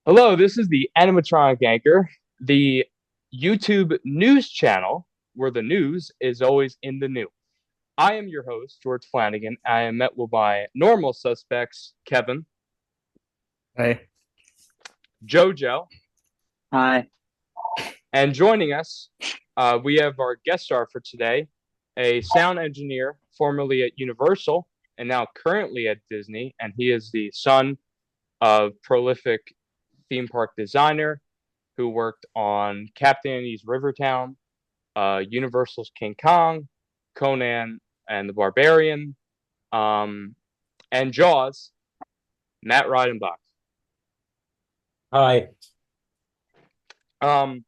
Hello, this is the Animatronic Anchor, the YouTube news channel where the news is always in the new. I am your host, George Flanagan. I am met with my normal suspects, Kevin, Hey. JoJo, Hi. and joining us, we have our guest star for today, a sound engineer formerly at Universal and now currently at Disney, and he is the son of prolific theme park designer who worked on Captain Andy's Rivertown, Universal's King Kong, Conan and the Barbarian, um, and Jaws, Matt Reidenbach. Hi. Um,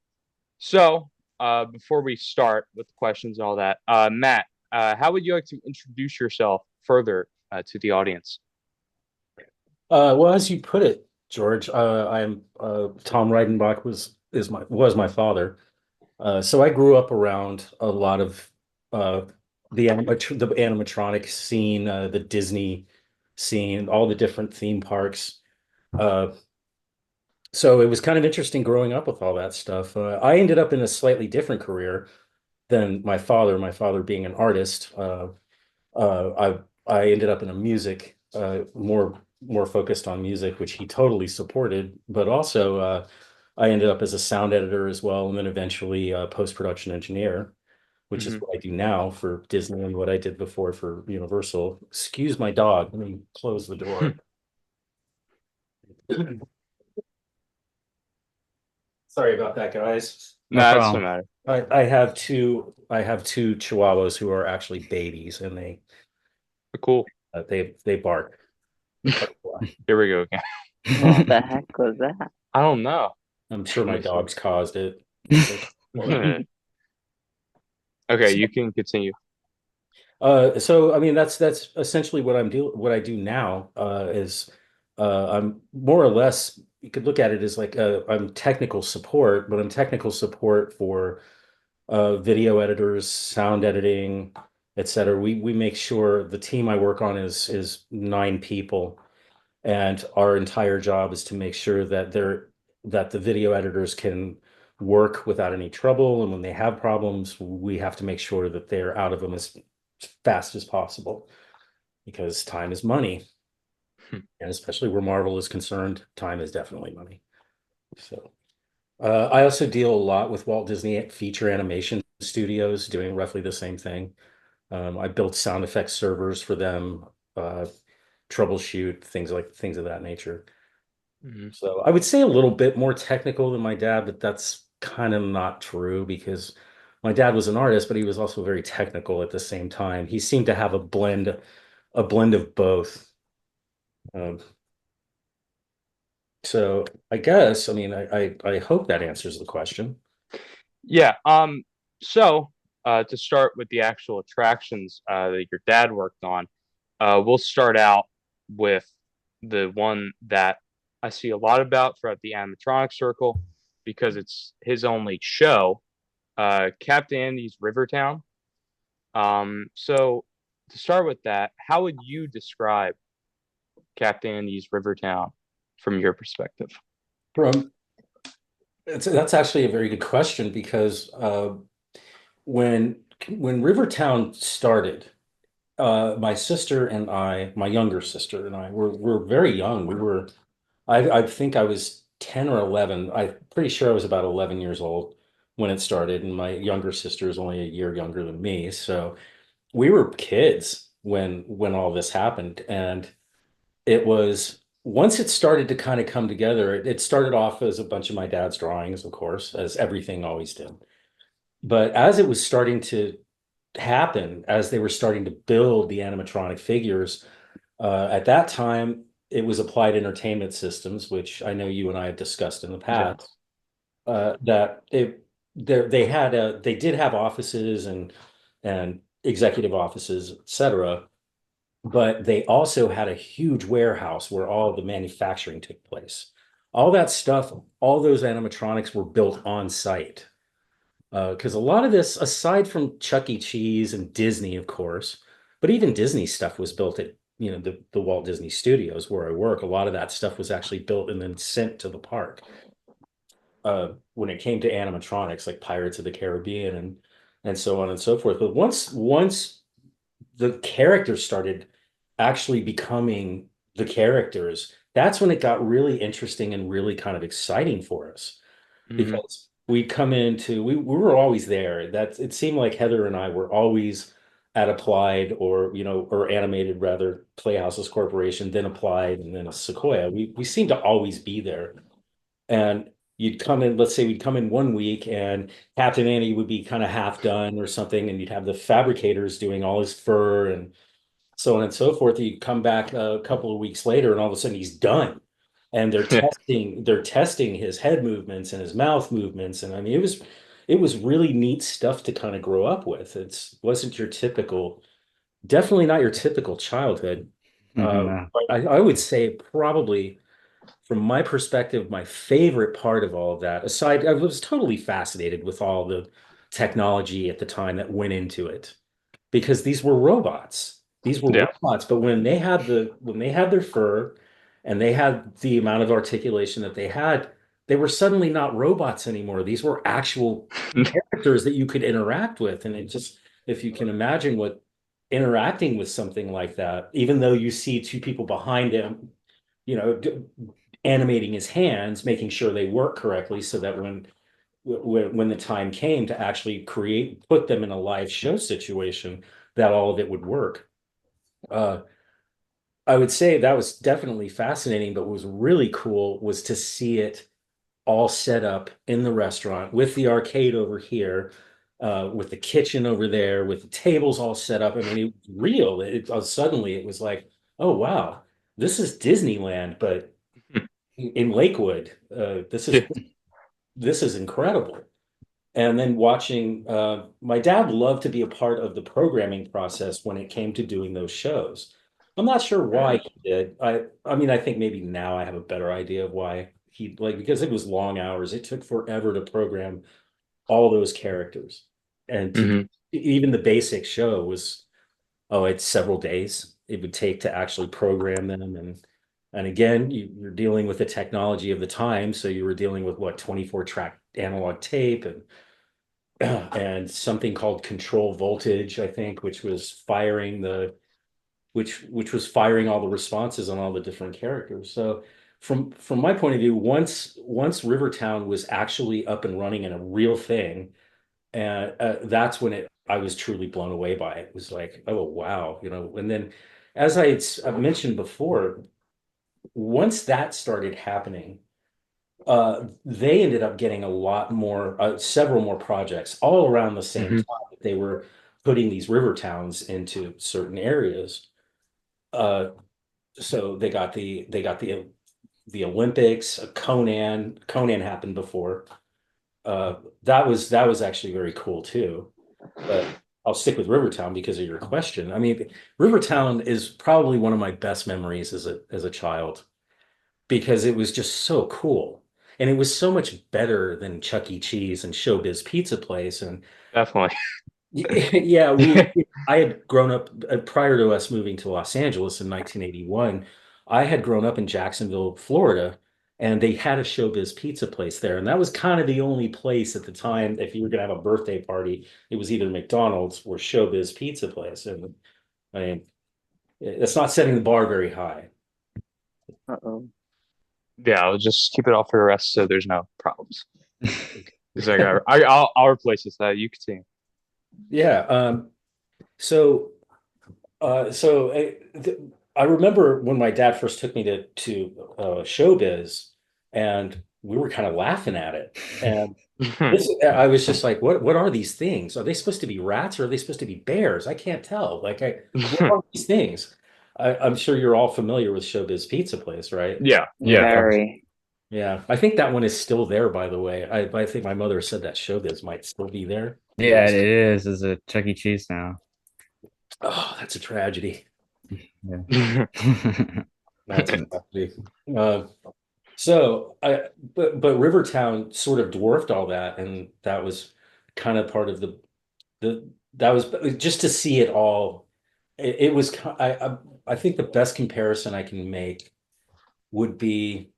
Before we start with the questions and all that, Matt, how would you like to introduce yourself further to the audience? Well, as you put it, George, I'm Tom Reidenbach was my father. So I grew up around a lot of uh, the animatronic scene, the Disney scene, all the different theme parks. Uh, so it was kind of interesting growing up with all that stuff. I ended up in a slightly different career than my father. My father being an artist. I ended up in a music, more focused on music, which he totally supported. But also, I ended up as a sound editor as well, and then eventually post-production engineer, which is Hmm. what I do now for Disney and what I did before for Universal. Excuse my dog. Let me close the door. Sorry about that, guys. No No, that's no problem. matter. I have two Chihuahuas who are actually babies, and Cool. they bark. Here we go again. What the heck was that? I don't know. I'm sure Let my me see. dogs caused it. Okay, you can continue. So I mean that's essentially what I do now is I'm more or less you could look at it as like I'm technical support, but I'm technical support for video editors, sound editing, etc. We make sure the team I work on is 9 people, and our entire job is to make sure that the video editors can work without any trouble, and when they have problems, we have to make sure that they're out of them as fast as possible because time is money, and especially where Marvel is concerned, time is definitely money. So I also deal a lot with Walt Disney feature animation studios doing roughly the same thing. I built sound effects servers for them, uh, troubleshoot things of that nature. Mhm. So I would say a little bit more technical than my dad, but that's kind of not true because my dad was an artist, but he was also very technical at the same time. He seemed to have a blend of both. Um, so I guess, I mean, I hope that answers the question. Yeah. To start with the actual attractions that your dad worked on, we'll start out with the one that I see a lot about throughout the animatronic circle because it's his only show, Captain Andy's Rivertown. To start with that, how would you describe Captain Andy's Rivertown from your perspective? From that's actually a very good question because when when Rivertown started, my sister and my younger sister and I were very young. I think I was 10 or 11. I'm pretty sure I was about 11 years old when it started, and my younger sister is only a year younger than me. So we were kids when all this happened, and it was once it started to kind of come together. It started off as a bunch of my dad's drawings, of course, as everything always did. But as it was starting to happen, as they were starting to build the animatronic figures, at that time, it was Applied Entertainment Systems, which I know you and I have discussed in the past. Yes. That they did have offices and executive offices, etc. But they also had a huge warehouse where all the manufacturing took place. All that stuff, all those animatronics were built on site. Because a lot of this, aside from Chuck E. Cheese and Disney, of course, but even Disney stuff was built the Walt Disney Studios where I work. A lot of that stuff was actually built and then sent to the park. When it came to animatronics like Pirates of the Caribbean and so on and so forth. But once the characters started actually becoming the characters, that's when it got really interesting and really kind of exciting for us Mhm. because we were always there. That it seemed like Heather and I were always at Applied or animated rather Playhouses Corporation, then Applied, and then a Sequoia. We seemed to always be there. And you'd come in, let's say we'd come in one week and Captain Annie would be kind of half done or something, and you'd have the fabricators doing all his fur and so on and so forth. You'd come back a couple of weeks later and all of a sudden he's done. And Yeah. they're testing his head movements and his mouth movements. And I mean it was really neat stuff to kind of grow up with. Wasn't your typical, definitely not your typical childhood. No. But I would say probably from my perspective, my favorite part of all of that, aside, I was totally fascinated with all the technology at the time that went into it because these were robots. These were Yeah. robots, but when they had their fur and they had the amount of articulation that they were suddenly not robots anymore. These were actual characters that you could interact with. And it just, if you can imagine what interacting with something like that, even though you see two people behind him, you know, animating his hands, making sure they work correctly so that when the time came to actually put them in a live show situation, that all of it would work. Uh, I would say that was definitely fascinating, but what was really cool was to see it all set up in the restaurant with the arcade over here, with the kitchen over there, with the tables all set up. I mean, it was real. Suddenly it was like, oh wow, this is Disneyland, but in Lakewood. Yeah. This is incredible. And then watching, my dad loved to be a part of the programming process when it came to doing those shows. I'm not sure why he did. I mean, I think maybe now I have a better idea of why he like because it was long hours. It took forever to program all those characters, and to Mhm. even the basic show was it's several days it would take to actually program them. And again, you're dealing with the technology of the time. So you were dealing with what, 24 track analog tape and and something called control voltage, I think, which was firing all the responses on all the different characters. So from my point of view, once Rivertown was actually up and running and a real thing, and that's when I was truly blown away by it. It was like, oh wow, And then, as I've mentioned before, once that started happening, they ended up getting a lot more, several more projects all around the same Mhm. time. They were putting these river towns into certain areas. Uh, so they got the Olympics, Conan. Conan happened before. That was actually very cool too. But I'll stick with Rivertown because of your question. I mean, Rivertown is probably one of my best memories as a child because it was just so cool. And it was so much better than Chuck E. Cheese and Showbiz Pizza Place. And Definitely. yeah, I had grown up prior to us moving to Los Angeles in 1981. I had grown up in Jacksonville, Florida, and they had a Showbiz Pizza Place there. And that was kind of the only place at the time, if you were going to have a birthday party, it was either McDonald's or Showbiz Pizza Place. And I mean, it's not setting the bar very high. Uh-oh. Yeah, I'll just keep it off for the rest so there's no problems. It's like I'll replace this. You continue. Yeah. So, I remember when my dad first took me to Showbiz, and we were kind of laughing at it. And I was just like, what are these things? Are they supposed to be rats or are they supposed to be bears? I can't tell. What are these things? I'm sure you're all familiar with Showbiz Pizza Place, right? Yeah, yeah. Very. Yeah, I think that one is still there, by the way. I think my mother said that Showbiz might still be there. Yeah, it is. It's a Chuck E. Cheese now. Oh, that's a tragedy. Yeah. That's a tragedy. Uh, but Rivertown sort of dwarfed all that, and that was kind of part of the that was just to see it all it was. I think the best comparison I can make would be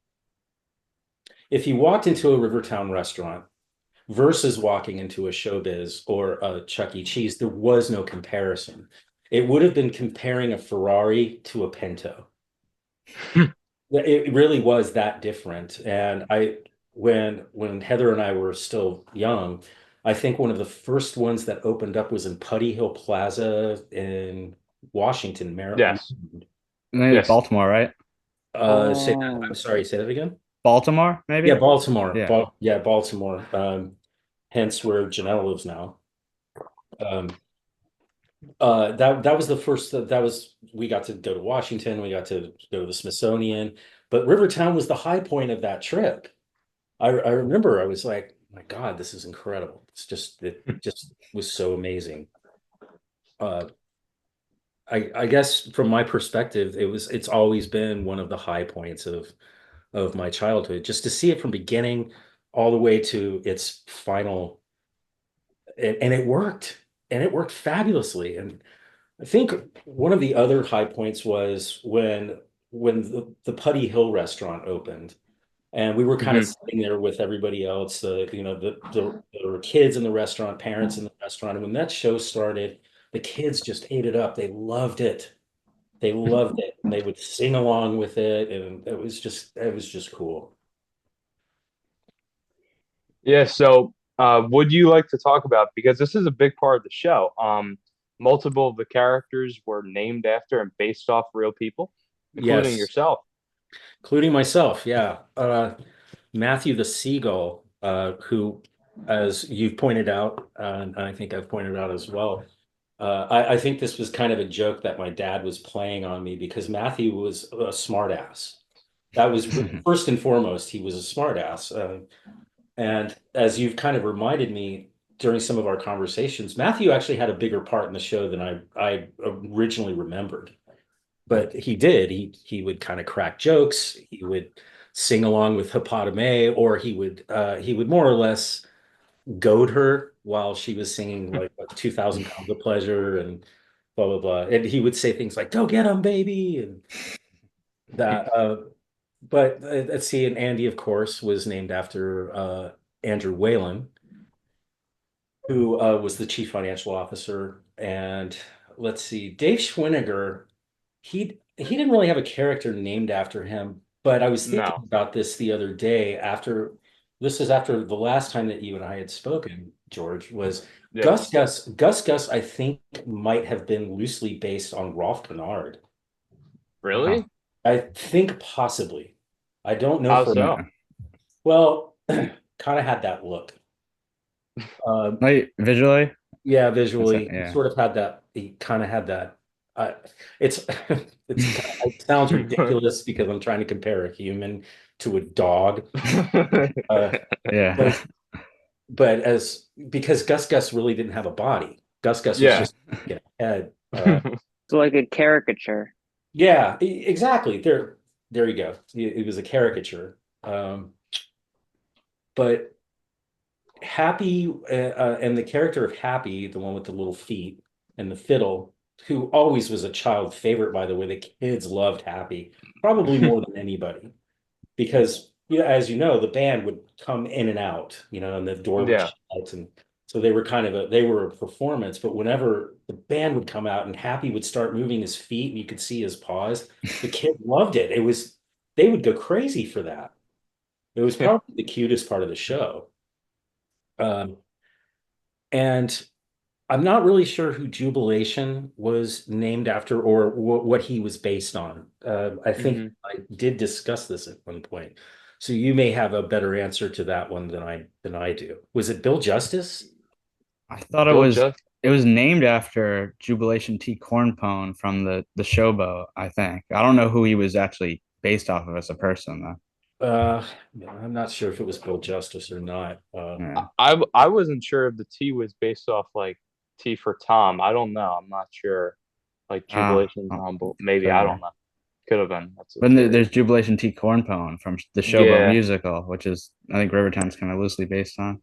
if you walked into a Rivertown restaurant versus walking into a Showbiz or a Chuck E. Cheese. There was no comparison. It would have been comparing a Ferrari to a Pinto. It really was that different. And when Heather and I were still young, I think one of the first ones that opened up was in Putty Hill Plaza in Washington, Maryland. Yes. Maybe Yes. Baltimore, right? Say that. Oh, I'm sorry, say that again. Baltimore, Yeah, maybe? Baltimore. Yeah. Yeah, Baltimore. Hence where Janelle lives now. Um, that was the first that was we got to go to Washington, we got to go to the Smithsonian, but Rivertown was the high point of that trip. I remember I was like, my God, this is incredible. It just was so amazing. Uh, I guess from my perspective, it's always been one of the high points of my childhood, just to see it from beginning all the way to its final, and it worked fabulously. And I think one of the other high points was when the Putty Hill restaurant opened, and we were kind of Hmm. sitting there with everybody else. There were kids in the restaurant, parents in the restaurant, and when that show started, the kids just ate it up. They loved it. They loved it, and they would sing along with it, and it was just cool. Yeah. So, would you like to talk about, because this is a big part of the show? Multiple of the characters were named after and based off real people, including Yes, yourself. including myself. Yeah. Matthew the Seagull, who, as you've pointed out, and I think I've pointed out as well, I think this was kind of a joke that my dad was playing on me because Matthew was a smartass. That was first and foremost, he was a smartass. And as you've kind of reminded me during some of our conversations, Matthew actually had a bigger part in the show than I originally remembered. But he did. He would kind of crack jokes. He would sing along with Hippopotame, or he would more or less goad her while she was singing like 2,000 pounds of pleasure and blah blah blah. And he would say things like "Go get him, baby," and that. But let's see, and Andy, of course, was named after Andrew Whalen, who was the chief financial officer. And let's see, Dave Schwiniger, he didn't really have a character named after him, but I was thinking No. about this the other day after this is after the last time that you and I had spoken, George, was Yes. Gus Gus, I think might have been loosely based on Rolf Kennard. Wow. Really? I think possibly. I don't know How for so? Yeah. well, kind of had that look. Um, Like visually? Yeah, visually, he Yeah. sort of had that. He kind of had that. It's it sounds ridiculous because I'm trying to compare a human to a dog. Uh, Yeah. but as because Gus Gus really didn't have a body. Gus Gus was Yeah. just a head. so like a caricature. Yeah, exactly. There you go. It was a caricature. But Happy and the character of Happy, the one with the little feet and the fiddle, who always was a child favorite, by the way. The kids loved Happy, probably more than anybody, because as you know, the band would come in and out, and the door would Yeah. shut, and so they were they were a performance. But whenever the band would come out and Happy would start moving his feet and you could see his paws, the kids loved it. They would go crazy for that. It was probably the cutest part of the show. Um, and I'm not really sure who Jubilation was named after or what he was based on. I think Hmm. I did discuss this at one point. So you may have a better answer to that one than I do. Was it Bill Justice? I thought Bill Just. it was named after Jubilation T. Cornpone from the Showboat, I think. I don't know who he was actually based off of as a person though. Uh, I'm not sure if it was Bill Justice or not. Yeah. I wasn't sure if the T was based off like T for Tom. I don't know. I'm not sure. Like Jubilation Oh, Tom, but maybe could I be. don't know. Could have been. That's But okay. there's Jubilation T. Cornpone from the Showboat Yeah. musical, which is I think Rivertown's kind of loosely based on.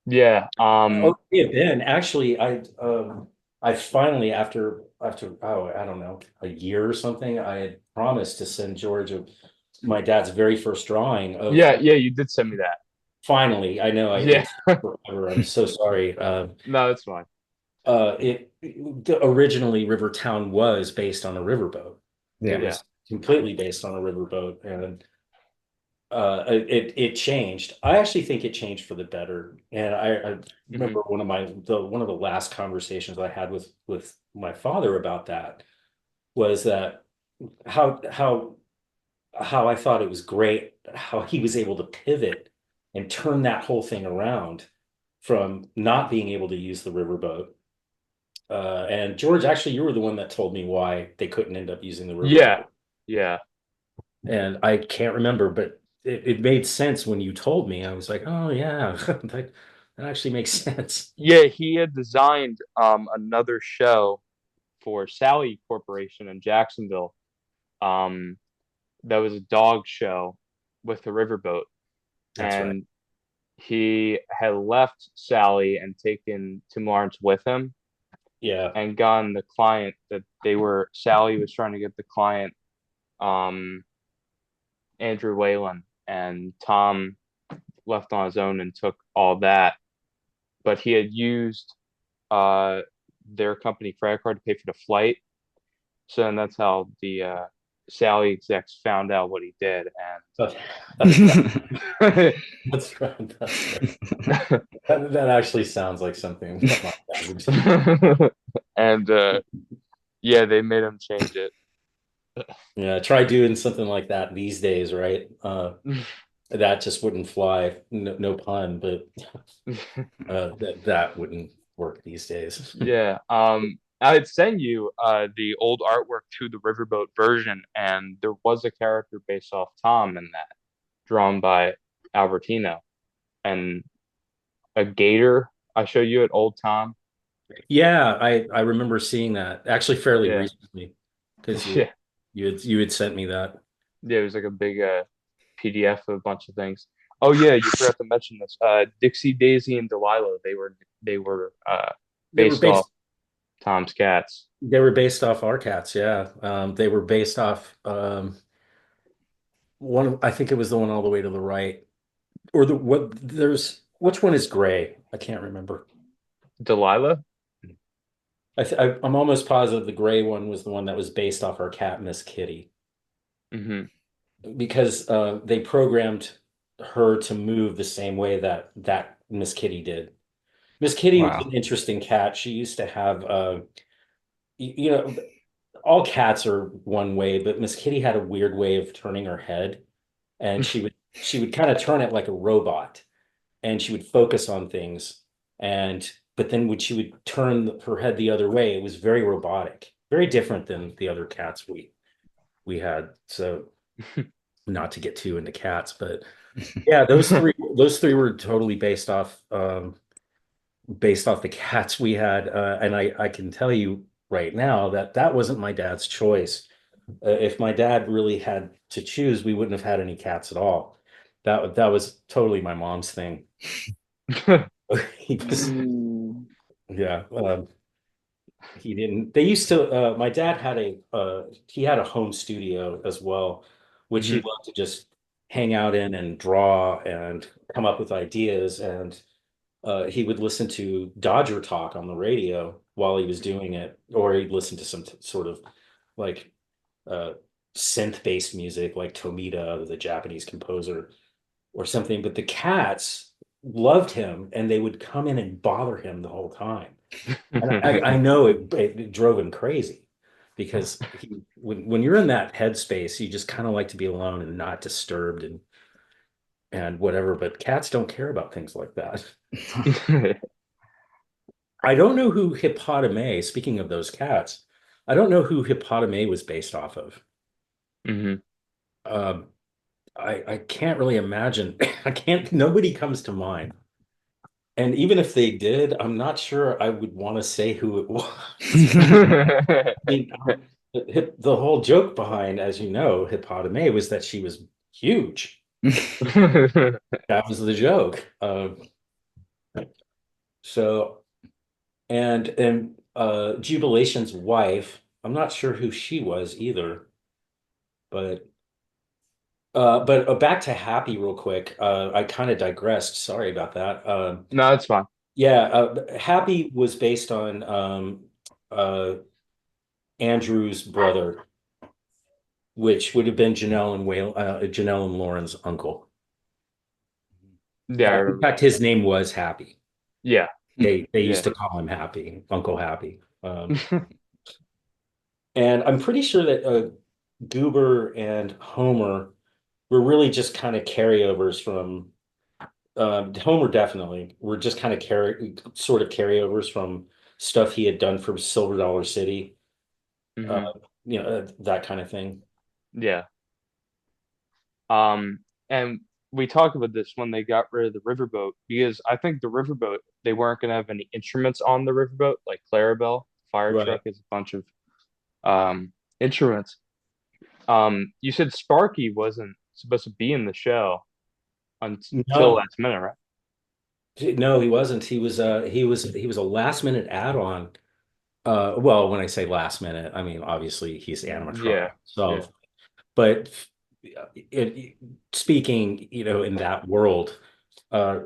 Yeah. Oh, yeah, Ben. Actually, I finally, after I don't know, a year or something, I had promised to send George my dad's very first drawing of. Yeah, you did send me that. Finally, I know Yeah. it's forever. I'm so sorry. No, it's fine. Originally Rivertown was based on a riverboat. It Yeah. was completely based on a riverboat, and it changed. I actually think it changed for the better. And I remember one of the last conversations I had with my father about that was that how I thought it was great how he was able to pivot and turn that whole thing around from not being able to use the riverboat. And George, actually, you were the one that told me why they couldn't end up using the riverboat. Yeah. And I can't remember, but it made sense when you told me. I was like, oh yeah, that actually makes sense. Yeah, he had designed another show for Sally Corporation in Jacksonville. That was a dog show with a riverboat. That's right. And he had left Sally and taken Tim Lawrence with him Yeah. and gotten the client that Sally was trying to get the client, Andrew Whalen, and Tom left on his own and took all that. But he had used their company credit card to pay for the flight. So then that's how the Sally execs found out what he did. That's right. That actually sounds like something that my dad would do. And yeah, they made him change it. Yeah, try doing something like that these days, right? That just wouldn't fly. No pun, but that wouldn't work these days. Yeah. I had sent you the old artwork to the Riverboat version, and there was a character based off Tom in that, drawn by Albertino, and a gator. I showed you at Old Tom. Yeah, I remember seeing that actually fairly Yeah. recently because Yeah. you had sent me that. Yeah, it was like a big PDF of a bunch of things. Oh yeah, you forgot to mention this. Dixie, Daisy, and Delilah. They were They were based based. off Tom's cats. They were based off our cats. Yeah, they were based off one. I think it was the one all the way to the right, or the what? There's which one is gray? I can't remember. Delilah. I'm almost positive the gray one was the one that was based off our cat, Miss Kitty. Because they programmed her to move the same way that Miss Kitty did. Miss Kitty was an interesting cat. She used to have you know, all cats are one way, but Miss Kitty had a weird way of turning her head, and she would kind of turn it like a robot, and she would focus on things, but then when she would turn her head the other way, it was very robotic, very different than the other cats we had. So not to get too into cats, but yeah, those three were totally based off the cats we had, and I can tell you right now that wasn't my dad's choice. If my dad really had to choose, we wouldn't have had any cats at all. That was totally my mom's thing. He was, yeah. He didn't. They used to. My dad had he had a home studio as well, which he loved to just hang out in and draw and come up with ideas. And he would listen to Dodger Talk on the radio while he was doing it, or he'd listen to some sort of like synth-based music, like Tomita, the Japanese composer, or something. But the cats loved him, and they would come in and bother him the whole time. And I know it drove him crazy because when you're in that headspace, you just kind of like to be alone and not disturbed and whatever. But cats don't care about things like that. I don't know who Hippodame, speaking of those cats, I don't know who Hippodame was based off of. I can't really imagine. Nobody comes to mind. And even if they did, I'm not sure I would want to say who it was. I mean, the whole joke behind, as you know, Hippodame was that she was huge. That was the joke. So, and Jubilation's wife. I'm not sure who she was either, but back to Happy real quick. I kind of digressed. Sorry about that. No, it's fine. Yeah, Happy was based on Andrew's brother, which would have been Janelle and Lauren's uncle. Yeah, I In remember fact, that. his name was Happy. Yeah, They yeah. used to call him Happy, Uncle Happy. And I'm pretty sure that Goober and Homer were really just kind of carryovers from Homer definitely were just kind of sort of carryovers from stuff he had done for Silver Dollar City, Hmm. that kind of thing. Yeah. And we talked about this when they got rid of the riverboat because I think the riverboat they weren't gonna have any instruments on the riverboat like Clarabelle. Fire Right. truck is a bunch of instruments. You said Sparky wasn't supposed to be in the show until No, last minute, right? no, he wasn't. He was a last minute add-on. Well, when I say last minute, I mean obviously he's Yeah, animatronic. yeah. So, but speaking, in that world, uh,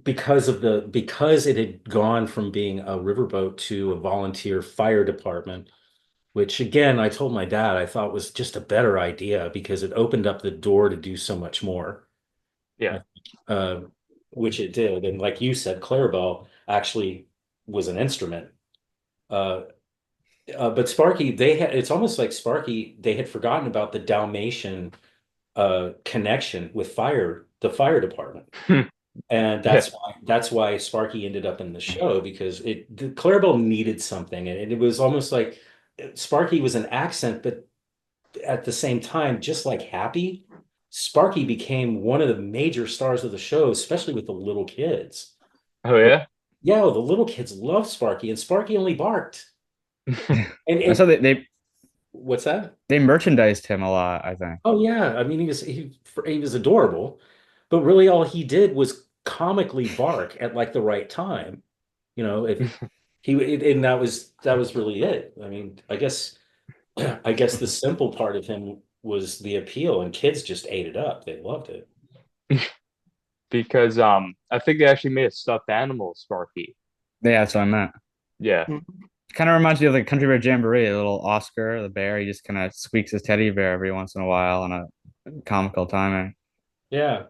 because it had gone from being a riverboat to a volunteer fire department, which again, I told my dad I thought was just a better idea because it opened up the door to do so much more. Yeah. I think, which it did. And like you said, Clarabelle actually was an instrument. Uh, but Sparky, it's almost like Sparky, they had forgotten about the Dalmatian connection with the fire department. And Yeah. that's why Sparky ended up in the show because the Clarabelle needed something. And it was almost like Sparky was an accent, but at the same time, just like Happy, Sparky became one of the major stars of the show, especially with the little kids. Oh Like, yeah. yeah, the little kids loved Sparky, and Sparky only barked. And I saw it, they what's that? they merchandised him a lot, I think. Oh yeah, I mean he was adorable, but really all he did was comically bark at like the right time. If and that was really it. I mean, I guess the simple part of him was the appeal, and kids just ate it up. They loved it. Because I think they actually made a stuffed animal of Sparky. Yeah, that's what I meant. Yeah. Kind of reminds me of the Country Bear Jamboree, a little Oscar, the bear. He just kind of squeaks his teddy bear every once in a while on a comical timing. Yeah,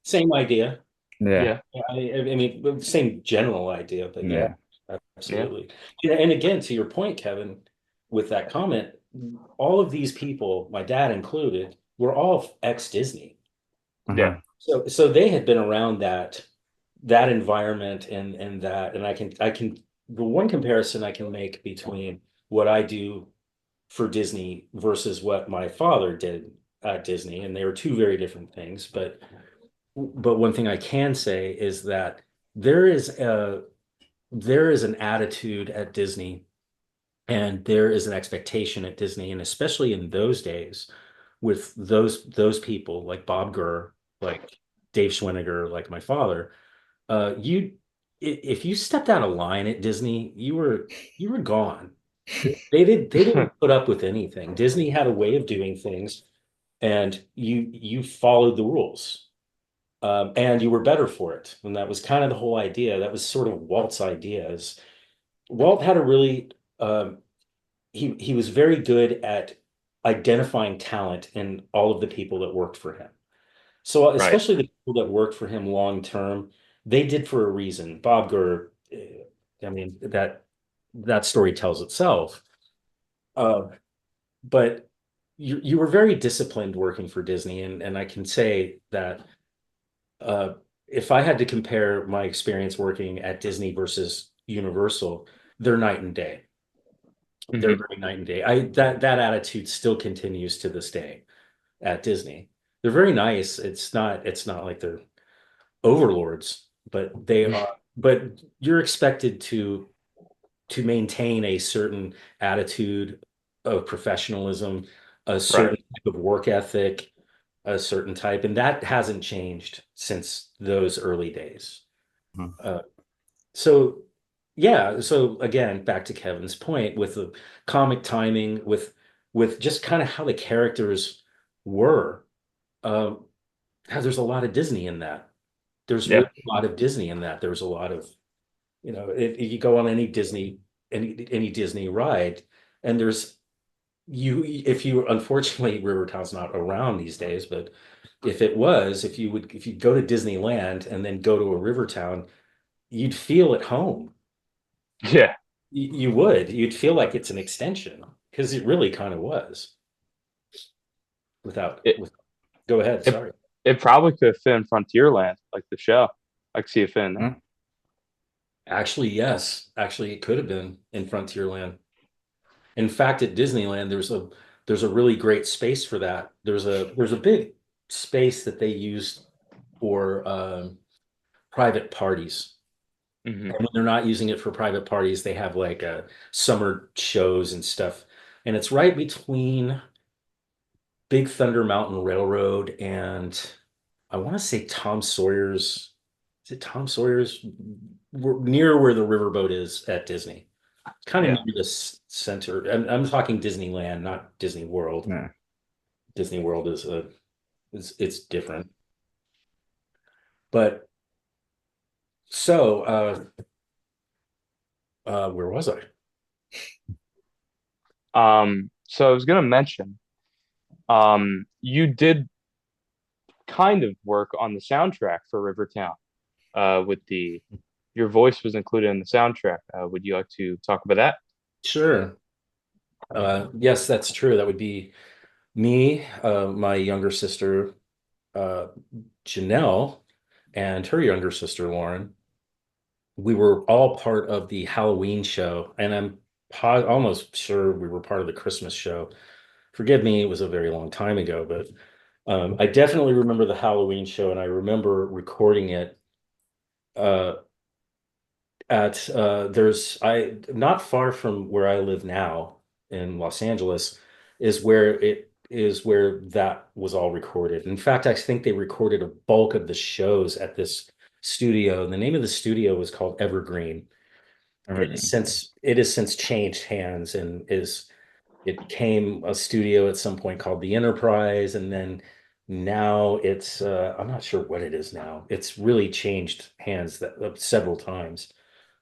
same idea. Yeah, Yeah. Yeah, I mean, same general idea, but yeah, yeah. Yeah. absolutely. Yeah, and again, to your point, Kevin, with that comment, all of these people, my dad included, were all ex-Disney. Yeah. Uh-huh. So they had been around that environment and that, and I can the one comparison I can make between what I do for Disney versus what my father did at Disney, and they were two very different things, but one thing I can say is that there is a there is an attitude at Disney and there is an expectation at Disney, and especially in those days with those people like Bob Gurr, like Dave Schwiniger, like my father, if you stepped out of line at Disney, you were gone. They didn't put up with anything. Disney had a way of doing things, and you followed the rules. And you were better for it. And that was kind of the whole idea. That was sort of Walt's idea. Is Walt had a really he was very good at identifying talent in all of the people that worked for him. So Right. especially the people that worked for him long term, they did for a reason. Bob Gurr, I mean that story tells itself. Uh, but you were very disciplined working for Disney, and I can say that uh, if I had to compare my experience working at Disney versus Universal, they're night and day. They're Hmm. very night and day. That attitude still continues to this day at Disney. They're very nice. It's not like they're overlords, but they are. But you're expected to maintain a certain attitude of professionalism, a Right. certain type of work ethic, a certain type, and that hasn't changed since those early days. Mhm. Uh, so, yeah, so again, back to Kevin's point with the comic timing, with just kind of how the characters were. Um, there's a lot of Disney in that. There's Yeah. really a lot of Disney in that. There's a lot of, if you go on any Disney ride, and if you unfortunately Rivertown's not around these days, but if it was, if you go to Disneyland and then go to a Rivertown, you'd feel at home. Yeah. You would. You'd feel like it's an extension because it really kind of was. Without, It with, Go ahead. it Sorry. it probably could fit in Frontierland, like the show. I could see it fitting there. Huh? Actually, yes. Actually, it could have been in Frontierland. In fact, at Disneyland, there's a really great space for that. There's a big space that they use for private parties. Hmm. And when they're not using it for private parties, they have like summer shows and stuff. And it's right between Big Thunder Mountain Railroad and I want to say Tom Sawyer's. Is it Tom Sawyer's? Near where the riverboat is at Disney. Kind of Yeah. near the center. I'm talking Disneyland, not Disney World. Yeah. Disney World it's different. But so where was I? So I was gonna mention, you did kind of work on the soundtrack for Rivertown. With your voice was included in the soundtrack. Would you like to talk about that? Sure. Yes, that's true. That would be me, my younger sister, uh, Janelle, and her younger sister, Lauren. We were all part of the Halloween show, and I'm almost sure we were part of the Christmas show. Forgive me, it was a very long time ago, but I definitely remember the Halloween show, and I remember recording it uh, at there's I not far from where I live now in Los Angeles is where that was all recorded. In fact, I think they recorded a bulk of the shows at this studio. And the name of the studio was called Evergreen. Everything. It has since changed hands and it became a studio at some point called the Enterprise, and then now it's I'm not sure what it is now. It's really changed hands several times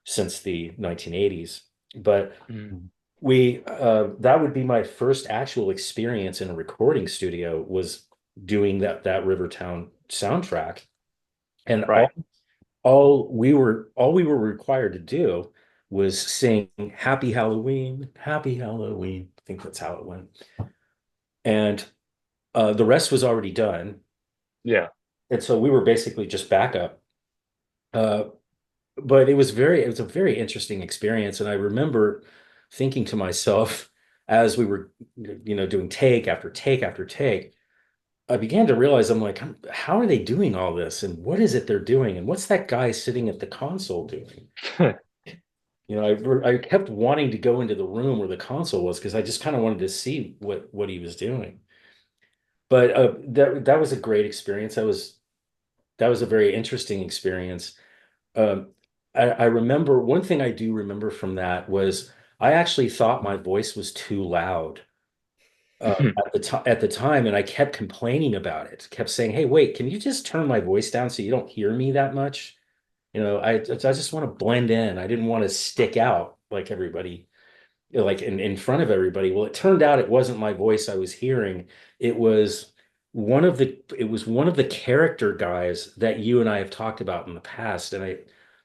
since the 1980s. But Mm. we that would be my first actual experience in a recording studio was doing that Rivertown soundtrack. And Right. all we were required to do was sing Happy Halloween, Happy Halloween. I think that's how it went. And the rest was already done. Yeah. And so we were basically just backup. Uh, but it was a very interesting experience. And I remember thinking to myself as we were, doing take after take after take, I began to realize I'm like, how are they doing all this? And what is it they're doing? And what's that guy sitting at the console doing? I kept wanting to go into the room where the console was because I just kind of wanted to see what he was doing. But that was a great experience. That was a very interesting experience. Um, I remember one thing I do remember from that was I actually thought my voice was too loud at the time, and I kept complaining about it. Kept saying, "Hey, wait, can you just turn my voice down so you don't hear me that much?" I just want to blend in. I didn't want to stick out like everybody, like in front of everybody. Well, it turned out it wasn't my voice I was hearing. It was it was one of the character guys that you and I have talked about in the past, and I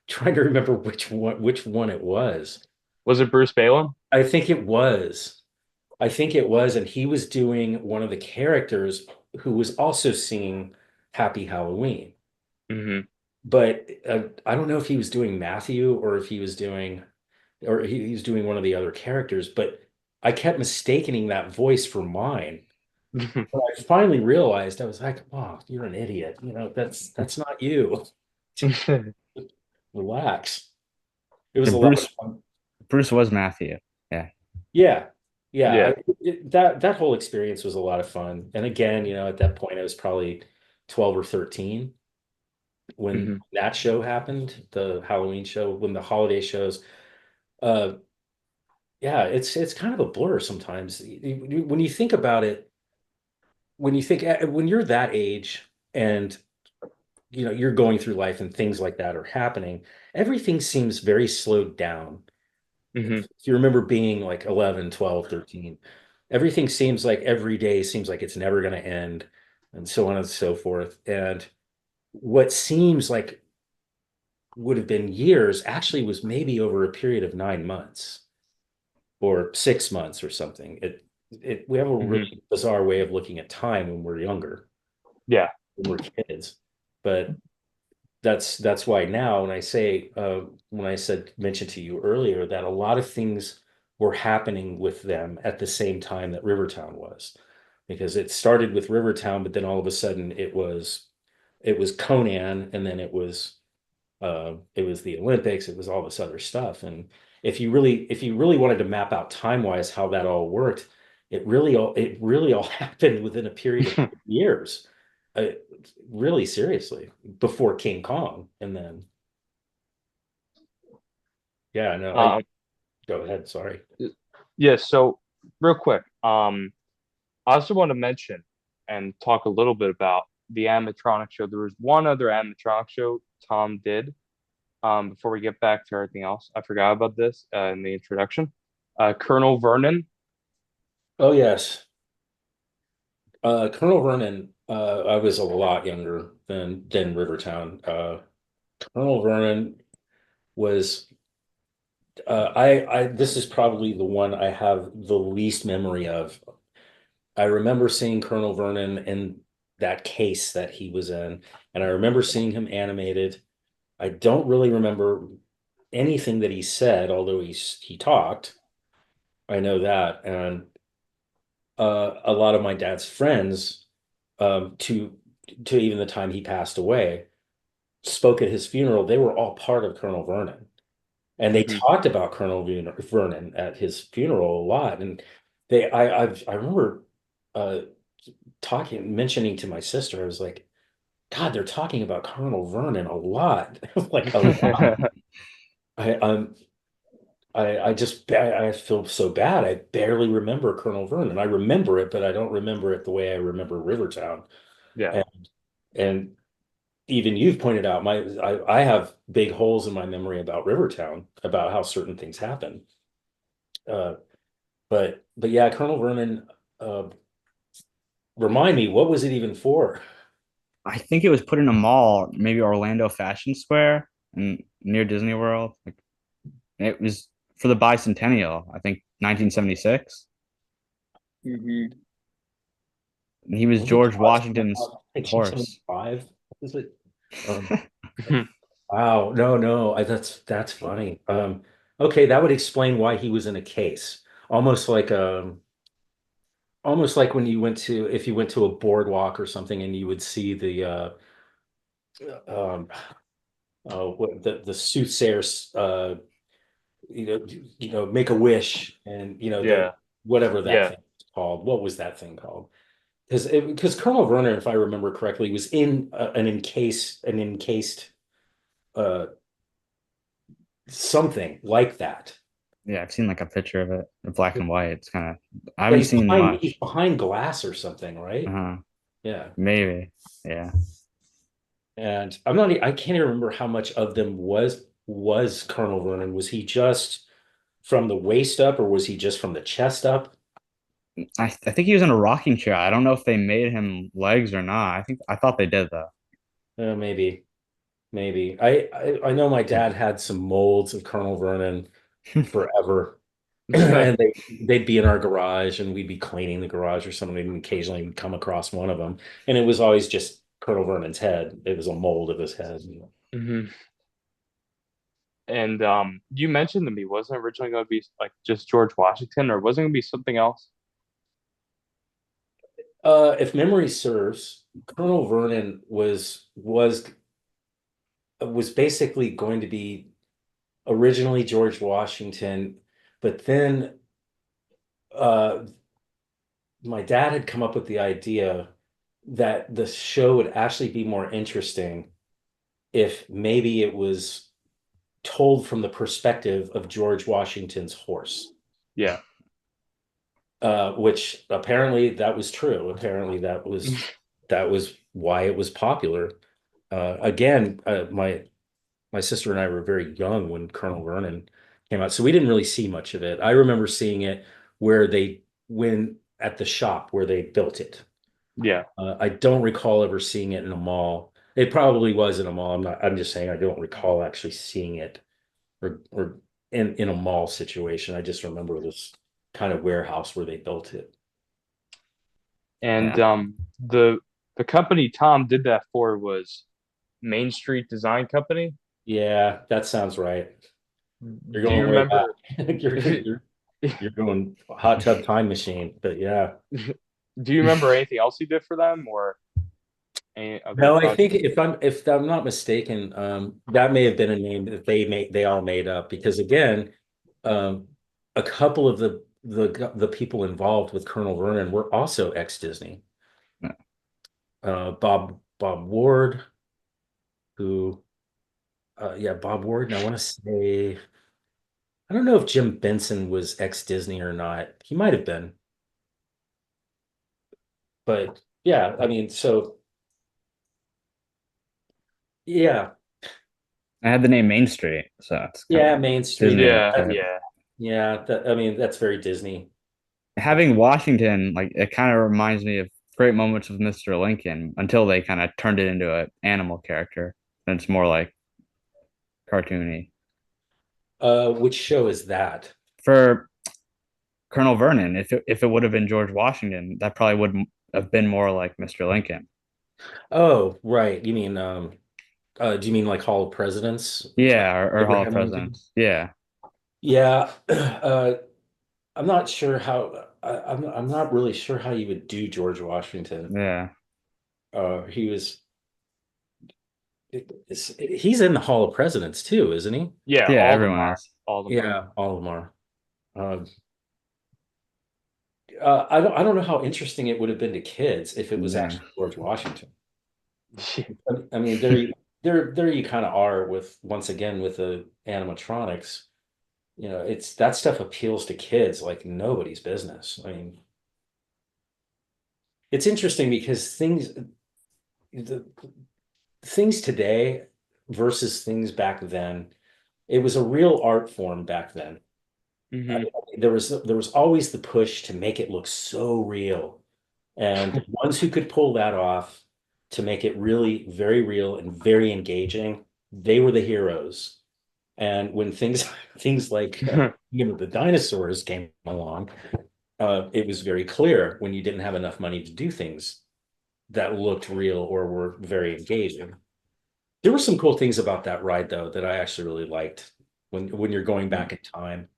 trying to remember which one it was. Was it Bruce Balin? I think it was. I think it was, and he was doing one of the characters who was also singing Happy Halloween. Hmm. But I don't know if he was doing Matthew or if he was doing one of the other characters, but I kept mistaking that voice for mine. When I finally realized, I was like, "Oh, you're an idiot. That's not you. Relax." It was Yeah, a lot of fun. Bruce was Matthew. Yeah. Yeah. Yeah. Yeah. That whole experience was a lot of fun. And again, at that point, I was probably 12 or 13 when Hmm. that show happened, the Halloween show, when the holiday shows. uh, yeah, it's kind of a blur sometimes. When you think about it, when you're that age and you're going through life and things like that are happening, everything seems very slowed down. Hmm. If you remember being like 11, 12, 13, everything seems like every day seems like it's never going to end, and so on and so forth. And what seems like would have been years actually was maybe over a period of 9 months or 6 months or something. We have a Hmm. really bizarre way of looking at time when we're younger, Yeah. when we're kids. But that's why now when I said mentioned to you earlier that a lot of things were happening with them at the same time that Rivertown was, because it started with Rivertown, but then all of a sudden it was Conan, and then it was the Olympics, it was all this other stuff. And if you really wanted to map out time wise how that all worked, it really all happened within a period of years. uh, really seriously, before King Kong, and then yeah, no, I Um, go ahead, sorry. yeah. So real quick, I also want to mention and talk a little bit about the animatronic show. There was one other animatronic show Tom did. Before we get back to everything else, I forgot about this in the introduction. Colonel Vernon. Oh yes, Colonel Vernon. I was a lot younger than Rivertown. Colonel Vernon was I this is probably the one I have the least memory of. I remember seeing Colonel Vernon in that case that he was in, and I remember seeing him animated. I don't really remember anything that he said, although he talked. I know that, and a lot of my dad's friends, to even the time he passed away, spoke at his funeral. They were all part of Colonel Vernon, and they Hmm. talked about Vernon at his funeral a lot. And I remember uh, mentioning to my sister, I was like, God, they're talking about Colonel Vernon a lot, like a lot. I um I feel so bad. I barely remember Colonel Vernon. I remember it, but I don't remember it the way I remember Rivertown. Yeah. And and even you've pointed out I have big holes in my memory about Rivertown, about how certain things happen. Uh, but yeah, Colonel Vernon. Uh, Remind me, what was it even for? I think it was put in a mall, maybe Orlando Fashion Square and near Disney World. Like it was for the bicentennial, I think 1976. Hmm. And he was Was it George Washington's horse. 1975? What is it? Um, wow, no, that's funny. Okay, that would explain why he was in a case, almost like when you went to if you went to a boardwalk or something, and you would see the um what the soothsayers, make a wish, and the Yeah. whatever that Yeah. thing was called. What was that thing called? Because Colonel Vernon, if I remember correctly, was in an encased uh something like that. Yeah, I've seen like a picture of it in black and white. It's kind of, I Yeah, haven't he's seen behind he's much. behind glass or something, right? Uh-huh. Yeah. Maybe. Yeah. And I can't even remember how much of them was Colonel Vernon. Was he just from the waist up, or was he just from the chest up? I think he was in a rocking chair. I don't know if they made him legs or not. I thought they did though. Maybe. I know my dad had some molds of Colonel Vernon forever. And they'd be in our garage, and we'd be cleaning the garage or something, and occasionally we'd come across one of them. And it was always just Colonel Vernon's head. It was a mold of his head. Hmm. And you mentioned to me, wasn't it originally going to be like just George Washington, or wasn't it going to be something else? If memory serves, Colonel Vernon was basically going to be originally George Washington, but then uh, my dad had come up with the idea that the show would actually be more interesting if maybe it was told from the perspective of George Washington's horse. Yeah. Which apparently that was true. Apparently that was why it was popular. Again, my sister and I were very young when Colonel Vernon came out, so we didn't really see much of it. I remember seeing it when at the shop where they built it. Yeah. I don't recall ever seeing it in a mall. It probably was in a mall. I'm just saying I don't recall actually seeing it or in a mall situation. I just remember this kind of warehouse where they built it. And Yeah. the company Tom did that for was Main Street Design Company. Yeah, that sounds right. You're Do you going way back. remember? You're going hot tub time machine, but yeah. Do you remember anything else he did for them, or any other No, I think projects? if I'm not mistaken, that may have been a name that they all made up because again, a couple of the people involved with Colonel Vernon were also ex-Disney. Yeah. Bob Ward, who yeah, Bob Ward, and I want to say I don't know if Jim Benson was ex-Disney or not. He might have been, but yeah, I mean, so yeah, I had the name Main Street, so it's kind yeah, of Main Street. Disney. Yeah, yeah. Yeah, I mean, that's very Disney. Having Washington, like it kind of reminds me of great moments with Mr. Lincoln until they kind of turned it into an animal character. And it's more like cartoony. Which show is that? For Colonel Vernon, if it would have been George Washington, that probably would have been more like Mr. Lincoln. Oh, right. You mean do you mean like Hall of Presidents? Yeah, or Hall of Abraham Lincoln? Presidents. Yeah. Yeah. I'm not sure how I'm not really sure how you would do George Washington. Yeah. He was he's in the Hall of Presidents too, isn't he? Yeah, Yeah, all of them everyone are. is. All of them are. Yeah, all of them are. Um, I don't know how interesting it would have been to kids if it was Yeah. actually George Washington. I mean, there you kind of are with once again with the animatronics. You know, it's that stuff appeals to kids like nobody's business. I mean, it's interesting because the things today versus things back then, it was a real art form back then. Hmm. There was always the push to make it look so real. And the ones who could pull that off to make it really very real and very engaging, they were the heroes. And when things like the dinosaurs came along, it was very clear when you didn't have enough money to do things that looked real or were very engaging. There were some cool things about that ride though that I actually really liked when you're going back in time.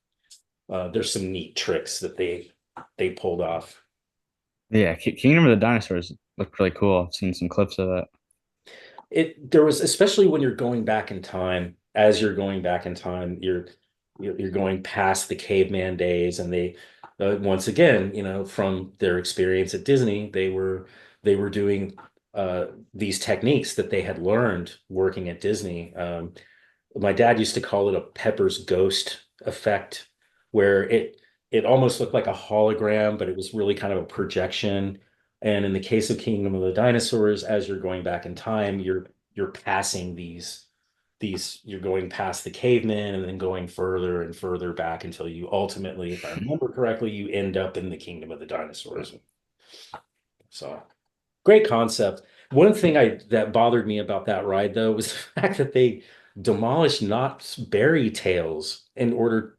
There's some neat tricks that they pulled off. Yeah. Kingdom of the Dinosaurs looked really cool. I've seen some clips of it. There was especially when you're going back in time, as you're going back in time, you're going past the caveman days, and they once again, from their experience at Disney, they were doing these techniques that they had learned working at Disney. My dad used to call it a Pepper's ghost effect, where it almost looked like a hologram, but it was really kind of a projection. And in the case of Kingdom of the Dinosaurs, as you're going back in time, you're passing these you're going past the cavemen and then going further and further back until you ultimately, if I remember correctly, you end up in the Kingdom of the Dinosaurs. So great concept. One thing that bothered me about that ride though was the fact that they demolished Knott's Berry Tales and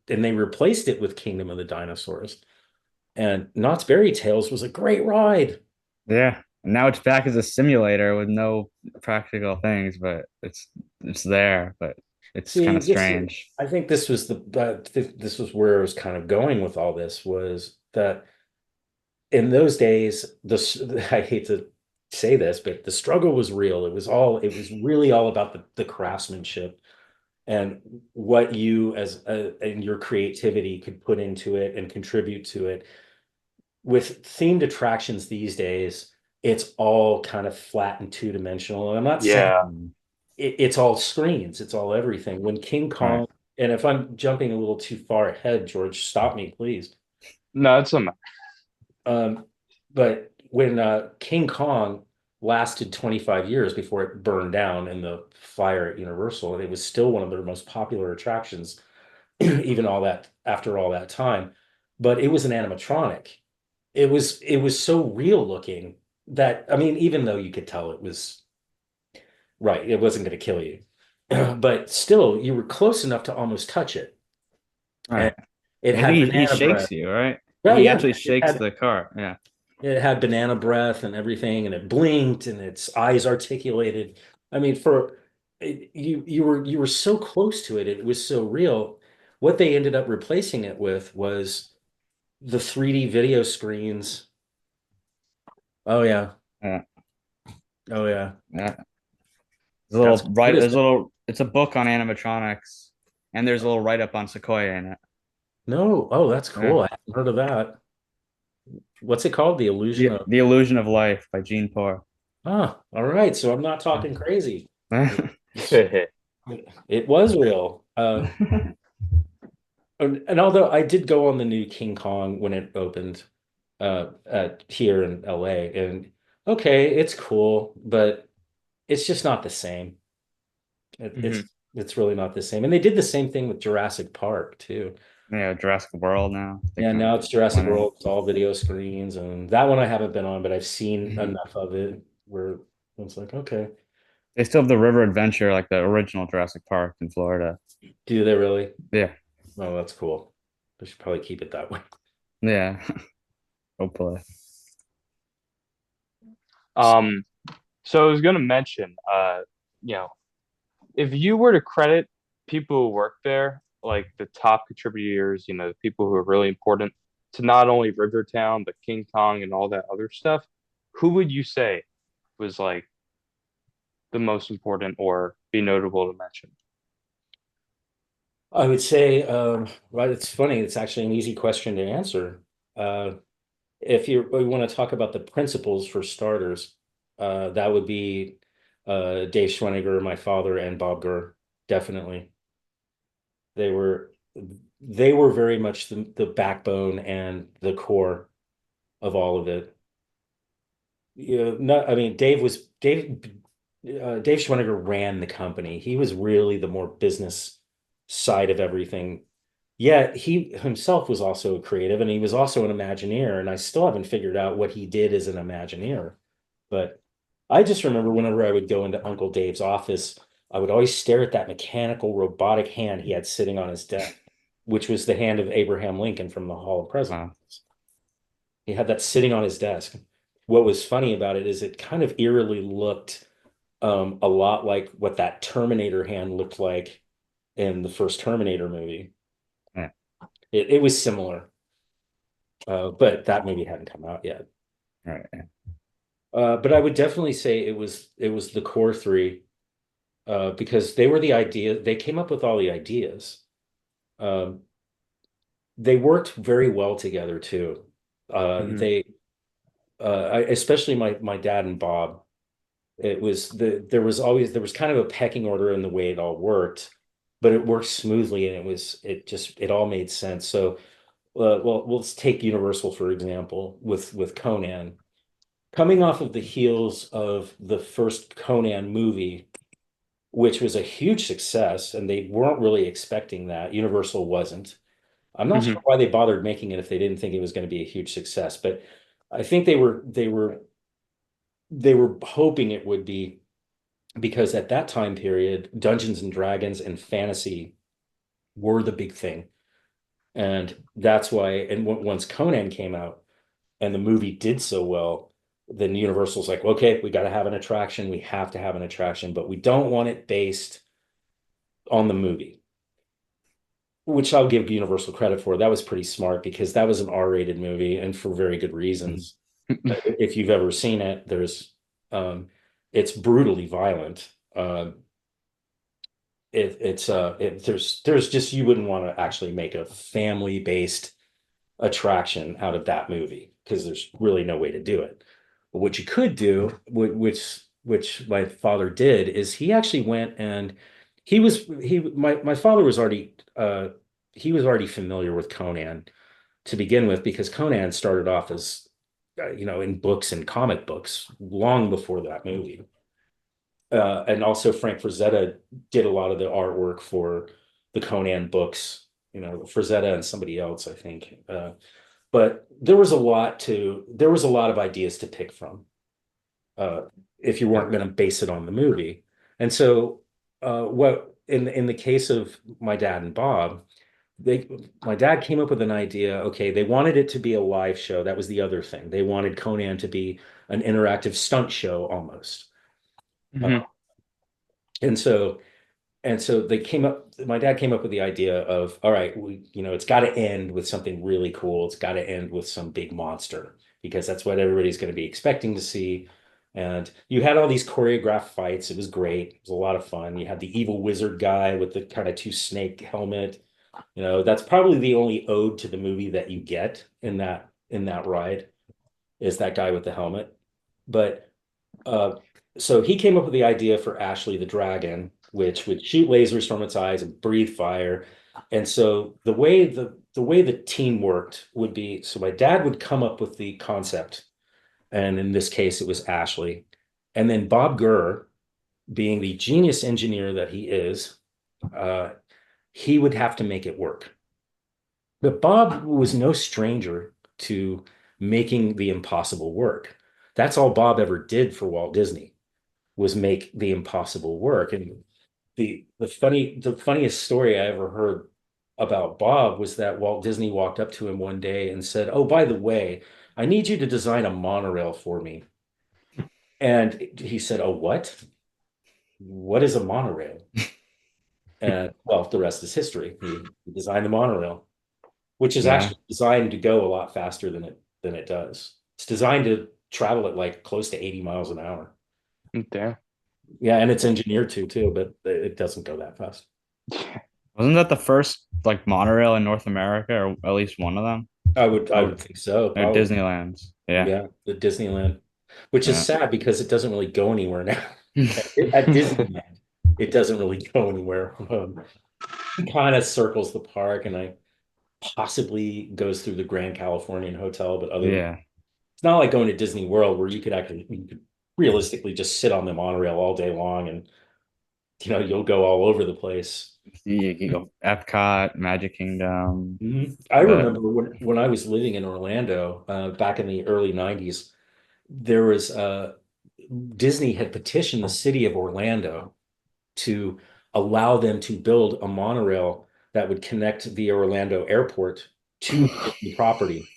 they replaced it with Kingdom of the Dinosaurs. And Knott's Berry Tales was a great ride. Yeah. And now it's back as a simulator with no practical things, but it's there, but it's kind See, of strange. I think this was where I was kind of going with all this was that in those days, this I hate to say this, but the struggle was real. It was really all about the craftsmanship and what you and your creativity could put into it and contribute to it. With themed attractions these days, it's all kind of flat and two-dimensional. And I'm not saying Yeah. it's all screens, it's all everything. When King Right. Kong, and if I'm jumping a little too far ahead, George, stop me, please. No, it's a Um, but when King Kong lasted 25 years before it burned down in the fire at Universal, and it was still one of their most popular attractions, even all that after all that time. But it was an animatronic. It was so real looking that, I mean, even though you could tell it was right, it wasn't going to kill you, but still, you were close enough to almost touch it, and Right. it I had think he banana breath. shakes you, right? Well, He yeah, actually it shakes had the car. Yeah. it had banana breath and everything, and it blinked, and its eyes articulated. I mean, you were so close to it, it was so real. What they ended up replacing it with was the 3D video screens. Oh yeah, Yeah. oh yeah. Yeah. That's what is There's a it? little, it's a book on animatronics, and there's a little write up on Sequoia in it. No, oh, that's Yeah. cool. I haven't heard of that. What's it called? The Illusion of. The Illusion of Life by Gene Poor. Ah, all right. So I'm not talking crazy. It, myth. it was real. And although I did go on the new King Kong when it opened at here in LA, and okay, it's cool, but it's just not the same. It, Mhm. it's really not the same. And they did the same thing with Jurassic Park too. Yeah, Jurassic World now. They Yeah, kind now of it's Jurassic went in. World. It's all video screens, and that one I haven't been on, but I've seen Mhm. enough of it where it's like, okay, They still have the River Adventure, like the original Jurassic Park in Florida. do they really? Yeah. Oh, that's cool. I should probably keep it that way. Yeah. Hopefully. Um, so I was gonna mention, you know, if you were to credit people who work there, like the top contributors, the people who are really important to not only Rivertown, but King Kong and all that other stuff, who would you say was like the most important or be notable to mention? I would say, well, it's funny. It's actually an easy question to answer. Uh, if you want to talk about the principles for starters, that would be Dave Schweniger, my father, and Bob Gurr. Definitely, they were they were very much the backbone and the core of all of it. Not, I mean, Dave Schweniger ran the company. He was really the more business side of everything. Yet he himself was also a creative, and he was also an Imagineer. And I still haven't figured out what he did as an Imagineer. But I just remember whenever I would go into Uncle Dave's office, I would always stare at that mechanical robotic hand he had sitting on his desk, which was the hand of Abraham Lincoln from the Hall of Presidents. Wow. He had that sitting on his desk. What was funny about it is it kind of eerily looked a lot like what that Terminator hand looked like in the first Terminator movie. Yeah. It was similar, but that movie hadn't come out yet. Right. But I would definitely say it was the core three, because they were the idea. They came up with all the ideas. Um, they worked very well together too. Mhm. Especially my dad and Bob. There was kind of a pecking order in the way it all worked, but it worked smoothly, and it all made sense. So, well, let's take Universal for example with Conan. Coming off of the heels of the first Conan movie, which was a huge success, and they weren't really expecting that. Universal wasn't. I'm not sure Mhm. why they bothered making it if they didn't think it was going to be a huge success, but I think they were hoping it would be, because at that time period, Dungeons and Dragons and fantasy were the big thing. And that's why, and once Conan came out and the movie did so well, then Universal's like, okay, we got to have an attraction. We have to have an attraction, but we don't want it based on the movie, which I'll give Universal credit for. That was pretty smart because that was an R-rated movie and for very good reasons. If you've ever seen it, um, it's brutally violent. There's just, you wouldn't want to actually make a family-based attraction out of that movie because there's really no way to do it. But what you could do, which which my father did, is he actually went and my father was already he was already familiar with Conan to begin with because Conan started off as in books and comic books long before that movie. And also Frank Frazetta did a lot of the artwork for the Conan books, Frazetta and somebody else, I think. But there was a lot of ideas to pick from uh, if you weren't going to base it on the movie. And so, what in the case of my dad and Bob, my dad came up with an idea. Okay, they wanted it to be a live show. That was the other thing. They wanted Conan to be an interactive stunt show almost. Mhm. And so my dad came up with the idea of, all right, it's got to end with something really cool. It's got to end with some big monster because that's what everybody's going to be expecting to see. And you had all these choreographed fights. It was great. It was a lot of fun. You had the evil wizard guy with the kind of two snake helmet. That's probably the only ode to the movie that you get in that ride is that guy with the helmet. But uh, so he came up with the idea for Ashley the dragon, which would shoot lasers from its eyes and breathe fire. And so the way the team worked would be, so my dad would come up with the concept, and in this case it was Ashley, and then Bob Gurr, being the genius engineer that he is, uh, he would have to make it work. But Bob was no stranger to making the impossible work. That's all Bob ever did for Walt Disney was make the impossible work. And the funniest story I ever heard about Bob was that Walt Disney walked up to him one day and said, "Oh, by the way, I need you to design a monorail for me." And he said, "Oh, what? What is a monorail?" And well, the rest is history. He designed the monorail, which is Yeah. actually designed to go a lot faster than it does. It's designed to travel at like close to 80 miles an hour. Damn. Yeah, and it's engineered too, but it doesn't go that fast. Wasn't that the first like monorail in North America, or at least one of them? I would think so, At probably. Disneyland's. Yeah. Yeah, the Disneyland, which is Yeah. sad because it doesn't really go anywhere now. At Disneyland, it doesn't really go anywhere. It kind of circles the park and I possibly goes through the Grand Californian Hotel, but Yeah. it's not like going to Disney World where you could realistically just sit on the monorail all day long and you'll go all over the place. You go Epcot, Magic Kingdom, I but remember when I was living in Orlando back in the early 90s, there was Disney had petitioned the city of Orlando to allow them to build a monorail that would connect the Orlando airport to the Disney property.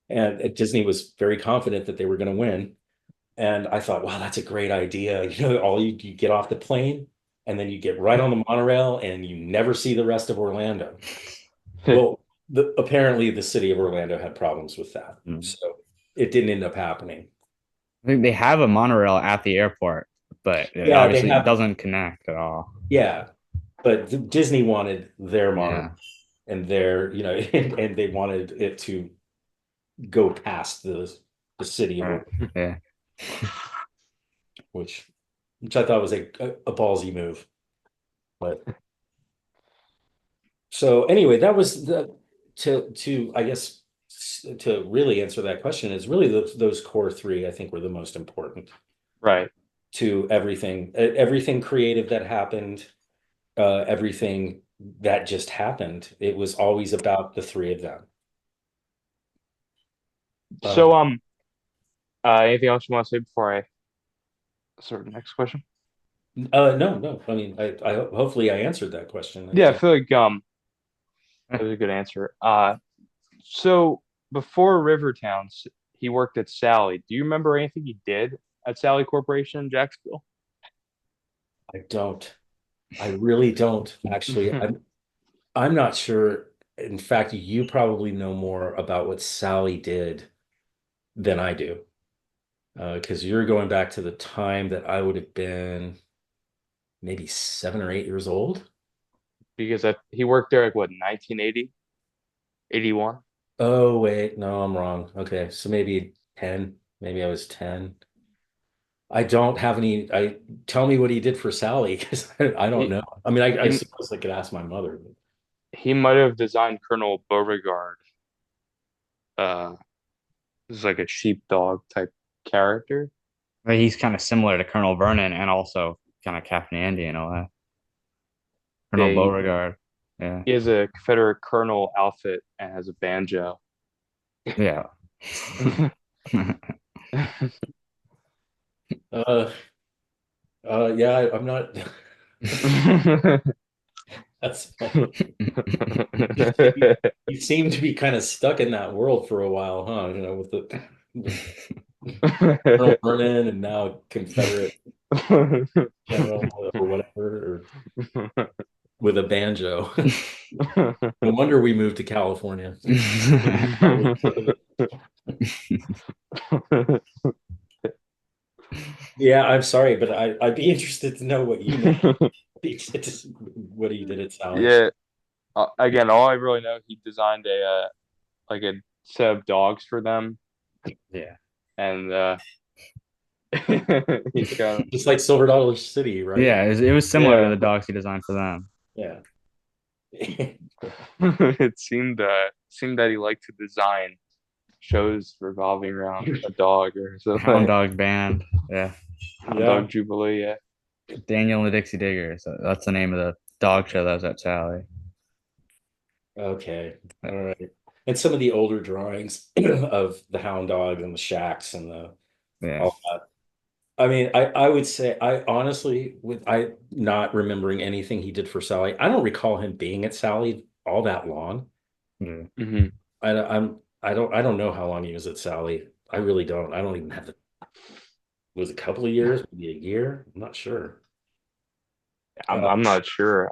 And Disney was very confident that they were going to win. And I thought, wow, that's a great idea. All you get off the plane and then you get right on the monorail and you never see the rest of Orlando. Well, apparently the city of Orlando had problems with that. So it didn't end up happening. I think they have a monorail at the airport, but it Yeah, they obviously have. doesn't connect at all. Yeah, but Disney wanted their monorail Yeah. and their, and they wanted it to go past the city of Right. Orlando, Yeah. which I thought was a ballsy move. But so anyway, that was to I guess to really answer that question is really those core three I think were the most important Right. to everything creative that happened, everything that just happened. It was always about the three of them. So, anything else you want to say before I start the next question? No. I mean, I hopefully I answered that question. Yeah, I feel like that was a good answer. So before Rivertown, he worked at Sally. Do you remember anything he did at Sally Corporation in Jacksonville? I don't. I really don't actually. I'm not sure. In fact, you probably know more about what Sally did than I do, because you're going back to the time that I would have been maybe 7 or 8 years old. Because he worked there like what, 1980, 81? Oh, wait, no, I'm wrong. Okay, so maybe 10. Maybe I was 10. I don't have any. I Tell me what he did for Sally because I don't He know. I mean, I he suppose I could ask my mother. But he might have designed Colonel Beauregard. This is like a sheepdog type character. But he's kind of similar to Colonel Vernon and also kind of Captain Andy in a way. Colonel They Beauregard. Yeah. He has a Confederate colonel outfit and has a banjo. Yeah. uh, yeah, I'm not. That's funny. You seem to be kind of stuck in that world for a while, huh? You know, with the Colonel Vernon and now Confederate general or whatever, or with a banjo. No wonder we moved to California. Yeah, I'm sorry, but I'd be interested to know what you know. What he did at Sally. Yeah. Again, all I really know, he designed like a set of dogs for them, Yeah. and he's got Just like Silver Dollar City, right? Yeah, it was similar to yeah. the dogs he designed for them. Yeah. It seemed that he liked to design shows revolving around a dog or Hound something. Dog Band. Yeah. Hound Yeah. Dog Jubilee. Yeah. Daniel and the Dixie Diggers. That's the name of the dog show that was at Sally. Okay. All right. And some of the older drawings of the hound dog and the shacks and the Yeah. all that. I mean, I would say I honestly, with I not remembering anything he did for Sally, I don't recall him being at Sally all that long. Yeah. Hmm. I don't know how long he was at Sally. I really don't. I don't even have the was it a couple of years, maybe a year. I'm not sure. I'm not sure.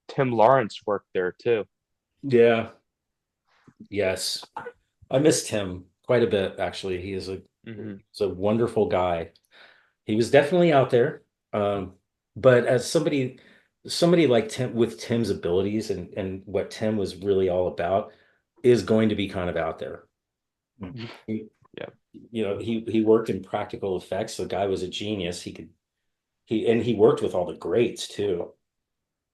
Tim Lawrence worked there too. Yeah. Yes. I missed him quite a bit, actually. Hmm. He's a wonderful guy. He was definitely out there. But as somebody like Tim with Tim's abilities and what Tim was really all about is going to be kind of out there. He, Yeah. he worked in practical effects. The guy was a genius. He worked with all the greats too.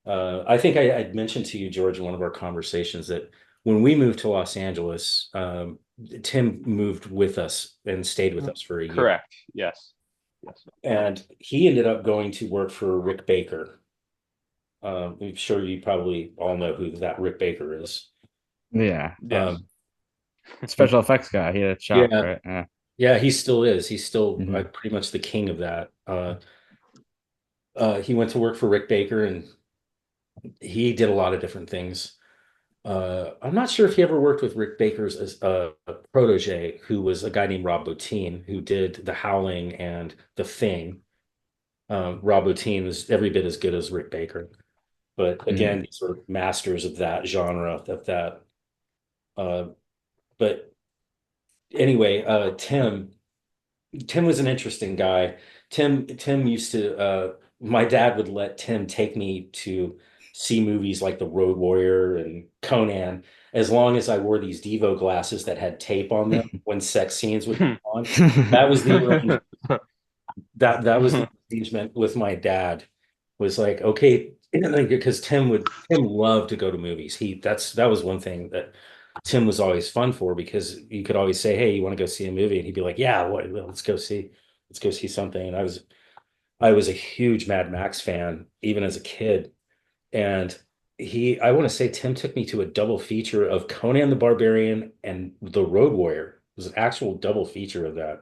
I think I'd mentioned to you, George, in one of our conversations that when we moved to Los Angeles, Tim moved with us and stayed with us for a year. Correct. Yes. Yes. And he ended up going to work for Rick Baker. I'm sure you probably all know who that Rick Baker is. Yeah. Yes. Special effects guy. He had a shop, Yeah, right? Yeah. yeah, he still is. He's still Hmm. pretty much the king of that. He went to work for Rick Baker, and he did a lot of different things. I'm not sure if he ever worked with Rick Baker's as a protege, who was a guy named Rob Bottin, who did The Howling and The Thing. Rob Bottin was every bit as good as Rick Baker, but again, these were masters of that genre, of that. Uh, but anyway, Tim was an interesting guy. Tim used to my dad would let Tim take me to see movies like The Road Warrior and Conan as long as I wore these Devo glasses that had tape on them when sex scenes would come on. That was the arrangement. That was the arrangement with my dad. Was like, okay, because Tim loved to go to movies. That was one thing that Tim was always fun for because you could always say, "Hey, you want to go see a movie?" And he'd be like, "Yeah, let's go see something." And I was a huge Mad Max fan even as a kid, and I want to say Tim took me to a double feature of Conan the Barbarian and The Road Warrior. It was an actual double feature of that,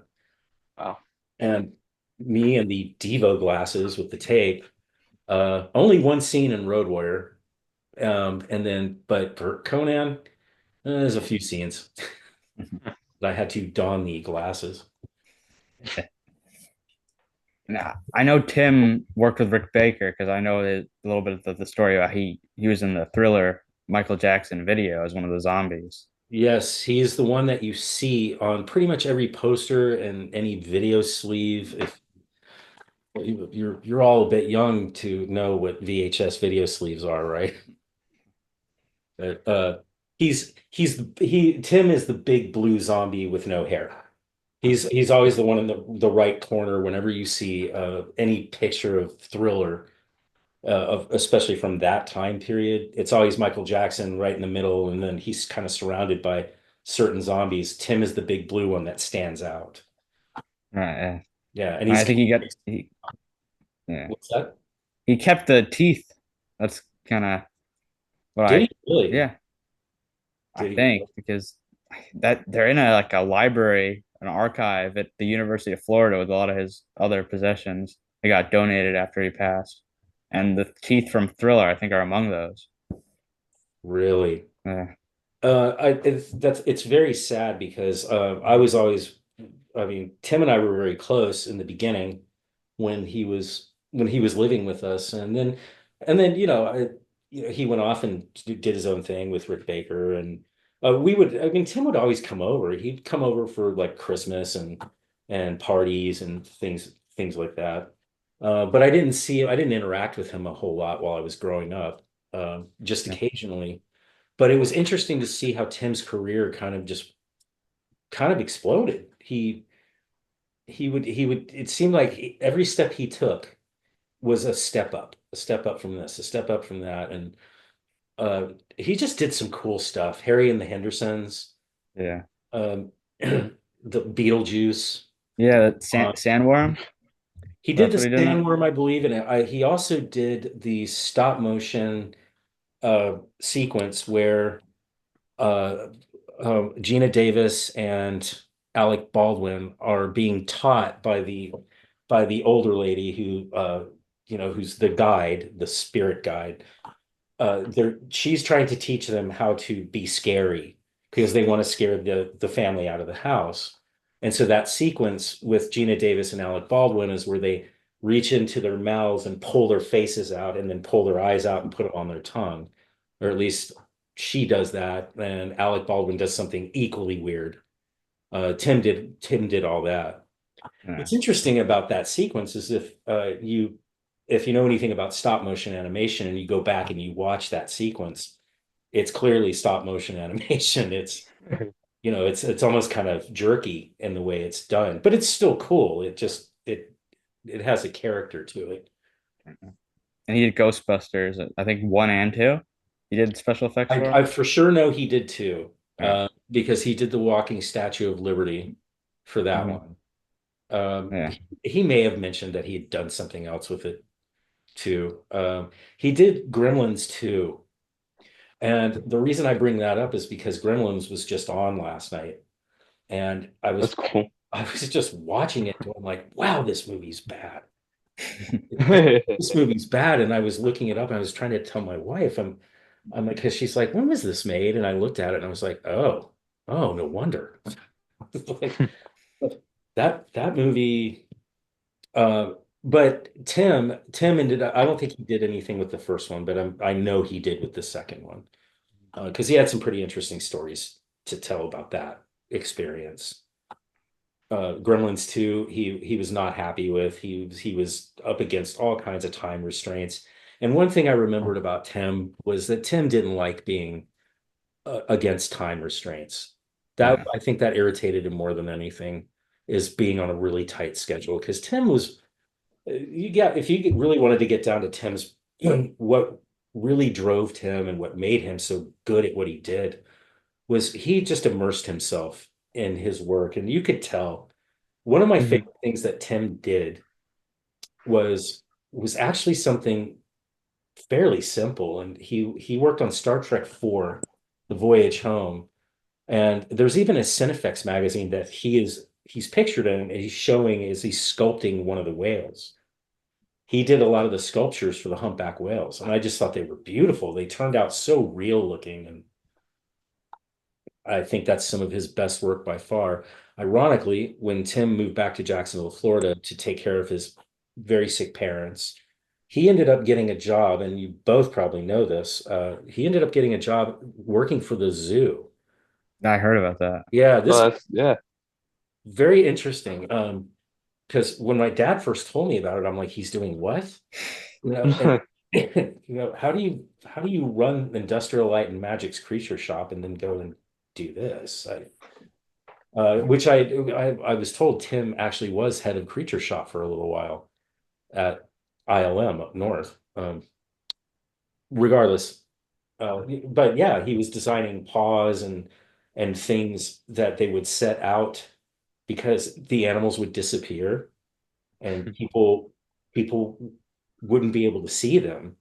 Wow. and me and the Devo glasses with the tape. Only one scene in Road Warrior, but for Conan. There's a few scenes that I had to don the glasses. Now, I know Tim worked with Rick Baker because I know a little bit of the story about he was in the Thriller Michael Jackson video as one of the zombies. Yes, he's the one that you see on pretty much every poster and any video sleeve. If you're all a bit young to know what VHS video sleeves are, right? But Tim is the big blue zombie with no hair. He's always the one in the right corner whenever you see any picture of Thriller, of especially from that time period. It's always Michael Jackson right in the middle, and then he's kind of surrounded by certain zombies. Tim is the big blue one that stands out. Right, yeah. Yeah, and I he's think yeah, what's that? he kept the teeth. That's kind of what Did I he really? yeah, I Did he think really? because that they're in a like a library, an archive at the University of Florida with a lot of his other possessions. They got donated after he passed, and the teeth from Thriller, I think, are among those. Really? Yeah, It's very sad because I was always, I mean, Tim and I were very close in the beginning when he was living with us, and then he went off and did his own thing with Rick Baker, and I mean, Tim would always come over. He'd come over for like Christmas and parties and things like that. But I didn't interact with him a whole lot while I was growing up, just yeah. occasionally. But it was interesting to see how Tim's career kind of exploded. He would it seemed like every step he took was a step up from this, a step up from that. And he just did some cool stuff. Harry and the Hendersons, Yeah. um, the Beetlejuice. Yeah, that Uh, sandworm. he did That's the what he did now. Sandworm, I believe, and he also did the stop motion sequence where uh, Gina Davis and Alec Baldwin are being taught by the older lady who who's the guide, the spirit guide. She's trying to teach them how to be scary because they want to scare the family out of the house. And so that sequence with Gina Davis and Alec Baldwin is where they reach into their mouths and pull their faces out and then pull their eyes out and put it on their tongue. Or at least she does that, and Alec Baldwin does something equally weird. Tim did all that. Yeah. What's interesting about that sequence is if you know anything about stop motion animation and you go back and you watch that sequence, it's clearly stop motion animation. It's it's almost kind of jerky in the way it's done, but it's still cool. It has a character to it. And he did Ghostbusters, I think one and two. He did special effects for. I for sure know he did too, Yeah. because he did the walking Statue of Liberty for that Hmm. one. Um, Yeah. he may have mentioned that he had done something else with it too. He did Gremlins too. And the reason I bring that up is because Gremlins was just on last night, and That's cool. I was just watching it going like, wow, this movie's bad. That's This movie's bad. And I was looking it up and I was trying to tell my wife, I'm like, because she's like, when was this made? And I looked at it and I was like, oh, no wonder. Like that movie. Uh, but Tim ended up, I don't think he did anything with the first one, but I know he did with the second one. Because he had some pretty interesting stories to tell about that experience. Gremlins 2, he was not happy with. He was up against all kinds of time restraints. And one thing I remembered about Tim was that Tim didn't like being against time restraints. That Yeah. I think that irritated him more than anything is being on a really tight schedule because Tim was you get if you really wanted to get down to Tim's what really drove Tim and what made him so good at what he did was he just immersed himself in his work. And you could tell one of my Mhm. favorite things that Tim did was actually something fairly simple. And he worked on Star Trek 4, The Voyage Home. And there's even a Cinefex magazine that he's pictured in and he's showing as he's sculpting one of the whales. He did a lot of the sculptures for the humpback whales, and I just thought they were beautiful. They turned out so real looking, and I think that's some of his best work by far. Ironically, when Tim moved back to Jacksonville, Florida to take care of his very sick parents, he ended up getting a job, and you both probably know this. He ended up getting a job working for the zoo. I heard about that. Yeah, Oh, this that's yeah. very interesting. Because when my dad first told me about it, I'm like, he's doing what? And how do you run Industrial Light and Magic's Creature Shop and then go and do this? Which I was told Tim actually was head of Creature Shop for a little while at ILM up north. Regardless, but yeah, he was designing paws and things that they would set out because the animals would disappear and people wouldn't be able to see them.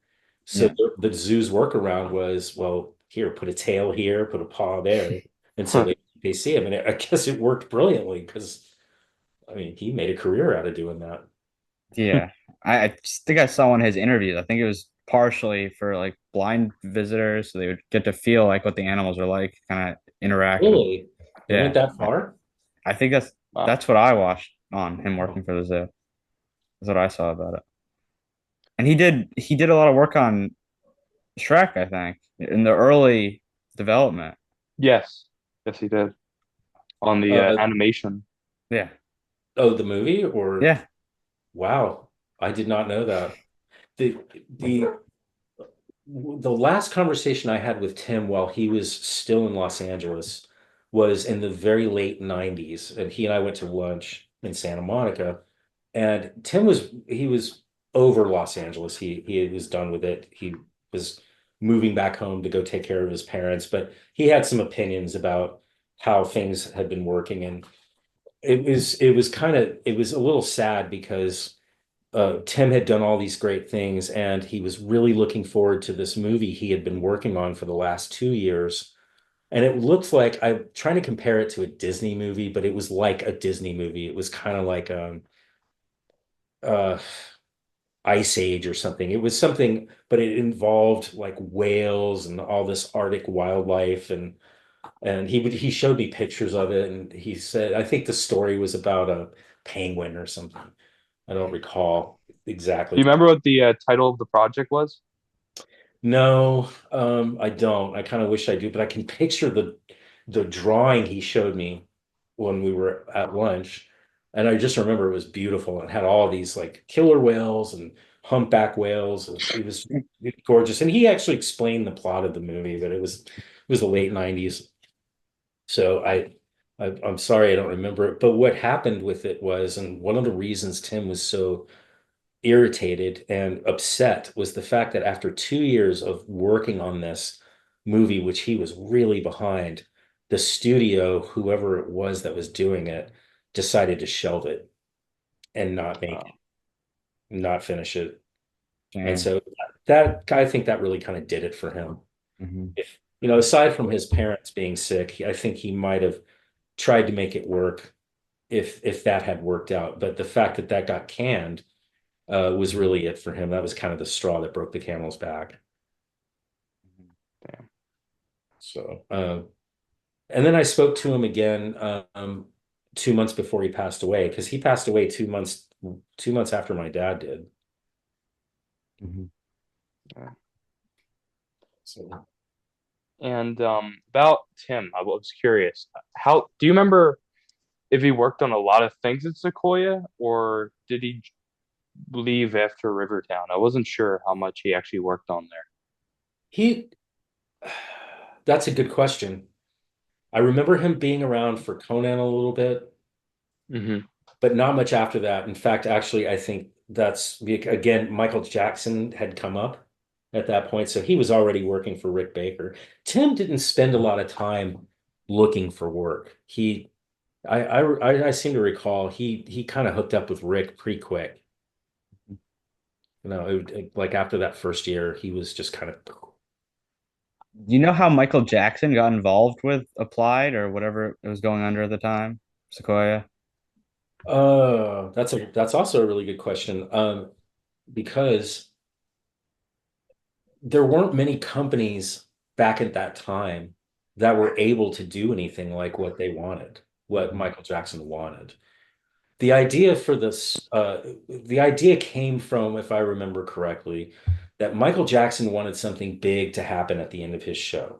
So Yeah. the zoo's workaround was, well, here, put a tail here, put a paw there, and so they see him. And I guess it worked brilliantly because I mean he made a career out of doing that. Yeah. I think I saw one of his interviews. I think it was partially for like blind visitors, so they would get to feel like what the animals are like, kind of interact with. Really, it went Yeah. that far? I think Wow. that's what I watched on him working for the zoo. That's what I saw about it. And he did a lot of work on Shrek, I think, in the early development. Yes, yes, he did on the Uh, animation. Yeah. oh, the movie or Yeah. wow, I did not know that. The the the last conversation I had with Tim while he was still in Los Angeles was in the very late 90s, and he and I went to lunch in Santa Monica, and Tim was over Los Angeles. He was done with it. He was moving back home to go take care of his parents, but he had some opinions about how things had been working, and it was a little sad because Tim had done all these great things, and he was really looking forward to this movie he had been working on for the last 2 years. And it looked like I'm trying to compare it to a Disney movie, but it was like a Disney movie. It was kind of like uh, Ice Age or something. It was something, but it involved like whales and all this Arctic wildlife, and he showed me pictures of it, and he said I think the story was about a penguin or something. I don't recall Do you exactly. remember what the title of the project was? No, I don't. I kind of wish I do, but I can picture the drawing he showed me when we were at lunch, and I just remember it was beautiful and had all these like killer whales and humpback whales. It was gorgeous, and he actually explained the plot of the movie, but it was the late 90s, so I'm sorry I don't remember it. But what happened with it was, and one of the reasons Tim was so irritated and upset was the fact that after 2 years of working on this movie, which he was really behind, the studio, whoever it was that was doing it, decided to shelve it and not make it, Uh, not finish it. And Shame. so that I think that really kind of did it for him. Hmm. If, aside from his parents being sick, I think he might have tried to make it work if that had worked out. But the fact that that got canned was really it for him. That was kind of the straw that broke the camel's back. damn. So, and then I spoke to him again 2 months before he passed away because he passed away 2 months after my dad did. Hmm. Yeah. So And about Tim, I was curious. How do you remember if he worked on a lot of things at Sequoia, or did he leave after Rivertown? I wasn't sure how much he actually worked on there. he, that's a good question. I remember him being around for Conan a little bit, Hmm. but not much after that. In fact, actually, I think that's again, Michael Jackson had come up at that point, so he was already working for Rick Baker. Tim didn't spend a lot of time looking for work. I seem to recall he kind of hooked up with Rick pretty quick. Like after that first year, he was just kind of. Do you know how Michael Jackson got involved with Applied or whatever it was going under at the time? Sequoia? That's also a really good question. Because there weren't many companies back at that time that were able to do anything like what they wanted, what Mhm. Michael Jackson wanted. The idea for this, the idea came from, if I remember correctly, that Michael Jackson wanted something big to happen at the end of his show.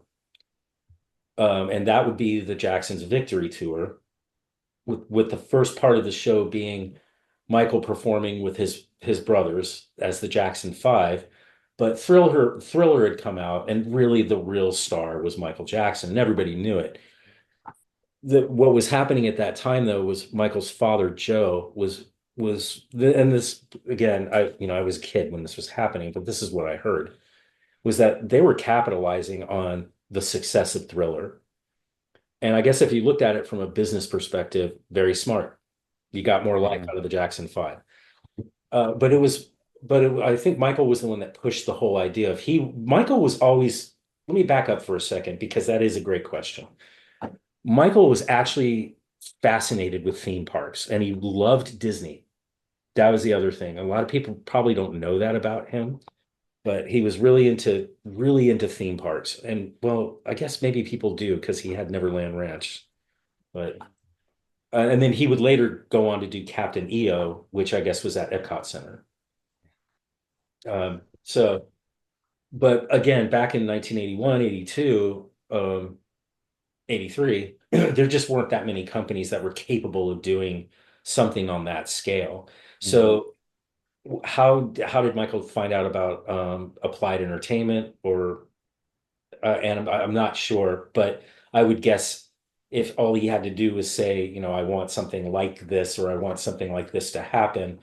And that would be the Jackson's Victory Tour, with the first part of the show being Michael performing with his brothers as the Jackson Five. But Thriller had come out, and really the real star was Michael Jackson, and everybody knew it. what was happening at that time though was Michael's father, Joe, and this again, I was a kid when this was happening, but this is what I heard was that they were capitalizing on the success of Thriller. And I guess if you looked at it from a business perspective, very smart. You got more life out of the Jackson 5. But I think Michael was the one that pushed the whole idea of Michael was always, let me back up for a second because that is a great question. Michael was actually fascinated with theme parks and he loved Disney. That was the other thing. A lot of people probably don't know that about him, but he was really into theme parks. And well, I guess maybe people do because he had Neverland Ranch. But and then he would later go on to do Captain EO, which I guess was at Epcot Center. So, but again, back in 1981, 82, 83, there just weren't that many companies that were capable of doing something on that scale. So how did Michael find out about Applied Entertainment and I'm not sure, but I would guess if all he had to do was say, I want something like this or I want something like this to happen,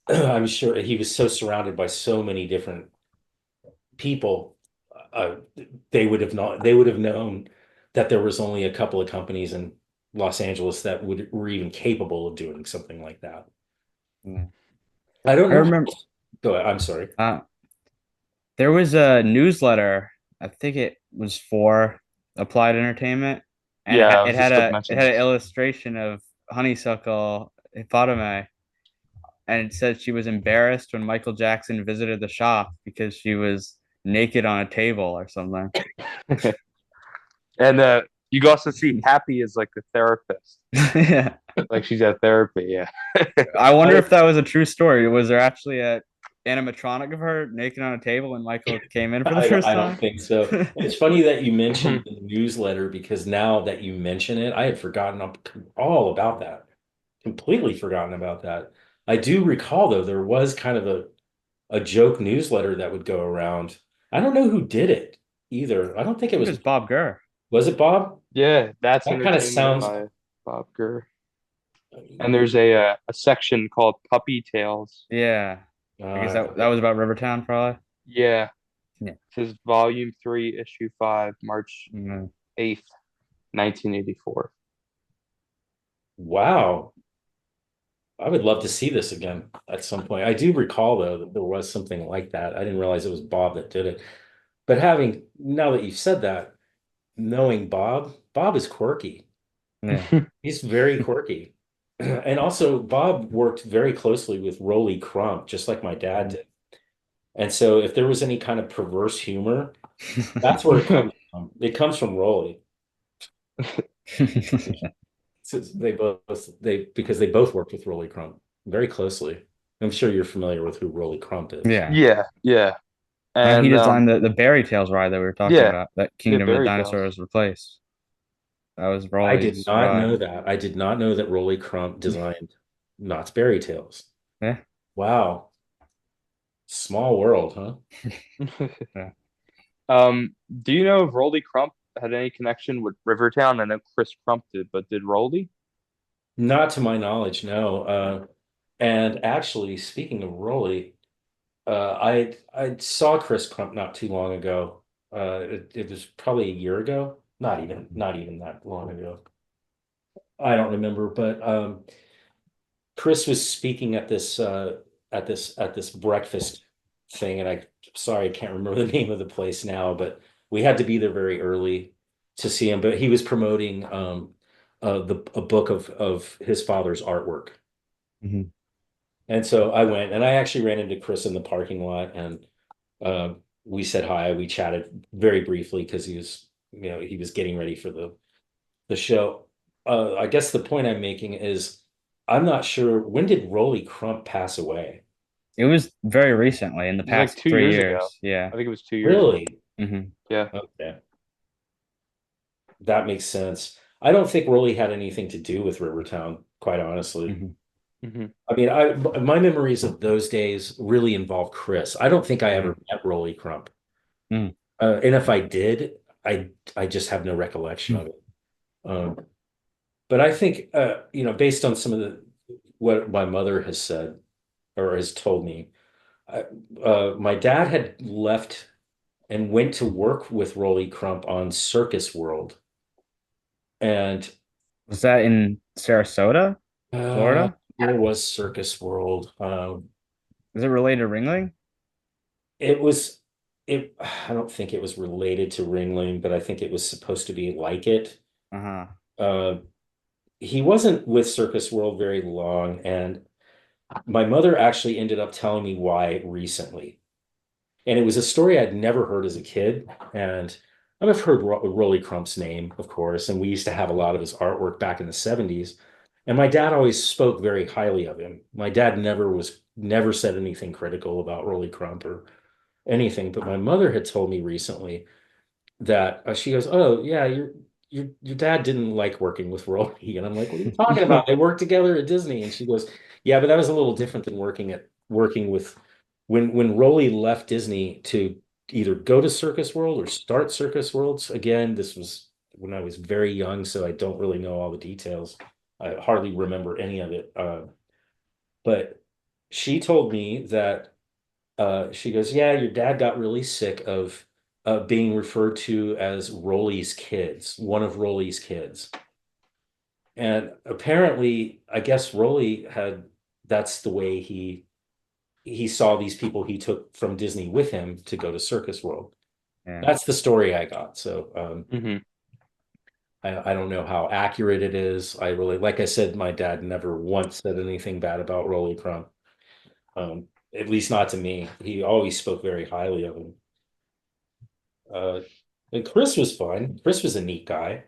I'm sure he was so surrounded by so many different people, they would have known that there was only a couple of companies in Los Angeles that were even capable of doing something like that. Yeah. I don't I know. remember. Go ahead. I'm sorry. There was a newsletter. I think it was for Applied Entertainment, and Yeah, I it was had just a mentioning an this. illustration of honeysuckle hippopotamus, and it said she was embarrassed when Michael Jackson visited the shop because she was naked on a table or something. And you can also see Happy as like the therapist, Yeah. like she's at therapy. Yeah. I wonder if that was a true story. Was there actually a animatronic of her naked on a table when Michael came in for the first I don't time? think so. It's funny that you mentioned the newsletter because now that you mention it, I had forgotten all about that. Completely forgotten about that. I do recall though, there was kind of a joke newsletter that would go around. I don't know who did it either. I don't think It was Bob Gurr. Was it Bob? Yeah, that's That kind of entertainment sounds. by Bob Gurr. And there's a section called Puppy Tales. Yeah. I guess that was about Rivertown, probably. Yeah. Yeah. It says Volume 3, Issue 5, March 8th, 1984. Wow. I would love to see this again at some point. I do recall though that there was something like that. I didn't realize it was Bob that did it. But now that you've said that, knowing Bob is quirky. Yeah. He's very quirky. And also Bob worked very closely with Rolly Crump, just like my dad did. And so if there was any kind of perverse humor, that's where it comes from. It comes from Rolly. So because they both worked with Rolly Crump very closely. I'm sure you're familiar with who Rolly Crump is. Yeah. Yeah, yeah. And he And designed the Berry Tales ride that we were talking yeah, about, that Kingdom of the Berry Dinosaurs Tales. replaced. That was I did Rolly's not ride. know that. I did not know that Rolly Crump designed Knott's Berry Tales. Yeah. Wow. Small world, huh? Yeah. Do you know if Rolly Crump had any connection with Rivertown? I know Chris Crump did, but did Rolly? Not to my knowledge, no. And actually, speaking of Rolly, I saw Chris Crump not too long ago. It was probably a year ago. Not even that long ago. I don't remember, but Chris was speaking at this breakfast thing, and sorry, I can't remember the name of the place now, but we had to be there very early to see him. But he was promoting a book of his father's artwork. Mhm. And so I went and I actually ran into Chris in the parking lot and we said hi. We chatted very briefly because he was getting ready for the show. I guess the point I'm making is I'm not sure, when did Rolly Crump pass away? It was very recently, in the It was like past 2 3 years years. ago. Yeah. I think it was 2 years ago. Really? Hmm. Yeah. Okay. That makes sense. I don't think Rolly had anything to do with Rivertown, quite honestly. Hmm. Hmm. I mean, my memories of those days really involve Chris. I don't think I ever met Rolly Crump. Mm. And if I did, I just have no recollection of it. But I think, based on some of what my mother has said or has told me, I, my dad had left and went to work with Rolly Crump on Circus World. And Was that in Sarasota, uh, Florida? there was Circus World. Is it related to Ringling? It was, I don't think it was related to Ringling, but I think it was supposed to be like it. Uh-huh. Uh, he wasn't with Circus World very long, and my mother actually ended up telling me why recently. And it was a story I'd never heard as a kid. And I've heard Rolly Crump's name, of course, and we used to have a lot of his artwork back in the 70s. And my dad always spoke very highly of him. My dad never said anything critical about Rolly Crump or anything, but my mother had told me recently that she goes, "Oh yeah, your dad didn't like working with Rolly," and I'm like, "What are you talking about? They worked together at Disney." And she goes, "Yeah, but that was a little different than working with when Rolly left Disney to either go to Circus World or start Circus Worlds again. This was when I was very young, so I don't really know all the details. I hardly remember any of it. But she told me that she goes, "Yeah, your dad got really sick of being referred to as Rolly's kids, one of Rolly's kids." And apparently, I guess Rolly had that's the way he saw these people he took from Disney with him to go to Circus World. Yeah. That's the story I got. So Hmm. I don't know how accurate it is. Like I said, my dad never once said anything bad about Rolly Crump. At least not to me. He always spoke very highly of him. And Chris was fun. Chris was a neat guy.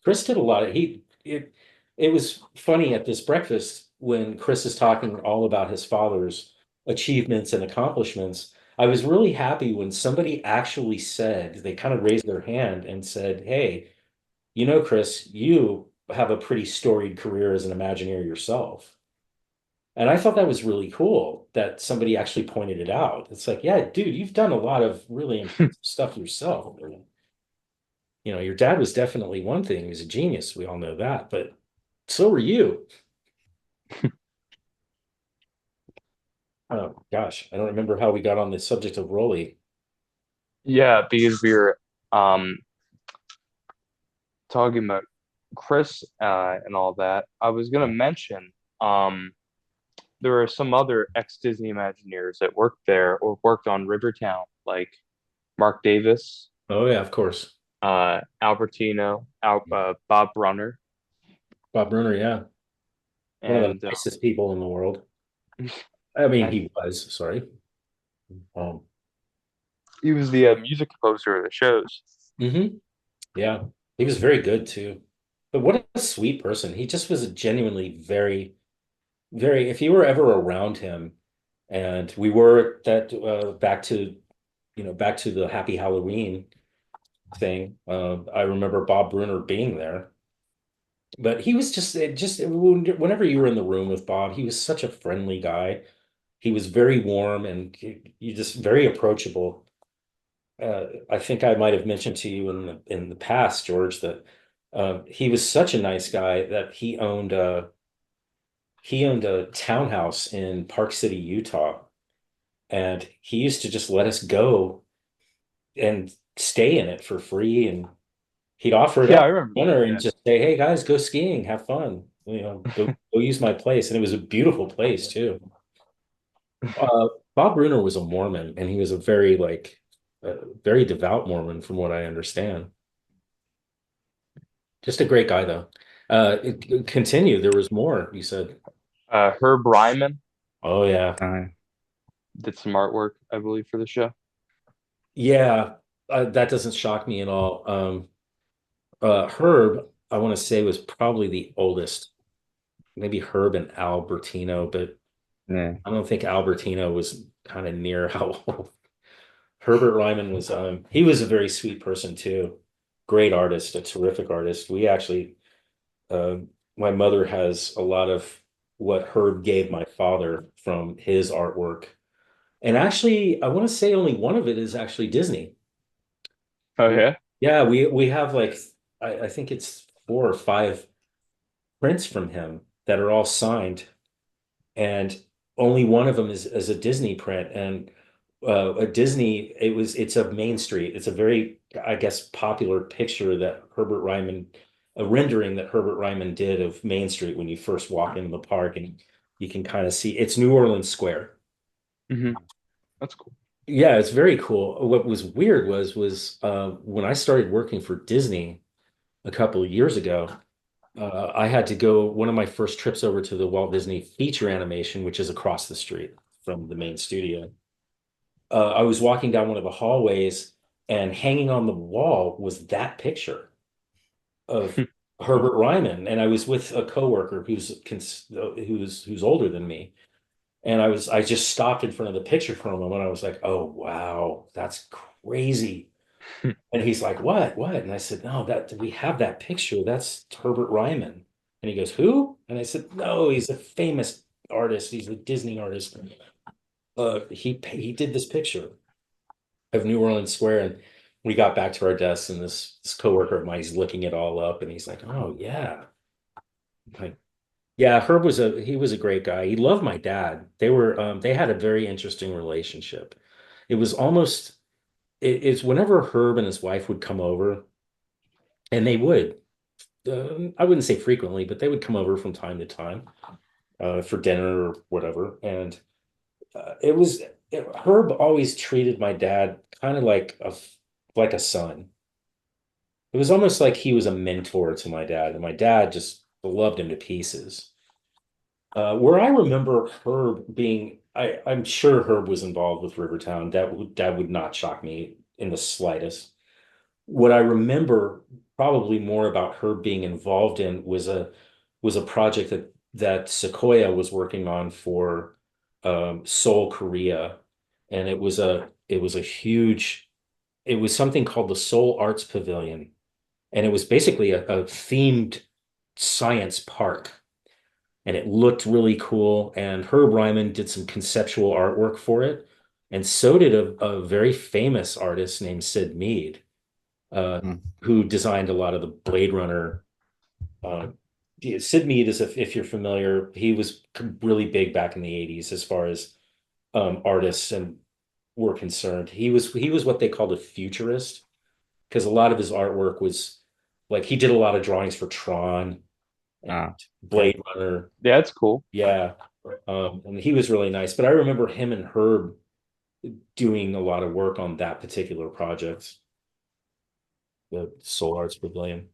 Chris did a lot of it was funny at this breakfast when Chris is talking all about his father's achievements and accomplishments. I was really happy when somebody actually said, they kind of raised their hand and said, "Hey, Chris, you have a pretty storied career as an Imagineer yourself." And I thought that was really cool that somebody actually pointed it out. It's like, yeah, dude, you've done a lot of really impressive stuff yourself. Your dad was definitely one thing. He was a genius. We all know that, but so were you. Oh gosh, I don't remember how we got on the subject of Rolly. Yeah, because we were um talking about Chris and all that. I was gonna mention um there are some other ex-Disney Imagineers that worked there or worked on Rivertown, like Mark Davis, Oh yeah, of course. Bob Brunner, Bob Bruner, yeah. One of the and nicest people in the world. I mean, and he was, sorry. Um, he was the music composer of the shows. mhm. Yeah, he was very good too. But what a sweet person. He just was a genuinely very, very, if you were ever around him, and we were that back to the Happy Halloween thing. I remember Bob Bruner being there, but he was just whenever you were in the room with Bob, he was such a friendly guy. He was very warm and you just very approachable. I think I might have mentioned to you in the past, George, that he was such a nice guy that he owned a townhouse in Park City, Utah, and he used to just let us go and stay in it for free, and he'd offer it Yeah, up I for remember that. dinner and Yeah. just say, "Hey guys, go skiing, have fun. Go use my place." And it was a beautiful place too. Bob Bruner was a Mormon, and he was a very devout Mormon, from what I understand. Just a great guy, though. Continue. There was more. You said, Herb Ryman "Oh yeah, did some artwork, I believe, for the show. yeah." That doesn't shock me at all. Herb, I want to say, was probably the oldest. Maybe Herb and Albertino, but Yeah. I don't think Albertino was kind of near how old. Herbert Ryman was. He was a very sweet person too. Great artist, a terrific artist. We actually, uh, my mother has a lot of what Herb gave my father from his artwork. And actually, I want to say only one of it is actually Disney. Oh yeah. Yeah, we have like I think it's 4 or 5 prints from him that are all signed, and only one of them is a Disney print. And a Disney, it's a Main Street. It's a very, I guess, popular picture that Herbert Ryman, a rendering that Herbert Ryman did of Main Street when you first walk into the park, and you can kind of see it's New Orleans Square. Mm-hmm. That's cool. Yeah, it's very cool. What was weird was when I started working for Disney a couple of years ago, I had to go one of my first trips over to the Walt Disney Feature Animation, which is across the street from the main studio. I was walking down one of the hallways, and hanging on the wall was that picture of Herbert Ryman, and I was with a coworker who's older than me, and I just stopped in front of the picture for a moment. I was like, "Oh wow, that's crazy." And he's like, "What?" And I said, "No, that we have that picture. That's Herbert Ryman." And he goes, "Who?" And I said, "No, he's a famous artist. He's a Disney artist. He did this picture of New Orleans Square." And we got back to our desks, and this coworker of mine, he's looking it all up, and he's like, "Oh yeah." Like, yeah, Herb he was a great guy. He loved my dad. They had a very interesting relationship. It was almost it's whenever Herb and his wife would come over, and they would, I wouldn't say frequently, but they would come over from time to time for dinner or whatever. And Herb always treated my dad kind of like a son. It was almost like he was a mentor to my dad, and my dad just loved him to pieces. Where I remember Herb being, I'm sure Herb was involved with Rivertown. That would not shock me in the slightest. What I remember probably more about Herb being involved in was a project that Sequoia was working on for Seoul, Korea, and it was a huge. It was something called the Seoul Arts Pavilion, and it was basically a themed science park, and it looked really cool. And Herb Ryman did some conceptual artwork for it, and so did a very famous artist named Sid Mead, who designed a lot of the Blade Runner. Sid Mead is, if you're familiar, he was really big back in the 80s as far as artists and were concerned. He was what they called a futurist, because a lot of his artwork was like he did a lot of drawings for Tron and Blade Runner. Yeah, that's cool. Yeah. And he was really nice. But I remember him and Herb doing a lot of work on that particular project, the Soul Arts Pavilion.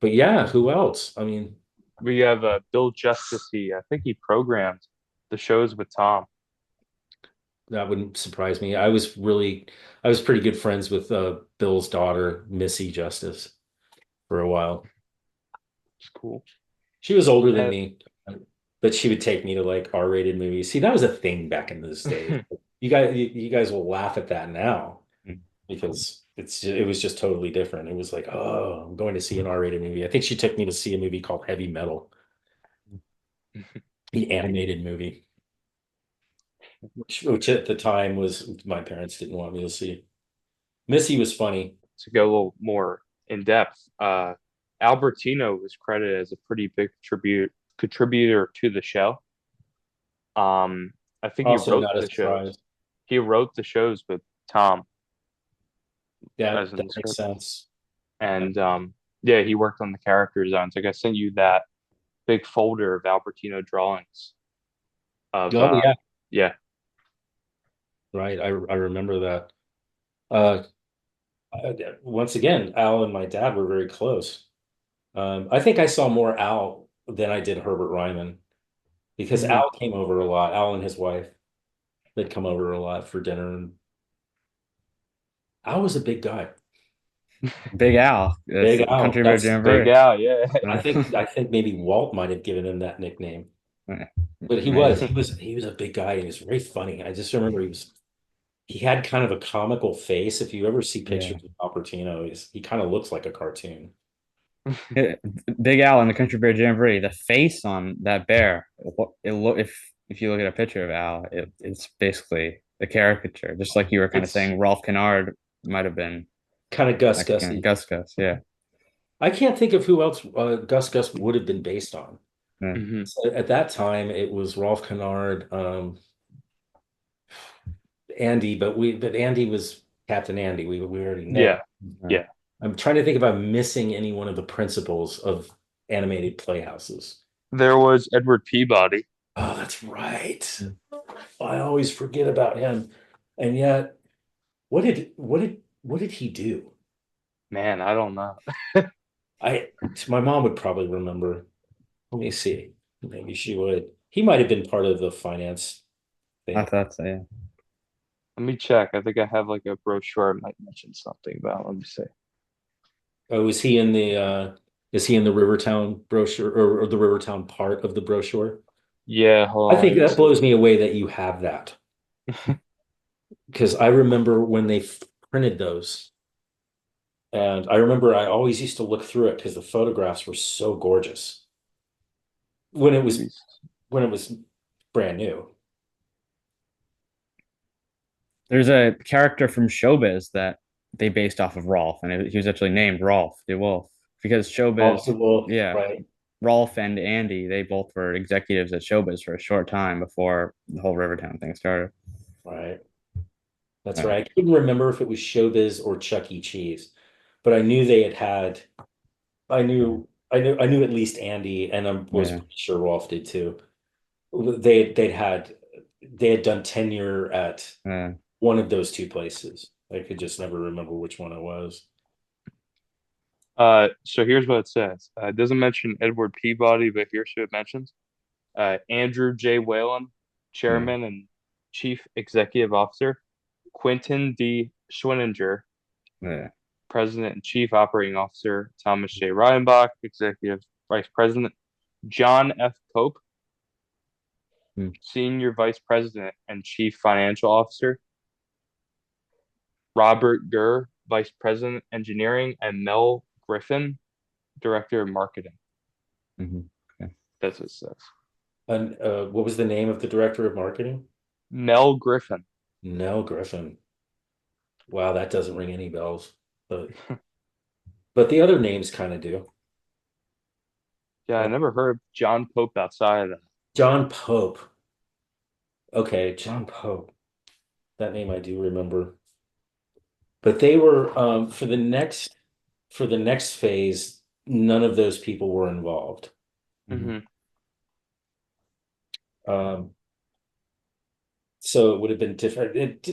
But yeah, who else? I mean, We have Bill Justicey. I think he programmed the shows with Tom. that wouldn't surprise me. I was pretty good friends with Bill's daughter, Missy Justice, for a while. It's cool. She was older than And me, but she would take me to like R-rated movies. See, that was a thing back in those days. You guys will laugh at that now because it was just totally different. It was like, oh, I'm going to see an R-rated movie. I think she took me to see a movie called Heavy Metal, the animated movie, which at the time was my parents didn't want me to see. Missy was funny. to go a little more in depth, Albertino was credited as a pretty big contributor to the show. I think he Also, wrote not a the shows. surprise. He wrote the shows with Tom Yeah, as in that the makes script, sense. and yeah, he worked on the character designs. Like I sent you that big folder of Albertino drawings of Oh yeah, yeah. right. I remember that. Uh, Once again, Al and my dad were very close. I think I saw more Al than I did Herbert Ryman because Mhm. Al came over a lot. Al and his wife, they'd come over a lot for dinner, and Al was a big guy. Big Al. It's Big Al. Country Bear That's Big Jamboree. Al, yeah. I think maybe Walt might have given him that nickname. But he was Maybe. he was he was a big guy. He was very funny. I just remember he had kind of a comical face. If you ever see Yeah. pictures of Albertino, he kind of looks like a cartoon. It- Big Al in the Country Bear Jamboree. The face on that bear. It look if you look at a picture of Al, it's basically a caricature. Just like you were kind of It's saying, Rolf Kennard might have been kind of Gus like Gussie. Gus Gus. Yeah. I can't think of who else Gus Gus would have been based on. Yeah. Hmm. So at that time, it was Rolf Kennard, Andy, but Andy was Captain Andy. We already know. Yeah, Yeah. yeah. I'm trying to think if I'm missing any one of the principals of animated playhouses. There was Edward Peabody. Oh, that's right. I always forget about him. And yet, what did he do? Man, I don't know. I My mom would probably remember. Let me see. Maybe she would. He might have been part of the finance I thing. thought so, yeah. Let me check. I think I have like a brochure I might mention something about. Let me see. Oh, is he in the Rivertown brochure or the Rivertown part of the brochure? Yeah, hold I on. think Let me that see. blows me away that you have that because I remember when they printed those, and I remember I always used to look through it because the photographs were so gorgeous when it was Maybe. when it was brand new. There's a character from Showbiz that they based off of Rolf, and he was actually named Rolf the Wolf because Off Showbiz, the Wolf, yeah, right? Rolf and Andy, they both were executives at Showbiz for a short time before the whole Rivertown thing started. Right. That's Yeah, right. I couldn't remember if it was Showbiz or Chuck E. Cheese, but I knew they had. I knew at least Andy, and I was yeah, pretty sure Rolf did too. They had done tenure at yeah. one of those two places. I could just never remember which one it was. So here's what it says. It doesn't mention Edward Peabody, but here's who it mentions. Andrew J. Whalen, Hmm. Chairman and Chief Executive Officer. Quentin D. Schwininger, Yeah. President and Chief Operating Officer. Thomas J. Reidenbach, Executive Vice President. John F. Cope, Hmm. Senior Vice President and Chief Financial Officer. Robert Gurr, Vice President Engineering, and Mel Griffin, Director of Marketing. Mhm. Okay. That's what it says. And what was the name of the director of marketing? Mel Griffin. Nell Griffin. Wow, that doesn't ring any bells. But the other names kind of do. Yeah, I Uh, never heard of John Pope outside of that. John Pope. Okay, John Pope. That name I do remember. But they were for the next phase, none of those people were involved. Mhm. Hmm. Um, so it would have been different.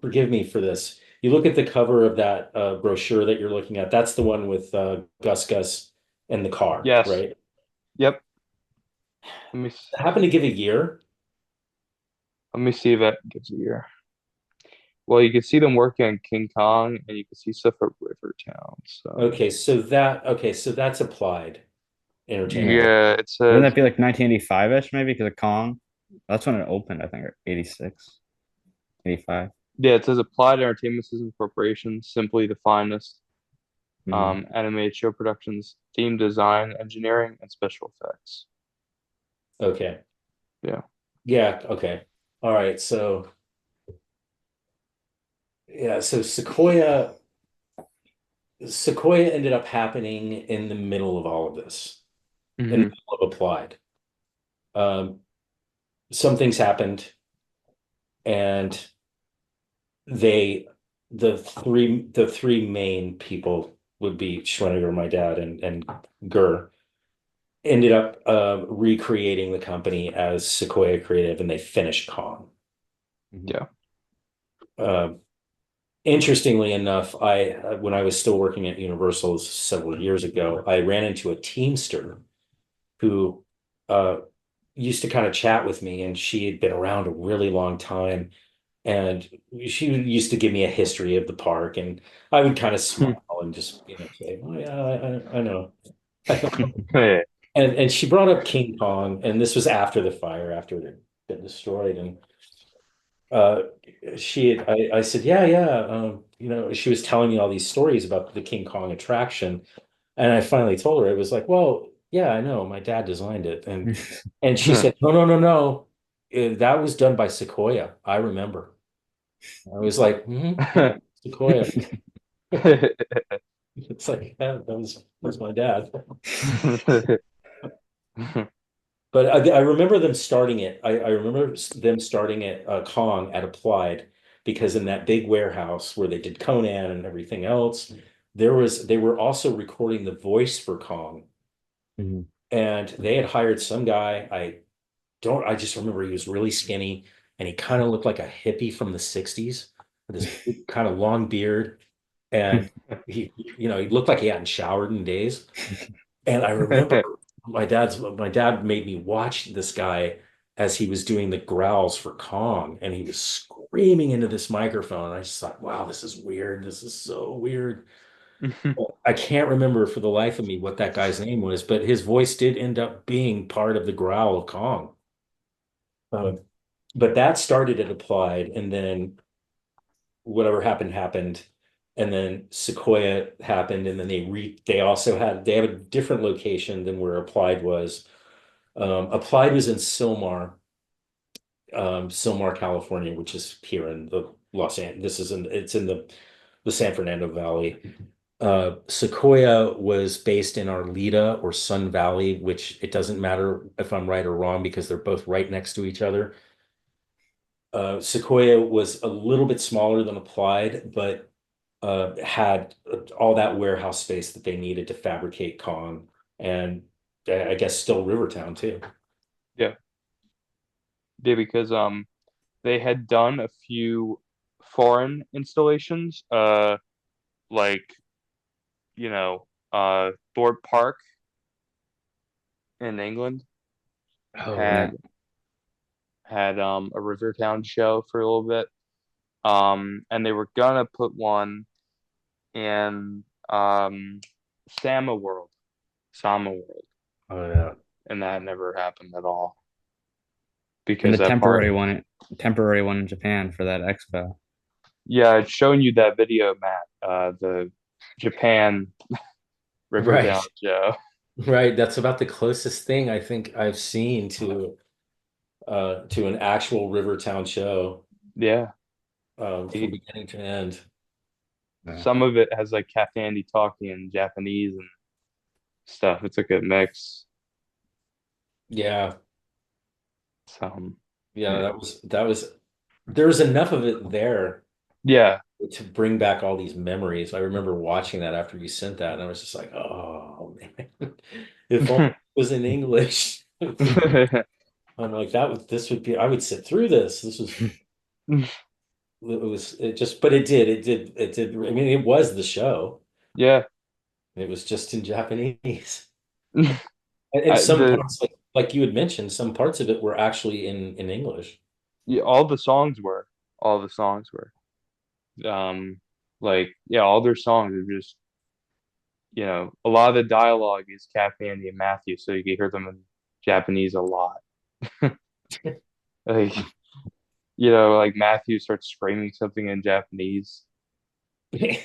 Forgive me for this. You look at the cover of that brochure that you're looking at. That's the one with Gus Gus and the car, Yes. right? Yep. Let me Happen to give a year. let me see if that gives a year. Well, you can see them working on King Kong, and you can see stuff at Rivertown. So Okay, so that's applied entertainment. yeah, it Wouldn't says that be like 1985-ish maybe because of Kong? That's when it opened, I think, or 86, 85. yeah, it says Applied Entertainment Systems Corporation, simply the finest. Mhm. Animated show productions, theme design, engineering, and special effects. Okay. Yeah. Yeah, okay. All right. So yeah, so Sequoia ended up happening in the middle of all of this, in the Hmm. middle of Applied. Um, some things happened, and they the three main people would be Schweniger, my dad, and Gurr ended up recreating the company as Sequoia Creative, and they finished Kong. Mhm. Yeah. Uh, Interestingly enough, I when I was still working at Universal several years ago, I ran into a Teamster who uh, used to kind of chat with me, and she had been around a really long time. And she used to give me a history of the park, and I would kind of smile and just, say, "Oh yeah, I know." Yeah. And she brought up King Kong, and this was after the fire, after it had been destroyed, and uh, I said, "Yeah, yeah." She was telling me all these stories about the King Kong attraction, and I finally told her, it was like, "Well, yeah, I know. My dad designed it," and she said, "No, no, no, no. That was done by Sequoia. I remember." I was like, yeah, Sequoia. It's like, yeah, that was my dad. But I remember them starting it. I remember them starting at Kong at Applied because in that big warehouse where they did Conan and everything else, they were also recording the voice for Kong, Mhm. and they had hired some guy. I just remember he was really skinny and he kind of looked like a hippie from the 60s with this big, kind of long beard. And he looked like he hadn't showered in days. And I remember my dad made me watch this guy as he was doing the growls for Kong, and he was screaming into this microphone. And I just thought, wow, this is weird. This is so weird. I can't remember for the life of me what that guy's name was, but his voice did end up being part of the growl of Kong. Um, but that started at Applied, and then whatever happened happened, and then Sequoia happened, and then they have a different location than where Applied was. Applied was in Sylmar, California, which is here in the Los Angeles. It's in the San Fernando Valley. Sequoia was based in Arleta or Sun Valley, which it doesn't matter if I'm right or wrong because they're both right next to each other. Sequoia was a little bit smaller than Applied, but had all that warehouse space that they needed to fabricate Kong, and I guess still Rivertown too. Yeah, yeah, because they had done a few foreign installations, like Thorpe Park in England Oh, had a Rivertown show for a little bit. And they were gonna put one in Sama World, oh yeah. and that never happened at all And because the that park. temporary one in Japan for that expo. Yeah, it's showing you that video, Matt. The Japan Rivertown Right. show. Right. That's about the closest thing I think I've seen to an actual Rivertown show, Yeah, from beginning to end. Yeah. some of it has like Captain Andy talking in Japanese and stuff. It's like a mix. Yeah. So Yeah, yeah, that was there's enough of it there yeah. to bring back all these memories. I remember watching that after you sent that, and I was just like, oh man, if only it was in English. I'm like, I would sit through this. But it did. I mean, it was the show. Yeah. It was just in Japanese. And some The parts, like you had mentioned, some parts of it were actually in English. Yeah, all the songs were like yeah, all their songs are just a lot of the dialogue is Cat Andy and Matthew, so you can hear them in Japanese a lot. Like like Matthew starts screaming something in Japanese. I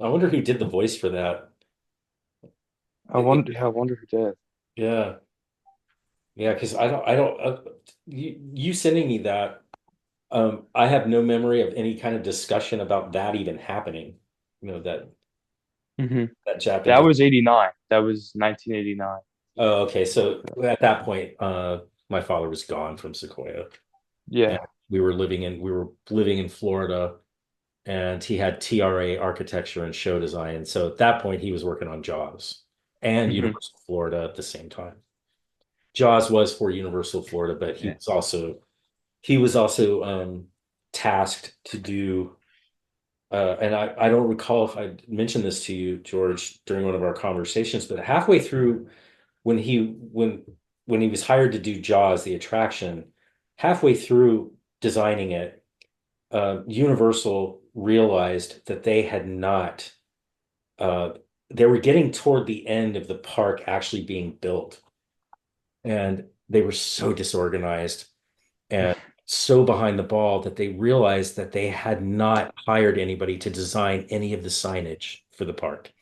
wonder who did the voice for that. I wonder who did. Yeah, yeah, because I don't. You sending me that. I have no memory of any kind of discussion about that even happening. That Hmm. that That Japanese. was 89. That was 1989. Oh, okay. So at that point, my father was gone from Sequoia, and Yeah. we were living in Florida, and he had TRA architecture and show design. So at that point, he was working on Jaws and Hmm. Universal Florida at the same time. Jaws was for Universal Florida, but he Yeah. was also he was also tasked to do. And I don't recall if I mentioned this to you, George, during one of our conversations, but halfway through when he was hired to do Jaws, the attraction, halfway through designing it, Universal realized that uh, they were getting toward the end of the park actually being built, and they were so disorganized and so behind the ball that they realized that they had not hired anybody to design any of the signage for the park,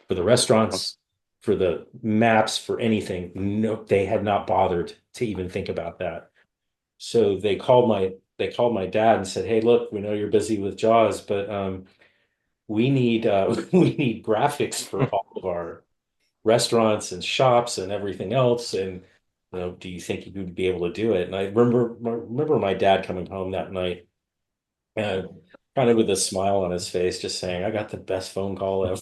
for the restaurants, for the maps, for anything. No, they had not bothered to even think about that. So they called they called my dad and said, "Hey, look, we know you're busy with Jaws, but we need we need graphics for all of our restaurants and shops and everything else. And do you think you would be able to do it?" And I remember my dad coming home that night and kind of with a smile on his face, just saying, "I got the best phone call ever."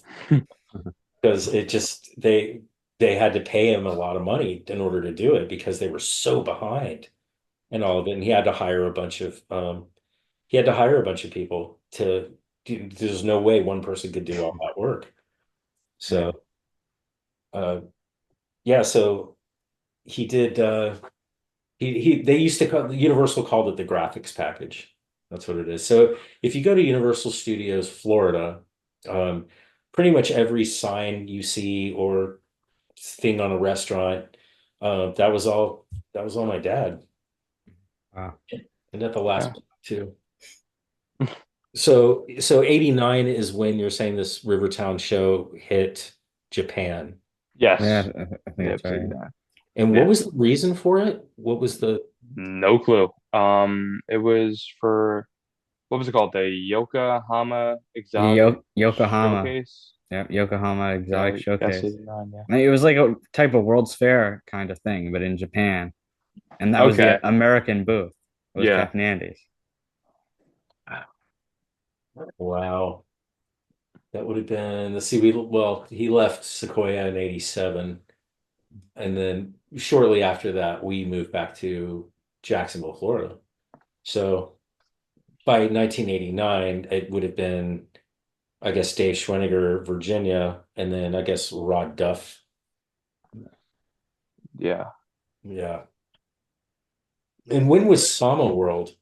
Because it just they had to pay him a lot of money in order to do it because they were so behind and all of it. And he had to hire a bunch of people to do. There's no way one person could do all that work. So yeah, so he did he they used to call Universal called it the graphics package. That's what it is. So if you go to Universal Studios Florida, um, pretty much every sign you see or thing on a restaurant, that was all my dad. Wow. And at the last too. So 89 is when you're saying this Rivertown show hit Japan. Yes. Yeah, I think that's right. And what was the reason for it? What was the No clue. It was for what was it called? The Yokohama Exotic Yokohama. Showcase. Yep, Yokohama Exotic Yes, Showcase. 89, yeah. And it was like a type of World's Fair kind of thing, but in Japan. And that was Okay. the American booth. It was Yeah. Captain Andy's. Wow. That would have been, let's see, well, he left Sequoia in 87. And then shortly after that, we moved back to Jacksonville, Florida. So by 1989, it would have been, I guess, Dave Schweniger, Virginia, and then I guess Rod Duff. Yeah. Yeah. And when was Sama World?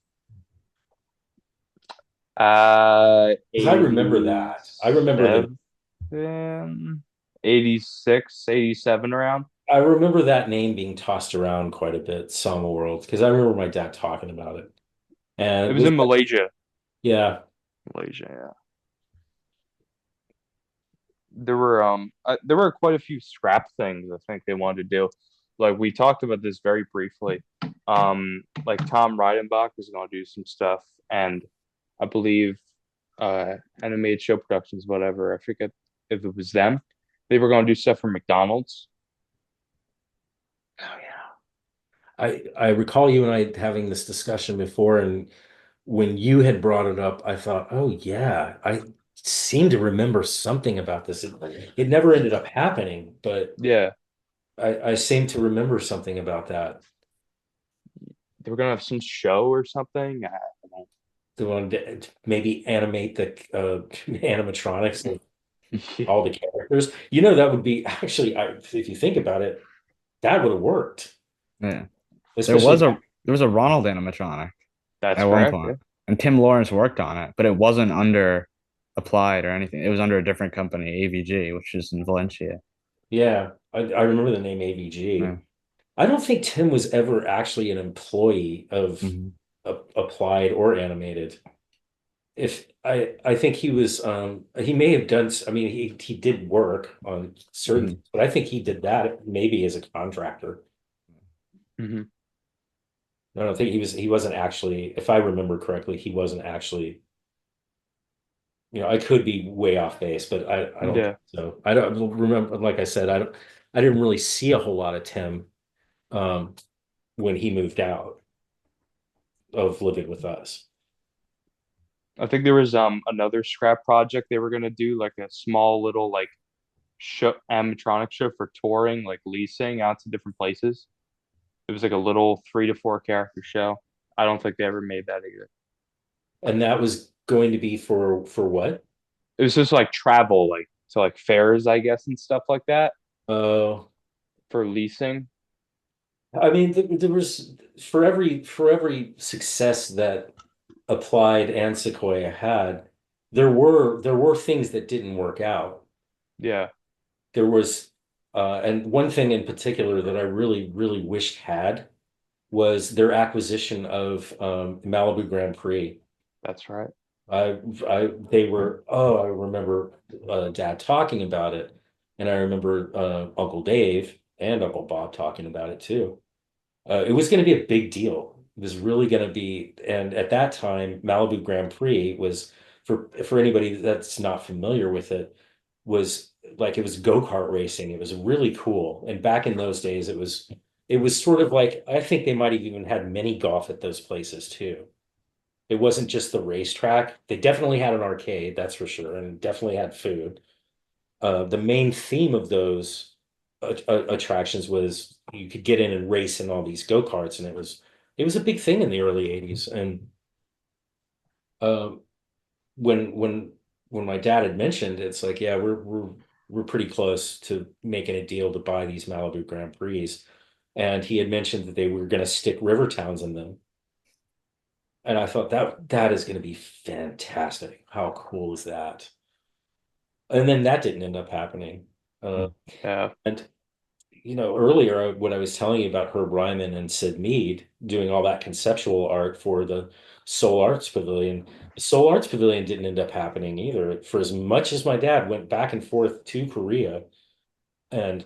I remember that. I remember 86, 87 around. I remember that name being tossed around quite a bit, Sama World, because I remember my dad talking about it. And it was in Malaysia. Yeah. Malaysia, yeah. There were quite a few scrap things I think they wanted to do. Like we talked about this very briefly. Like Tom Reidenbach was going to do some stuff, and I believe Animated Show Productions, whatever. I forget if it was them. They were going to do stuff for McDonald's. Oh yeah. I recall you and I having this discussion before, and when you had brought it up, I thought, oh yeah, I seem to remember something about this. It never ended up happening, but Yeah, I seem to remember something about that. they were gonna have some show or something. I don't know. They wanted to maybe animate the animatronics of all the characters. That would be actually, if you think about it, that would have worked. Yeah. Especially there was a Ronald animatronic That's at one correct. point. And Tim Lawrence worked on it, but it wasn't under Applied or anything. It was under a different company, AVG, which is in Valencia. Yeah, I remember the name AVG. Yeah. I don't think Tim was ever actually an employee of Applied or Animated. If I think he was, he may have done. I mean, he did work on certain, but I think he did that maybe as a contractor. Mhm. I don't think he wasn't actually, if I remember correctly, he wasn't actually. I could be way off base, but I don't Yeah. think so. I don't remember. Like I said, I didn't really see a whole lot of Tim when he moved out of living with us. I think there was another scrap project they were gonna do, like a small little like show animatronic show for touring, like leasing out to different places. It was like a little 3 to 4 character show. I don't think they ever made that either. And that was going to be for what? It was just like travel, like to like fairs, I guess, and stuff like that Oh, for leasing. I mean, there was for every success that Applied and Sequoia had, there were things that didn't work out. Yeah. There was, and one thing in particular that I really, really wished had was their acquisition of Malibu Grand Prix. That's right. They were, oh, I remember Dad talking about it, and I remember Uncle Dave and Uncle Bob talking about it too. It was going to be a big deal. was really going to be, and at that time, Malibu Grand Prix was for anybody that's not familiar with it, was like it was go-kart racing. It was really cool. And back in those days, it was sort of like I think they might have even had mini golf at those places too. It wasn't just the racetrack. They definitely had an arcade, that's for sure, and definitely had food. The main theme of those attractions was you could get in and race in all these go-karts, and it was a big thing in the early 80s. And uh, when my dad had mentioned it's like, yeah, we're pretty close to making a deal to buy these Malibu Grand Prix. And he had mentioned that they were going to stick Rivertowns in them. And I thought that is going to be fantastic. How cool is that? And then that didn't end up happening. Yeah. And earlier when I was telling you about Herb Ryman and Sid Mead doing all that conceptual art for the Seoul Arts Pavilion, the Seoul Arts Pavilion didn't end up happening either. For as much as my dad went back and forth to Korea and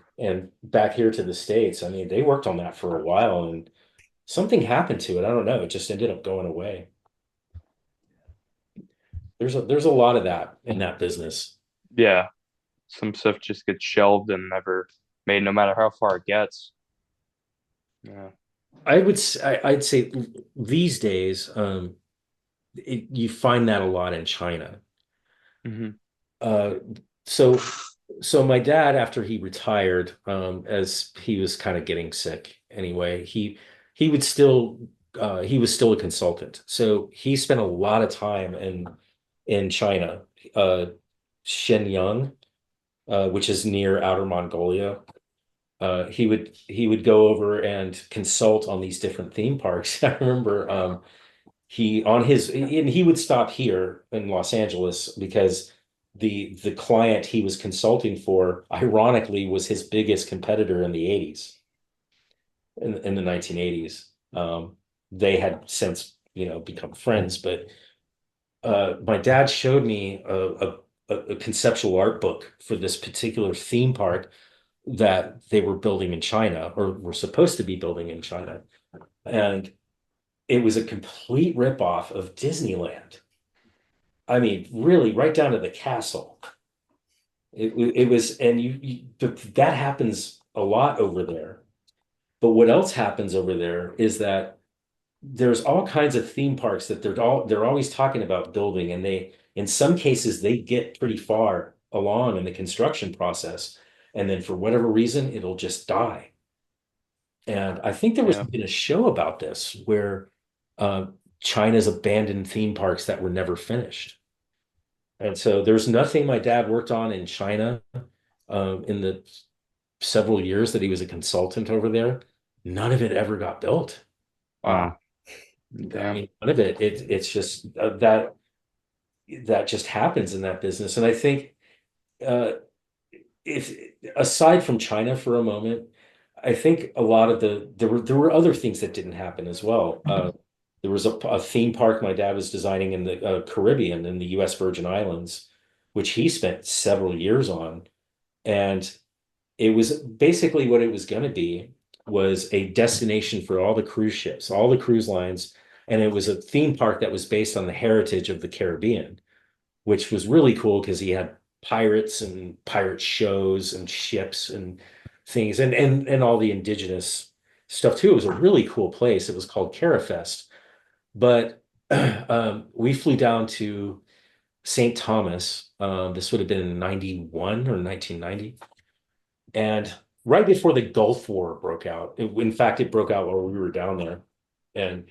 back here to the States, I mean, they worked on that for a while and something happened to it. I don't know. It just ended up going away. There's a lot of that in that business. Yeah. Some stuff just gets shelved and never made, no matter how far it gets. Yeah. I'd say these days, you find that a lot in China. Hmm. Uh, so so my dad, after he retired, as he was kind of getting sick anyway, he would still he was still a consultant. So he spent a lot of time in China, uh, Shenyang, which is near Outer Mongolia. He would go over and consult on these different theme parks. I remember he would stop here in Los Angeles because the client he was consulting for, ironically, was his biggest competitor in the 80s, in the 1980s. They had since, become friends, but my dad showed me a conceptual art book for this particular theme park that they were building in China or were supposed to be building in China. And it was a complete ripoff of Disneyland. I mean, really, right down to the castle. It was, and that happens a lot over there. But what else happens over there is that there's all kinds of theme parks that they're always talking about building, and in some cases they get pretty far along in the construction process, and then for whatever reason it'll just die. And I think there was Yeah. even a show about this where uh, China's abandoned theme parks that were never finished. And so there's nothing my dad worked on in China in the several years that he was a consultant over there. None of it ever got built. Wow. I Damn. mean, none of it. It's just that just happens in that business. And I think uh, if aside from China for a moment, I think a lot of there were other things that didn't happen as well. There was a theme park my dad was designing in the Caribbean in the U.S. Virgin Islands, which he spent several years on, and it was basically what it was going to be was a destination for all the cruise ships, all the cruise lines, and it was a theme park that was based on the heritage of the Caribbean, which was really cool because he had pirates and pirate shows and ships and things and all the indigenous stuff too. It was a really cool place. It was called Carafest. But we flew down to St. Thomas. This would have been in 91 or 1990. And right before the Gulf War broke out, in fact, it broke out while we were down there. And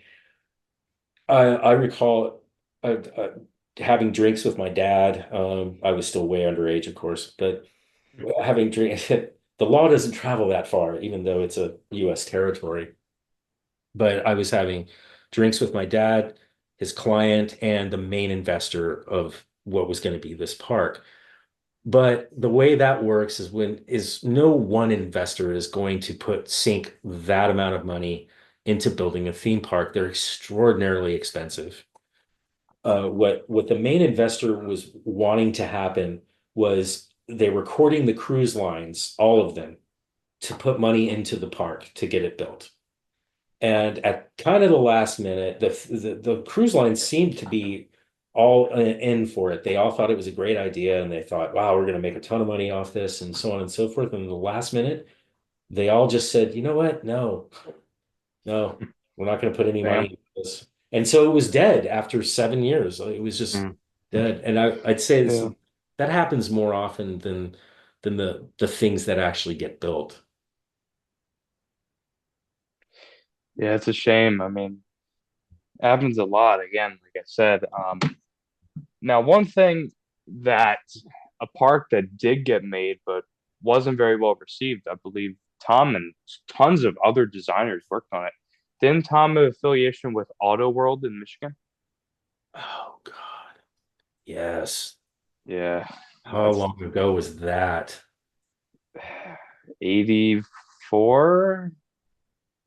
I recall having drinks with my dad. I was still way underage, of course, but having drinks, the law doesn't travel that far, even though it's a U.S. territory. But I was having drinks with my dad, his client, and the main investor of what was going to be this park. But the way that works is no one investor is going to sink that amount of money into building a theme park. They're extraordinarily expensive. What the main investor was wanting to happen was they were courting the cruise lines, all of them, to put money into the park to get it built. And at kind of the last minute, the cruise line seemed to be all in for it. They all thought it was a great idea, and they thought, "Wow, we're going to make a ton of money off this," and so on and so forth. And the last minute, they all just said, "You know what? No, no, we're not going to put any money Damn. into this." And so it was dead after 7 years. It was just Mm. dead. And I'd say Yeah. that happens more often than the things that actually get built. Yeah, it's a shame. I mean, it happens a lot. Again, like I said. Now, one thing that a park that did get made but wasn't very well received, I believe Tom and tons of other designers worked on it. Didn't Tom have affiliation with Auto World in Michigan? Oh God. Yes. Yeah, How that's long ago was that? 84.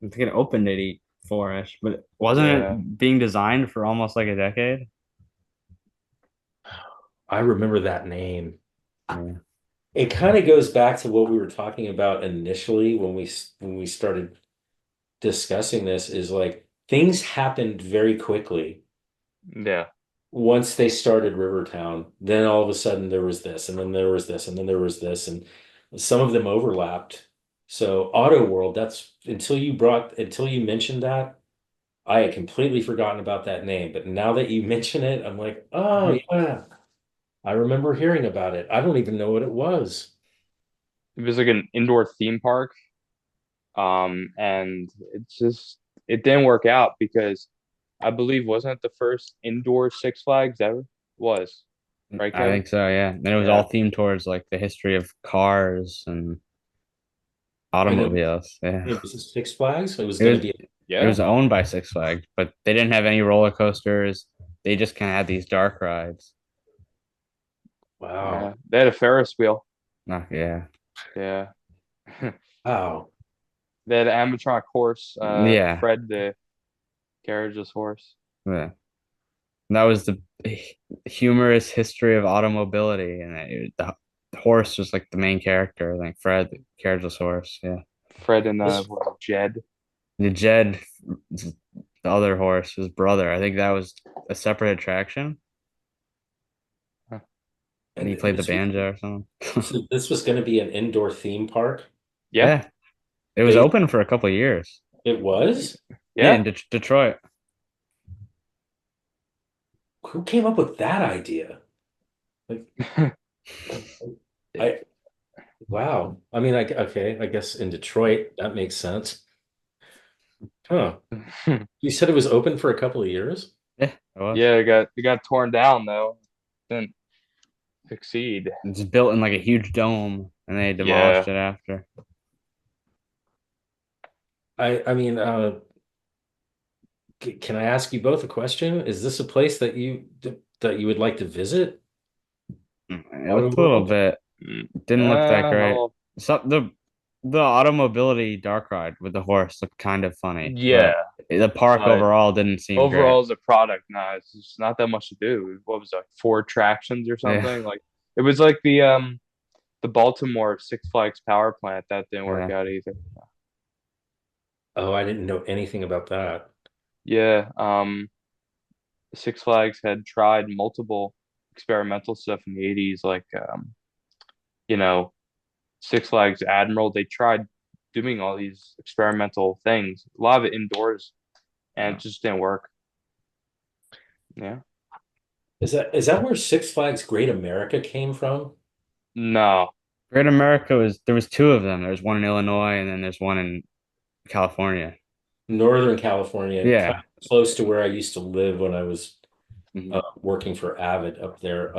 I think it opened 84-ish, but wasn't Yeah, it being designed for almost like a decade? I remember that name. Yeah. It kind of goes back to what we were talking about initially when we started discussing this, is like things happened very quickly yeah, once they started Rivertown. Then all of a sudden there was this, and then there was this, and then there was this, and some of them overlapped. So Auto World, that's until you mentioned that, I had completely forgotten about that name. But now that you mention it, I'm like, oh yeah, I remember hearing about it. I don't even know what it was. it was like an indoor theme park. And it didn't work out because I believe wasn't it the first indoor Six Flags ever? Was, right, I Kevin? think so, yeah. And it was Yeah, all themed towards like the history of cars and And automobiles. Yeah. it was Six Flags. It was It going to was be. it yeah, was owned by Six Flags, but they didn't have any roller coasters. They just kind of had these dark rides. yeah. Wow. They had a Ferris wheel. Yeah. Yeah, Wow. they had an animatronic horse. Yeah. Fred the carriageless horse. Yeah. And that was the humorous history of automobility, and the horse was like the main character, like Fred, the carriageless horse. Yeah. Fred and This what was it, Jed. The Jed, the other horse, his brother. I think that was a separate attraction. Huh. And and he played the this was banjo or something. so this was going to be an indoor theme park. Yeah, Yeah. It was They open for a couple of years. It was. Yeah, yeah. in Detroit. Who came up with that idea? Like, I wow. I mean, okay, I guess in Detroit that makes sense. Huh. You said it was open for a couple of years? Yeah, it was. Yeah, it got torn down though. Didn't succeed. It's built in like a huge dome, and they demolished Yeah. it after. I mean, can I ask you both a question? Is this a place that you would like to visit? It Auto looked a little World? bit, didn't look that great. Well, So the automobility dark ride with the horse looked kind of funny, yeah, but the park but overall didn't seem great. overall as a product, nah, it's just not that much to do. What was it, like 4 attractions or Yeah, something? Like it was like the Baltimore Six Flags power plant that didn't work yeah. out either. Oh, I didn't know anything about that. Yeah, Six Flags had tried multiple experimental stuff in the 80s, like you know, Six Flags Admiral. They tried doing all these experimental things, a lot of it indoors, and it Yeah. just didn't work. Yeah. Is that where Six Flags Great America came from? No. Great America there was two of them. There's one in Illinois, and then there's one in California. Northern California, kind Yeah. of close to where I used to live when I was Mhm. working for Avid up there.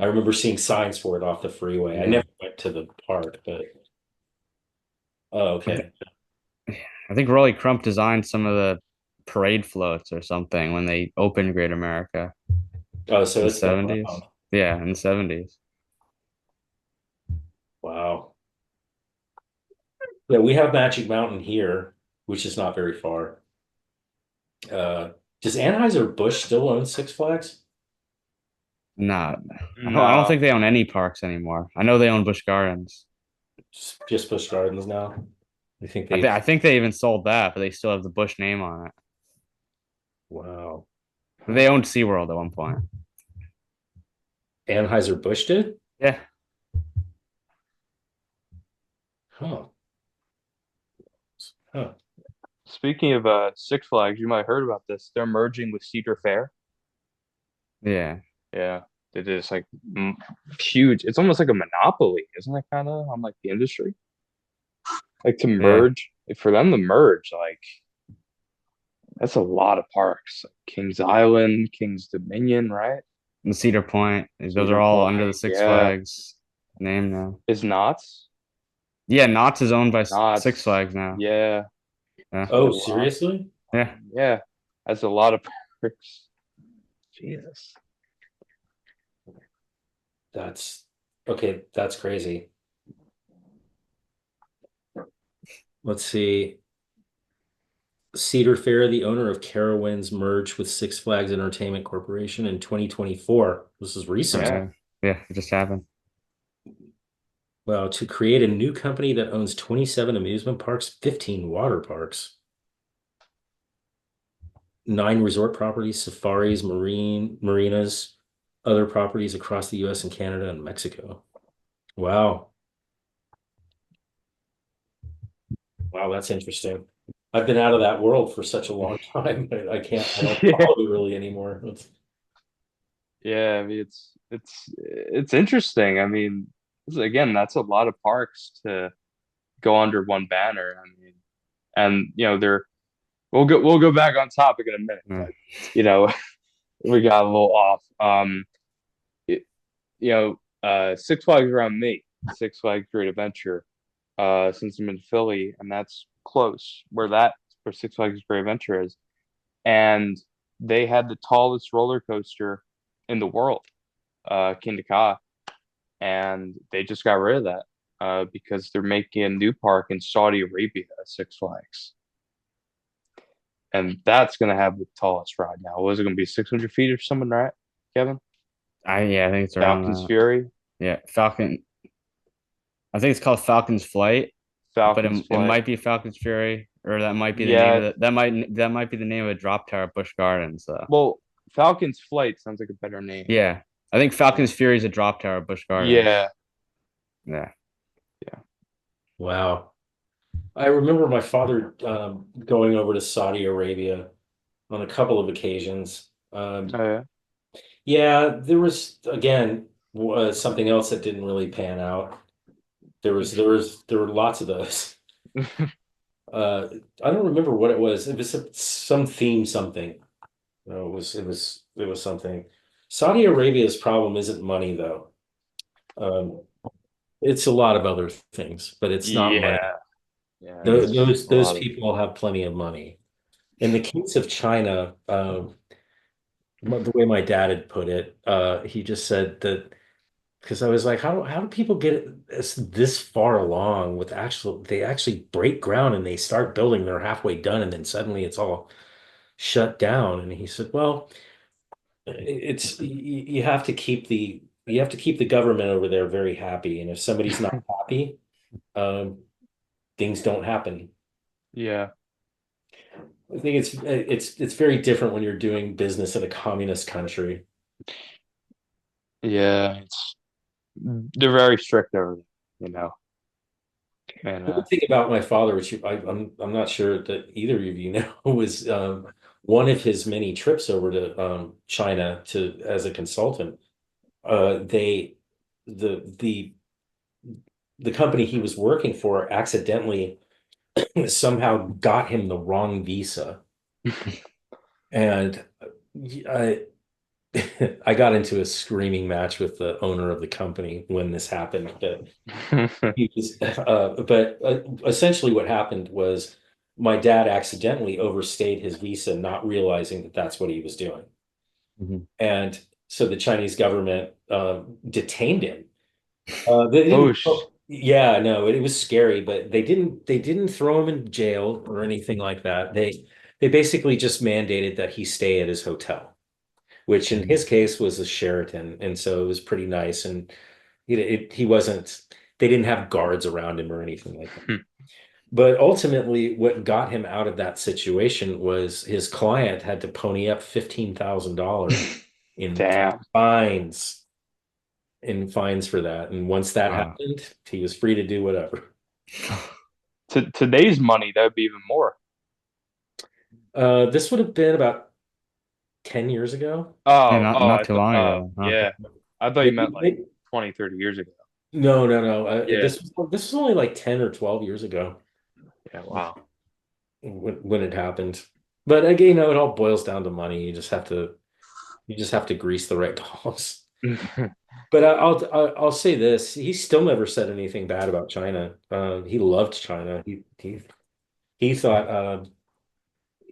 I remember seeing signs for it off the freeway. I Yeah. never went to the park, but oh, I, th okay. I think Rolly Crump designed some of the parade floats or something when they opened Great America Oh, in so the it's been 70s. around. Yeah, in the 70s. Wow. Yeah, we have Magic Mountain here, which is not very far. Uh, does Anheuser-Busch still own Six Flags? Not, I don't No. think they own any parks anymore. I know they own Busch Gardens. Just Busch Gardens now. I think I think they even sold that, but they still have the Bush name on it. wow. But they owned SeaWorld at one point. Anheuser-Busch did? Yeah. Huh. Huh. Speaking of Six Flags, you might have heard about this. They're merging with Cedar Fair. Yeah. Yeah, they did. It's like huge. It's almost like a monopoly, isn't it? Kind of on like the industry. Like to Yeah. merge for them to merge, like that's a lot of parks. Kings Island, Kings Dominion, right? And Cedar Point. Those Cedar are all under the Point, Six yeah. Flags name now. Is Knott's? Yeah, Knott's is owned by Six Knott's, Flags now. yeah. Yeah. Oh, A lot. seriously? Yeah. Yeah, that's a lot of parks. Jesus. That's okay. That's crazy. Let's see. Cedar Fair, the owner of Carowinds, merged with Six Flags Entertainment Corporation in 2024. This is recent. Yeah. Yeah, it just happened. Well, to create a new company that owns 27 amusement parks, 15 water parks, 9 resort properties, safaris, marinas, other properties across the US and Canada and Mexico. Wow. Wow, that's interesting. I've been out of that world for such a long time. I don't Yeah. follow it really anymore. Yeah, I mean it's interesting. I mean, again, that's a lot of parks to go under one banner. I mean, and they're we'll go back on topic in a minute, Yeah. but we got a little off. It, Six Flags around me, Six Flags Great Adventure, since I'm in Philly, and that's close where Six Flags Great Adventure is, and they had the tallest roller coaster in the world, Kingda Ka, and they just got rid of that because they're making a new park in Saudi Arabia at Six Flags. And that's going to have the tallest ride now. Was it going to be 600 feet or something, right, Kevin? I think it's around Falcon's that. Fury? Yeah, Falcon. I think it's called Falcon's Flight, but Falcon's it Flight. might be Falcon's Fury, or that might be the Yeah. name of that might be the name of a drop tower at Busch Gardens. So Well, Falcon's Flight sounds like a better name. yeah, I think Falcon's Fury is a drop tower at Busch Gardens. Yeah. Yeah. Wow. I remember my father going over to Saudi Arabia on a couple of occasions. Oh, yeah. Yeah, there was again something else that didn't really pan out. There were lots of those. I don't remember what it was. It was some theme something. No, it was something. Saudi Arabia's problem isn't money though. It's a lot of other things, but it's not money. Yeah. Yeah. it's a Those lot of- people have plenty of money. In the case of China, the way my dad had put it, he just said that because I was like, how do people get this far along with they actually break ground and they start building, they're halfway done, and then suddenly it's all shut down. And he said, well, you have to keep the government over there very happy, and if somebody's not happy, things don't happen. Yeah. I think it's very different when you're doing business in a communist country. Yeah. They're very strict over there. And The thing about my father, which I'm not sure that either of you know, was one of his many trips over to China as a consultant. The company he was working for accidentally somehow got him the wrong visa, and I I got into a screaming match with the owner of the company when this happened. But essentially what happened was my dad accidentally overstayed his visa, not realizing that that's what he was doing. Mhm. And so the Chinese government detained him. Yeah, no, it was scary, but they didn't throw him in jail or anything like that. They basically just mandated that he stay at his hotel, which in his case was a Sheraton, and so it was pretty nice. And he wasn't. They didn't have guards around him or anything like that. But ultimately, what got him out of that situation was his client had to pony up $15,000 in Damn. fines for that. And once that Wow. happened, he was free to do whatever. Today's money, that would be even more. This would have been about 10 years ago. Yeah, Oh, not oh, not too long ago. Huh? yeah. I thought you meant like They- 20, 30 years ago. no, no, no. Yeah. This was only like 10 or 12 years ago Yeah, wow. when it happened. But again, it all boils down to money. You just have to grease the right dogs. But I'll say this: he still never said anything bad about China. He loved China. He thought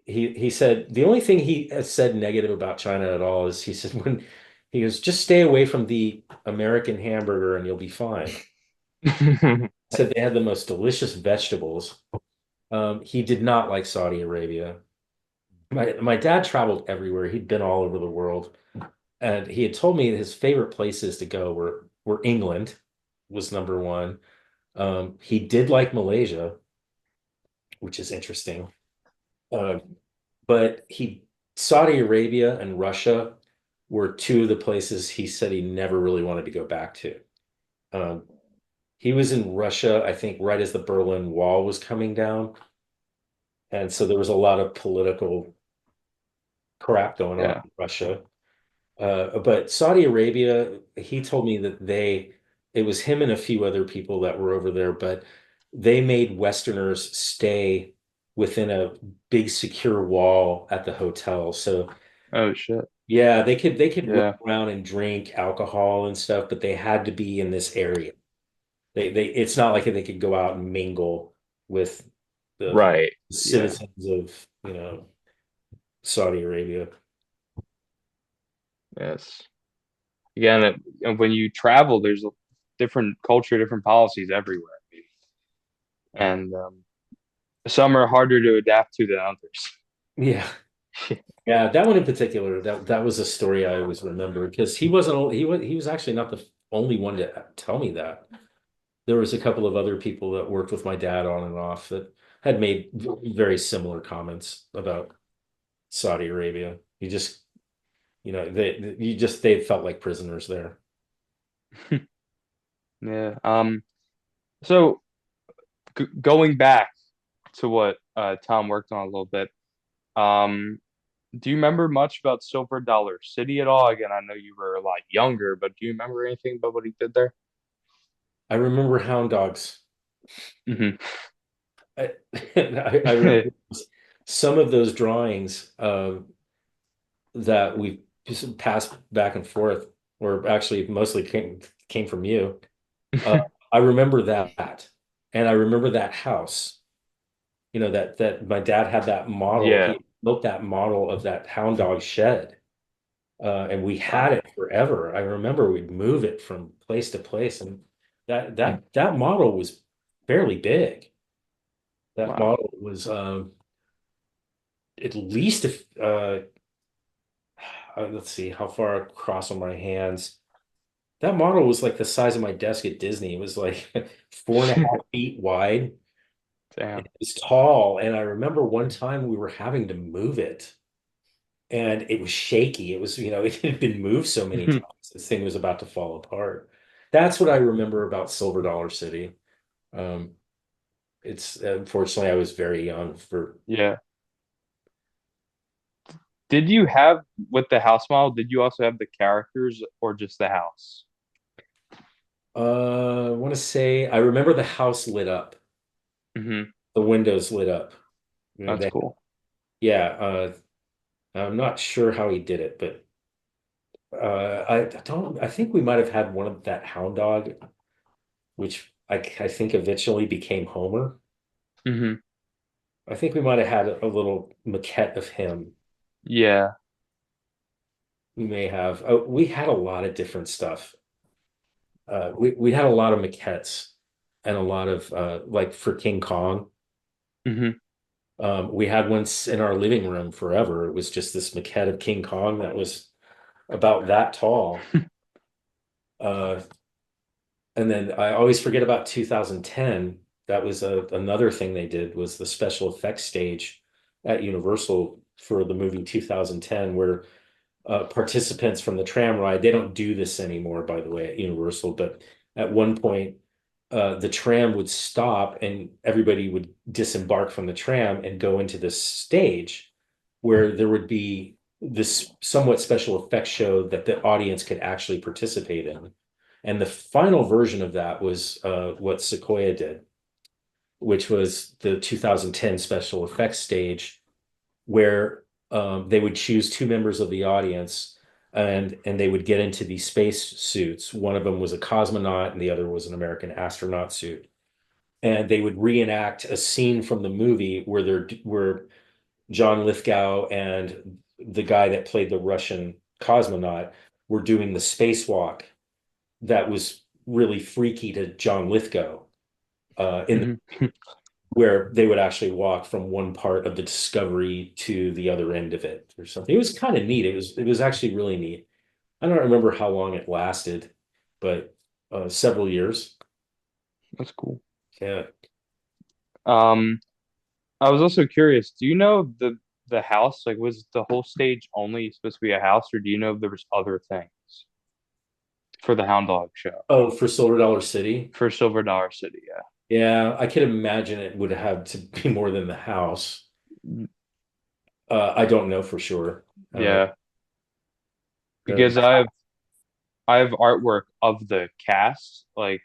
he said the only thing he has said negative about China at all is he said when he goes, just stay away from the American hamburger and you'll be fine. Said they had the most delicious vegetables. He did not like Saudi Arabia. My dad traveled everywhere. He'd been all over the world. And he had told me his favorite places to go were England was number one. He did like Malaysia, which is interesting. Uh, but Saudi Arabia and Russia were two of the places he said he never really wanted to go back to. Um, he was in Russia, I think, right as the Berlin Wall was coming down. And so there was a lot of political crap going on Yeah. in Russia. But Saudi Arabia, he told me that it was him and a few other people that were over there, but they made Westerners stay within a big secure wall at the hotel. So Oh shit. yeah, they could run Yeah. around and drink alcohol and stuff, but they had to be in this area. It's not like they could go out and mingle with the Right. Yeah. citizens of, Saudi Arabia. Yes. Again, and when you travel, there's a different culture, different policies everywhere. And some are harder to adapt to than others. Yeah. Yeah, that one in particular, that was a story I always remember because he was actually not the only one to tell me that. There was a couple of other people that worked with my dad on and off that had made very similar comments about Saudi Arabia. They felt like prisoners there. Yeah. So going back to what Tom worked on a little bit, um, do you remember much about Silver Dollar City at all? Again, I know you were a lot younger, but do you remember anything about what he did there? I remember hound dogs. Hmm. I, I remember some of those drawings that we just passed back and forth, or actually mostly came from you. Uh, I remember that, and I remember that house. That my dad had that model. Yeah. He built that model of that hound dog shed, and we had Wow. it forever. I remember we'd move it from place to place, and that model was fairly big. That Wow. model was at least if let's see how far across on my hands. That model was like the size of my desk at Disney. It was like 4.5 feet wide. Damn. It was tall, and I remember one time we were having to move it, and it was shaky. It was, it had been moved so many times. This thing was about to fall apart. That's what I remember about Silver Dollar City. Um, it's unfortunately I was very young for. Yeah. Did you have with the house model, did you also have the characters or just the house? I want to say I remember the house lit up, Hmm. the windows lit up. That's cool. Yeah, I'm not sure how he did it, but I think we might have had one of that hound dog, which I think eventually became Homer. Hmm. I think we might have had a little maquette of him. Yeah. We may have. We had a lot of different stuff. We had a lot of maquettes and a lot of like for King Kong. Hmm. We had once in our living room forever. It was just this maquette of King Kong that was about that tall. Uh, and then I always forget about 2010. That was another thing they did was the special effects stage at Universal for the movie 2010, where participants from the tram ride, they don't do this anymore, by the way, at Universal, but at one point, the tram would stop and everybody would disembark from the tram and go into this stage where there would be this somewhat special effects show that the audience could actually participate in. And the final version of that was what Sequoia did, which was the 2010 special effects stage, where they would choose two members of the audience and they would get into these space suits. One of them was a cosmonaut and the other was an American astronaut suit. And they would reenact a scene from the movie where John Lithgow and the guy that played the Russian cosmonaut were doing the spacewalk that was really freaky to John Lithgow in Mhm. where they would actually walk from one part of the Discovery to the other end of it or something. It was kind of neat. It was actually really neat. I don't remember how long it lasted, but several years. That's cool. Yeah. Um, I was also curious, do you know the house? Like, was the whole stage only supposed to be a house, or do you know if there was other things for the Hound Dog show? Oh, for Silver Dollar City. For Silver Dollar City, yeah. Yeah, I could imagine it would have to be more than the house. I don't know for sure. Yeah, because The I have artwork of the cast, like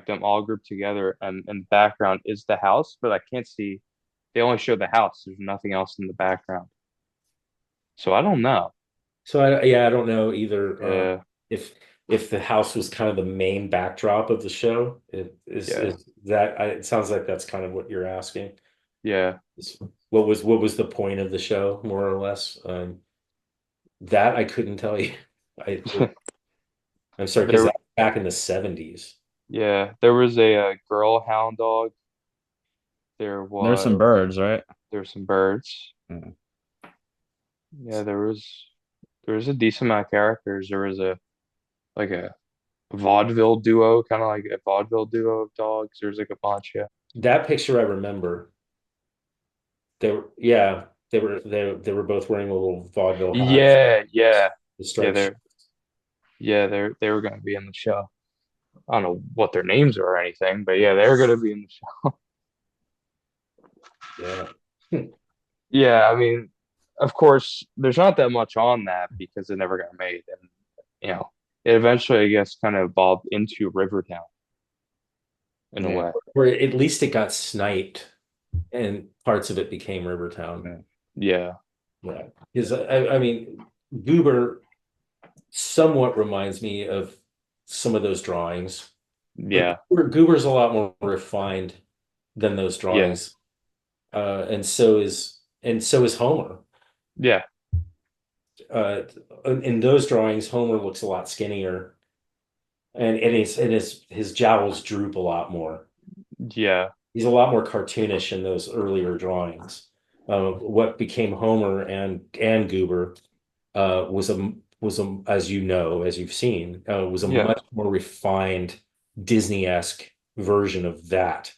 them all grouped together, and in the background is the house, but I can't see. They only show the house. There's nothing else in the background, so I don't know. So yeah, I don't know either. Yeah, If if the house was kind of the main backdrop of the show, yeah, is that it sounds like that's kind of what you're asking. yeah. What was the point of the show, more or less? That I couldn't tell you. I I'm sorry, because There, that was back in the 70s. yeah, there was a girl hound dog. There's some Was birds, right? there were some birds. Yeah. Yeah, there was a decent amount of characters. There was a vaudeville duo, kind of like a vaudeville duo of dogs. There's like a bunch. Yeah, That picture I remember. Yeah, they were both wearing little vaudeville hats, yeah, yeah, the yeah. striped They're shirts. yeah they were going to be in the show. I don't know what their names are or anything, but yeah, they're going to be in the show. Yeah. Yeah, I mean, of course, there's not that much on that because it never got made, and it eventually, I guess, kind of evolved into Rivertown in a Yeah. way. Or at least it got sniped and parts of it became Rivertown. Yeah. Yeah, Yeah. Because I mean, Goober somewhat reminds me of some of those drawings, but yeah, Goober's a lot more refined than those yeah, drawings. And so is Homer. yeah, Uh, in those drawings, Homer looks a lot skinnier, and his jowls droop a lot more. yeah, He's a lot more cartoonish in those earlier drawings. What became Homer and Goober was a, as you know, as you've seen, was a yeah, much more refined Disney-esque version of that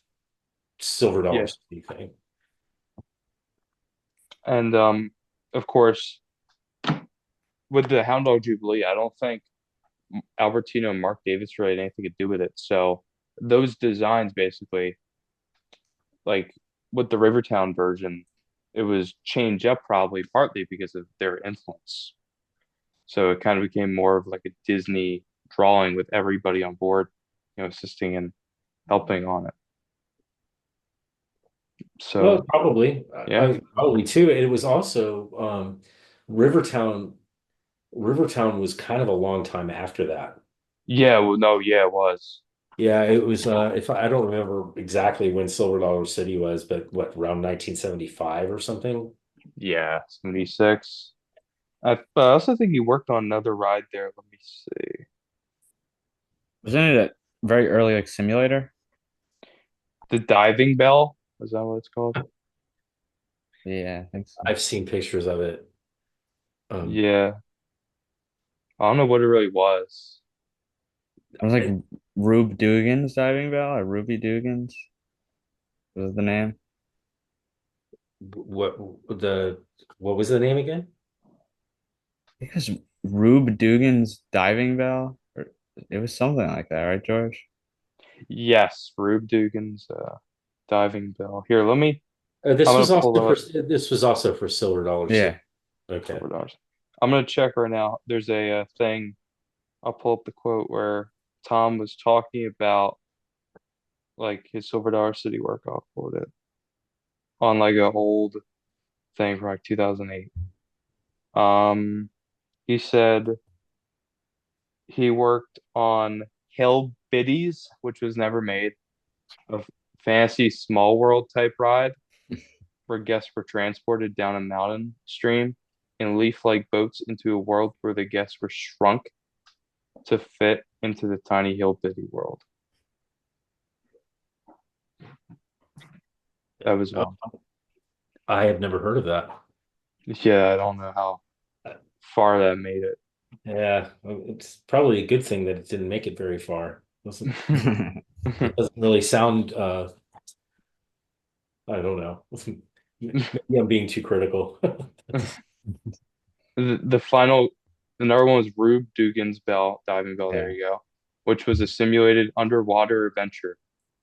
Silver Dollar yeah. City thing. And of course, with the Hound Dog Jubilee, I don't think Albertino and Mark Davis really had anything to do with it. So those designs basically, like with the Rivertown version, it was changed up probably partly because of their influence. So it kind of became more of like a Disney drawing with everybody on board, assisting and helping on it. Well, So probably, yeah, probably too. It was also Rivertown. Rivertown was kind of a long time after that. yeah, well, no, yeah, it was, Yeah, it was. If I don't remember exactly when Silver Dollar City was, but what, around 1975 or something? yeah, 76. I also think he worked on another ride there. Let me see. Wasn't it a very early like simulator? The Diving Bell, is that what it's called? Yeah, I think so. I've seen pictures of it. Um, Yeah, I don't know what it really was. It was like Rube Dugan's diving bell or Ruby Dugan's. Was the name? What what was the name again? It was Rube Dugan's Diving Bell, or it was something like that, right, George? Yes, Rube Dugan's diving bell. Here, let me. I'm This gonna was also pull it for up. this was also for Silver Dollar City. Yeah. Okay. Silver dollars. I'm gonna check right now. There's a thing. I'll pull up the quote where Tom was talking about like his Silver Dollar City work. I'll quote it on like a old thing from like 2008. He said he worked on Hill Biddies, which was never made, a fancy small world type ride where guests were transported down a mountain stream in leaf-like boats into a world where the guests were shrunk to fit into the tiny Hill Biddy world. That was Oh, I have never heard of that. yeah, I don't know how far that made it. Yeah, well, it's probably a good thing that it didn't make it very far. It doesn't really sound I don't know. Maybe I'm being too critical. The final, the number one was Rube Dugan's Bell, diving bell, there Yeah. you go, which was a simulated underwater adventure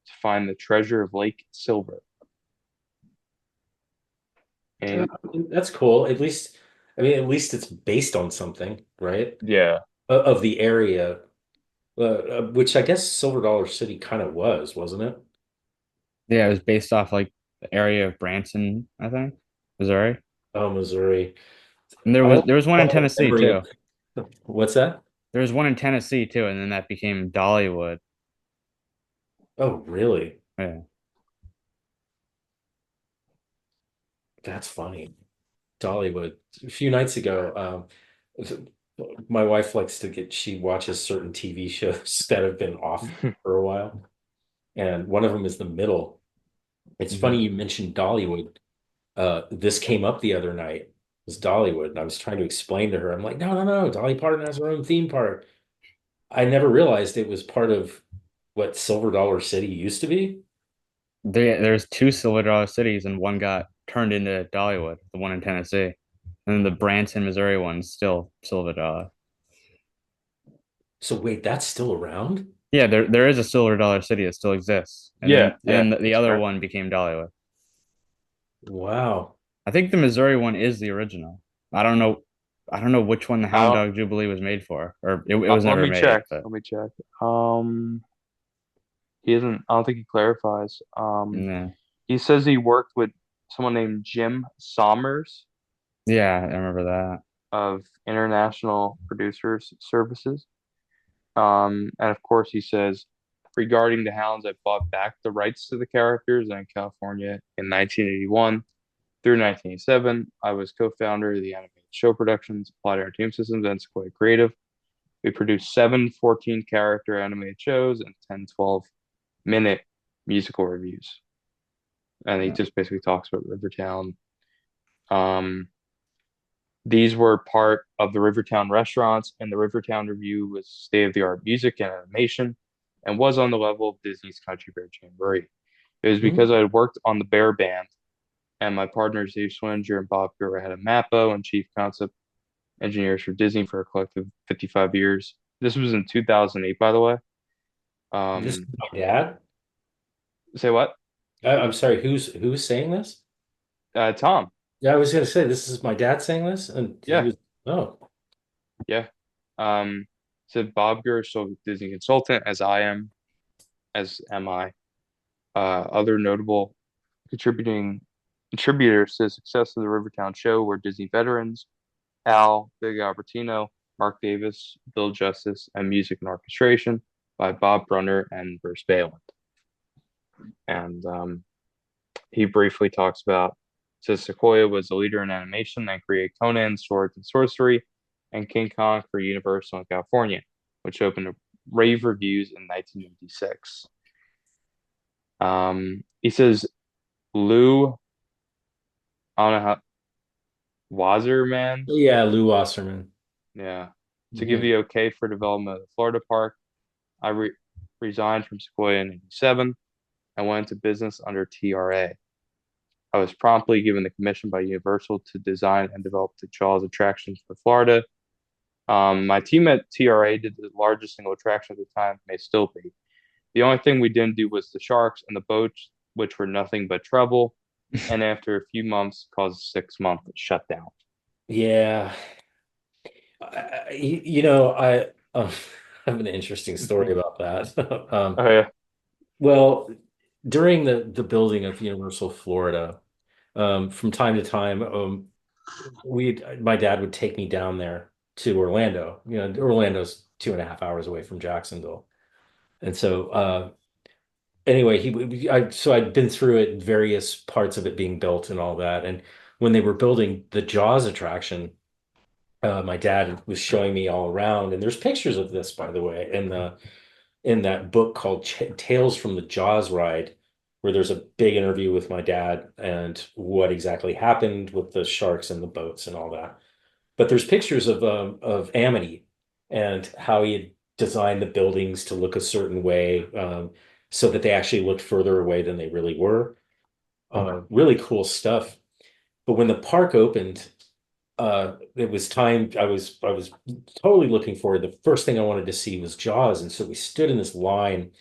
to find the treasure of Lake Silver. And That's cool. At least, I mean, at least it's based on something, right? yeah, Of the area, which I guess Silver Dollar City kind of was, wasn't it? Yeah, it was based off like the area of Branson, I think, Missouri. Oh, Missouri. And I there was one in have a Tennessee memory too. of what's that? There was one in Tennessee too, and then that became Dollywood. Oh, really? Yeah. That's funny. Dollywood. A few nights ago, my wife likes to she watches certain TV shows that have been off for a while, and one of them is The Middle. It's funny you mentioned Dollywood. This came up the other night. It was Dollywood, and I was trying to explain to her. I'm like, no, no, no. Dolly Parton has her own theme park. I never realized it was part of what Silver Dollar City used to be. There's two Silver Dollar cities, and one got turned into Dollywood, the one in Tennessee, and then the Branson, Missouri one's still Silver Dollar. So wait, that's still around? Yeah, there is a Silver Dollar City that still exists, and yeah, then yeah, the that's other correct. one became Dollywood. Wow. I think the Missouri one is the original. I don't know. I don't know which one the I Hound don't, Dog Jubilee was made for, or it was let never me made. check. But Let me check. He isn't. I don't think he clarifies. yeah, He says he worked with someone named Jim Sommers yeah, I remember that. of International Producers Services. And of course, he says, regarding the Hounds, I bought back the rights to the characters in California in 1981 through 1987. I was co-founder of the animated show productions, Applied Entertainment Systems, and Sequoia Creative. We produced 7 14-character animated shows and 10 12-minute musical reviews. And he just basically talks about Rivertown. Um, these were part of the Rivertown restaurants, and the Rivertown Review was state-of-the-art music and animation and was on the level of Disney's Country Bear Jamboree. It was because I had worked on the Bear Band, and my partners Dave Swinninger and Bob Gurra had a Mappo and chief concept engineers for Disney for a collective 55 years. This was in 2008, by the way. This is Um, my dad. say what? I'm sorry, who's saying this? Tom. Yeah, I was gonna say this is my dad saying this, and he Yeah, was oh, yeah. Said Bob Gurra is still a Disney consultant, as I am, as am I. Other notable contributing contributors to the success of the Rivertown show were Disney veterans Al Big Albertino, Mark Davis, Bill Justice, and music and orchestration by Bob Brunner and Bruce Bayland. And he briefly talks about says Sequoia was a leader in animation and created Conan, Swords and Sorcery, and King Kong for Universal in California, which opened to rave reviews in 1986. He says Lou, I don't know how Wasserman, yeah, Lou Wasserman. yeah, to give Yeah. the okay for development of the Florida park. I resigned from Sequoia in '87. I went into business under TRA. I was promptly given the commission by Universal to design and develop the Jaws attractions for Florida. My team at TRA did the largest single attraction at the time, may still be. The only thing we didn't do was the sharks and the boats, which were nothing but trouble. And after a few months, caused a 6 month shutdown. Yeah. I have an interesting story about that. Oh yeah. Well, during the building of Universal Florida, from time to time, my dad would take me down there to Orlando. Orlando's 2.5 hours away from Jacksonville, and so anyway, so I'd been through it, various parts of it being built and all that, and when they were building the Jaws attraction, my dad was showing me all around, and there's pictures of this, by the way, in that book called Tales from the Jaws Ride, where there's a big interview with my dad and what exactly happened with the sharks and the boats and all that. But there's pictures of Amity and how he had designed the buildings to look a certain way, so that they actually looked further away than they really were. Really cool stuff. But when the park opened, it was time. I was totally looking forward. The first thing I wanted to see was Jaws, and so we stood in this line,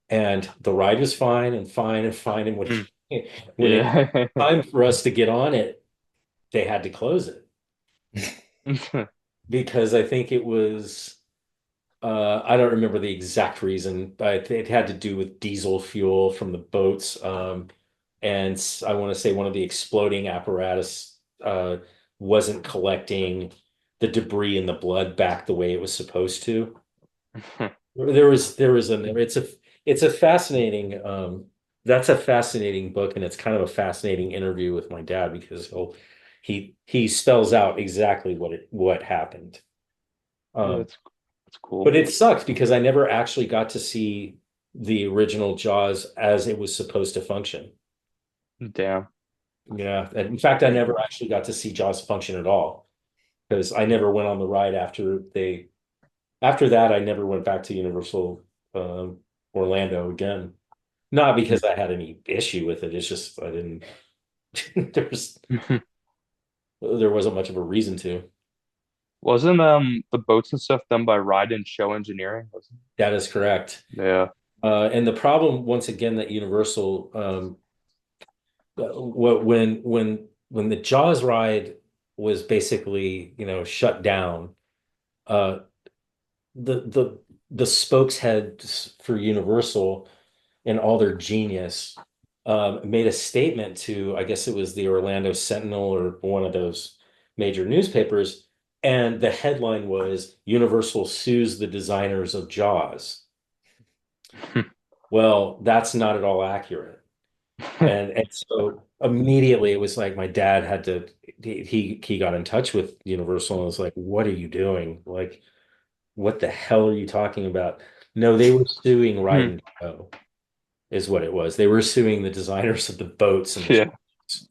and the ride was fine and fine and fine. And when it Yeah. time for us to get on it, they had to close it because I think it was I don't remember the exact reason, but it had to do with diesel fuel from the boats. And I want to say one of the exploding apparatus wasn't collecting the debris and the blood back the way it was supposed to. It's a fascinating that's a fascinating book, and it's kind of a fascinating interview with my dad because he spells out exactly what happened. Yeah, Um, that's cool. but it sucks because I never actually got to see the original Jaws as it was supposed to function. Damn. Yeah, and in fact, I never actually got to see Jaws function at all because I never went on the ride after that. I never went back to Universal Orlando again. Not because I had any issue with it. It's just I didn't. There's there wasn't much of a reason to. Wasn't the boats and stuff done by Ride and Show Engineering? Wasn't That is correct. it? Yeah. And the problem once again that Universal when the Jaws ride was basically shut down, uh the the the spokesheads for Universal and all their genius made a statement to, I guess it was the Orlando Sentinel or one of those major newspapers, and the headline was Universal sues the designers of Jaws. Well, that's not at all accurate. And so immediately it was like my dad had to he got in touch with Universal and was like, "What are you doing? Like, what the hell are you talking about?" No, they were suing Ride and Show, is what it was. They were suing the designers of the boats and the Yeah. ships.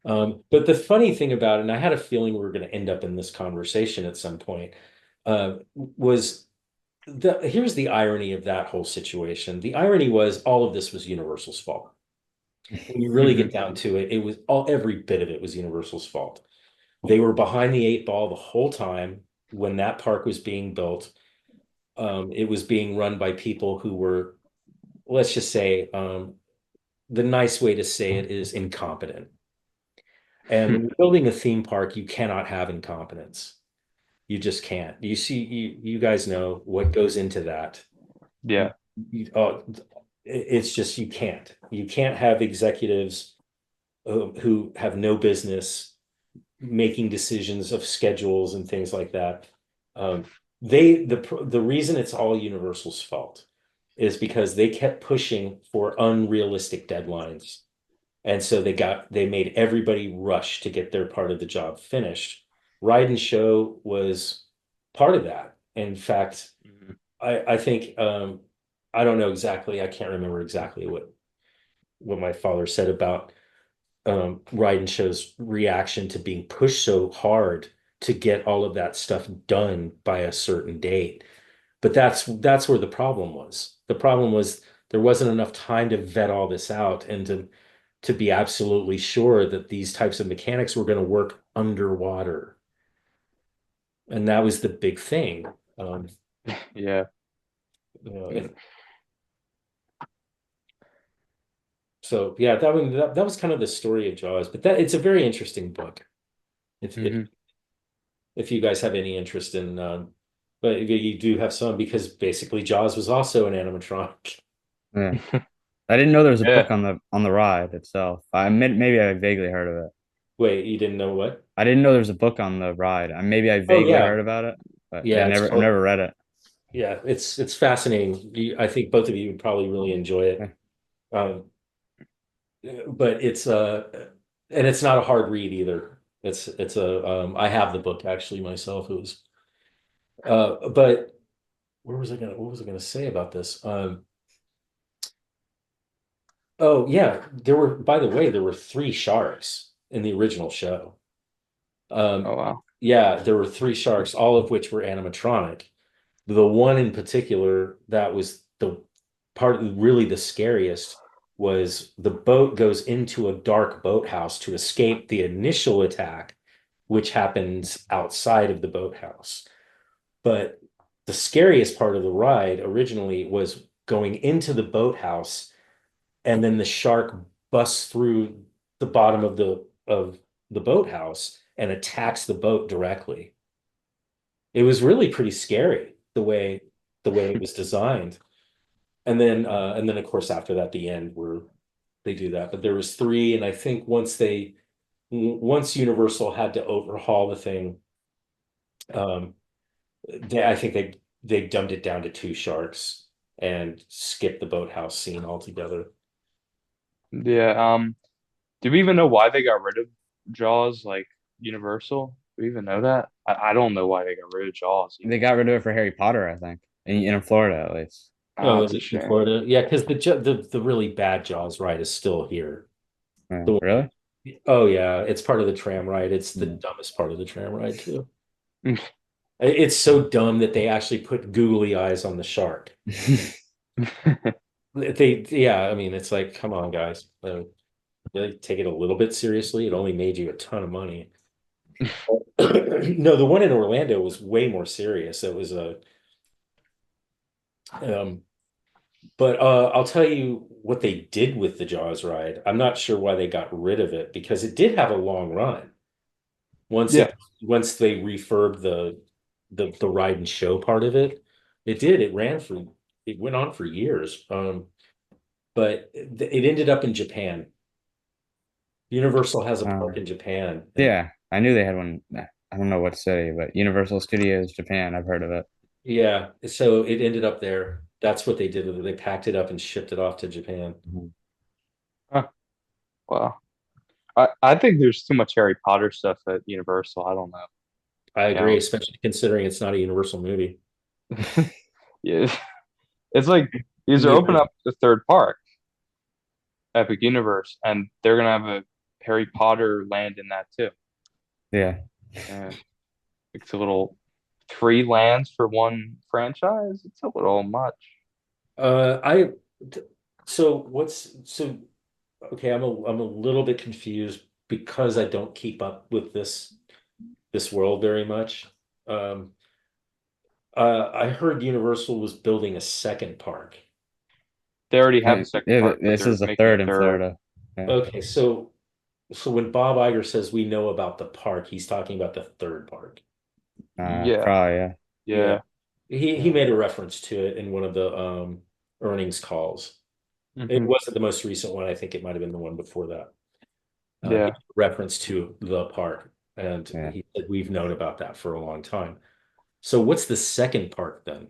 But the funny thing about it, and I had a feeling we were going to end up in this conversation at some point, was here's the irony of that whole situation. The irony was all of this was Universal's fault. When you really get down to it, it was every bit of it was Universal's fault. They were behind the eight ball the whole time when that park was being built. It was being run by people who were, let's just say, the nice way to say it is incompetent. And when you're building a theme park, you cannot have incompetence. You just can't. You guys know what goes into that. Yeah. It's just you can't. You can't have executives who have no business making decisions of schedules and things like that. The reason it's all Universal's fault is because they kept pushing for unrealistic deadlines. And so they made everybody rush to get their part of the job finished. Ride and Show was part of that. In fact, I think I don't know exactly, I can't remember exactly what my father said about Ride and Show's reaction to being pushed so hard to get all of that stuff done by a certain date. But that's where the problem was. The problem was there wasn't enough time to vet all this out and to be absolutely sure that these types of mechanics were going to work underwater. And that was the big thing. Yeah. If, so yeah, that was kind of the story of Jaws, but that it's a very interesting book. If you guys have any interest in, but you do have some because basically Jaws was also an animatronic. Yeah. I didn't know there was a Yeah. book on the ride itself. Maybe I vaguely heard of it. Wait, you didn't know what? I didn't know there was a book on the ride. Maybe I Oh vaguely yeah, heard about it, but yeah. I've never read it. Yeah, it's fascinating. I think both of you would probably really enjoy it. Um, but and it's not a hard read either. It's a I have the book actually myself. It was but what was I gonna say about this? Oh yeah, by the way, there were three sharks in the original show. Oh wow. Yeah, there were three sharks, all of which were animatronic. The one in particular that was the part really the scariest was the boat goes into a dark boathouse to escape the initial attack, which happens outside of the boathouse. But the scariest part of the ride originally was going into the boathouse and then the shark busts through the bottom of the boathouse and attacks the boat directly. It was really pretty scary the way it was designed. And then of course after that the end where they do that. But there was three, and I think once Universal had to overhaul the thing, um, I think they dumbed it down to two sharks and skipped the boathouse scene altogether. Yeah. Do we even know why they got rid of Jaws, like Universal? Do we even know that? I don't know why they got rid of Jaws. They got rid of it for Harry Potter, I think, in Florida at least. Oh, Oh, that's a in shame. Florida, yeah, because the really bad Jaws ride is still here. Yeah, The really? Oh yeah, it's part of the tram ride. It's the Mm. dumbest part of the tram ride too. It's so dumb that they actually put googly eyes on the shark. Yeah, I mean, it's like, come on, guys. Really take it a little bit seriously. It only made you a ton of money. No, the one in Orlando was way more serious. It was um, but I'll tell you what they did with the Jaws ride. I'm not sure why they got rid of it because it did have a long run. Yeah. Once they refurbed the ride and show part of it, it went on for years. But it ended up in Japan. Universal has a park in Japan. Yeah, I knew they had one. I don't know what city, but Universal Studios Japan. I've heard of it. Yeah, so it ended up there. That's what they did with it. They packed it up and shipped it off to Japan. Mhm. Huh. Wow. I think there's too much Harry Potter stuff at Universal. I don't know. I You agree, know? especially considering it's not a Universal movie. Yeah. It's like these are opening up the third park, Epic Universe, and they're gonna have a Harry Potter land in that too. Yeah. And it's a little three lands for one franchise. It's a little much. I so what's so okay, I'm a little bit confused because I don't keep up with this world very much. Um, I heard Universal was building a second park. They already have a second Yeah, park, but this they're is the making a third in third. Florida. Yeah. Okay, so when Bob Iger says we know about the park, he's talking about the third park. Yeah, Probably, yeah. Yeah. yeah. He made a reference to it in one of the earnings calls. It Hmm. wasn't the most recent one. I think it might have been the one before that. He Yeah. reference to the park, and Yeah. he said we've known about that for a long time. So what's the second park then? And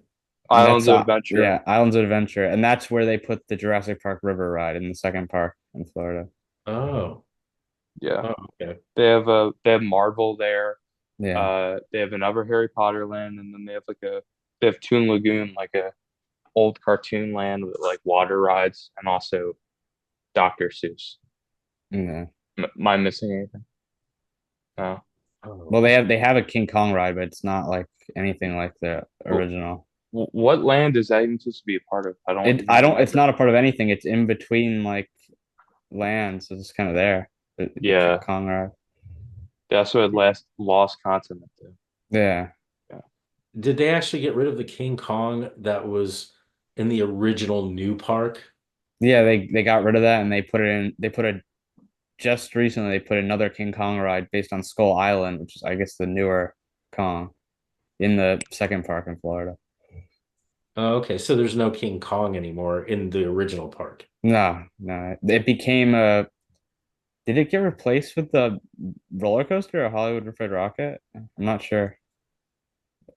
Islands of Adventure. yeah, Islands of Adventure. And that's where they put the Jurassic Park River ride in the second park in Florida. Oh, Yeah. oh, okay. They have Marvel there. Yeah. They have another Harry Potter land, and then they have Toon Lagoon, like a old cartoon land with like water rides, and also Dr. Seuss. Yeah. Am I missing anything? No. Oh. Well, they have a King Kong ride, but it's not like anything like the original. What land is that even supposed to be a part of? I don't even I don't. It's remember. not a part of anything. It's in between like lands. So it's just kind of there. The King Yeah, Kong ride. that's what last lost continent. There. Yeah. Yeah. Did they actually get rid of the King Kong that was in the original new park? Yeah, they got rid of that and they put it in. They put a just recently they put another King Kong ride based on Skull Island, which is I guess the newer Kong in the second park in Florida. Oh, okay, so there's no King Kong anymore in the original park. No, no, it became a. Did it get replaced with the roller coaster or Hollywood Red Rocket? I'm not sure.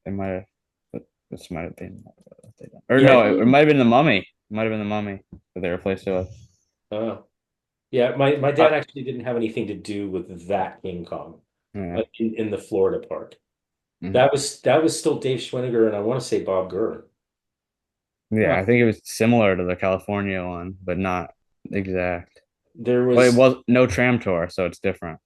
It might have. This might have been. Or Yeah, no, it might have been the Mummy. It might have been the Mummy that they replaced it with. uh, yeah. My I, dad actually didn't have anything to do with that King Kong Yeah. in the Florida park. Mhm. That was still Dave Schwinniger and I want to say Bob Gurr. Yeah, Huh. I think it was similar to the California one, but not exact. There Well, it was was no tram tour, so it's different.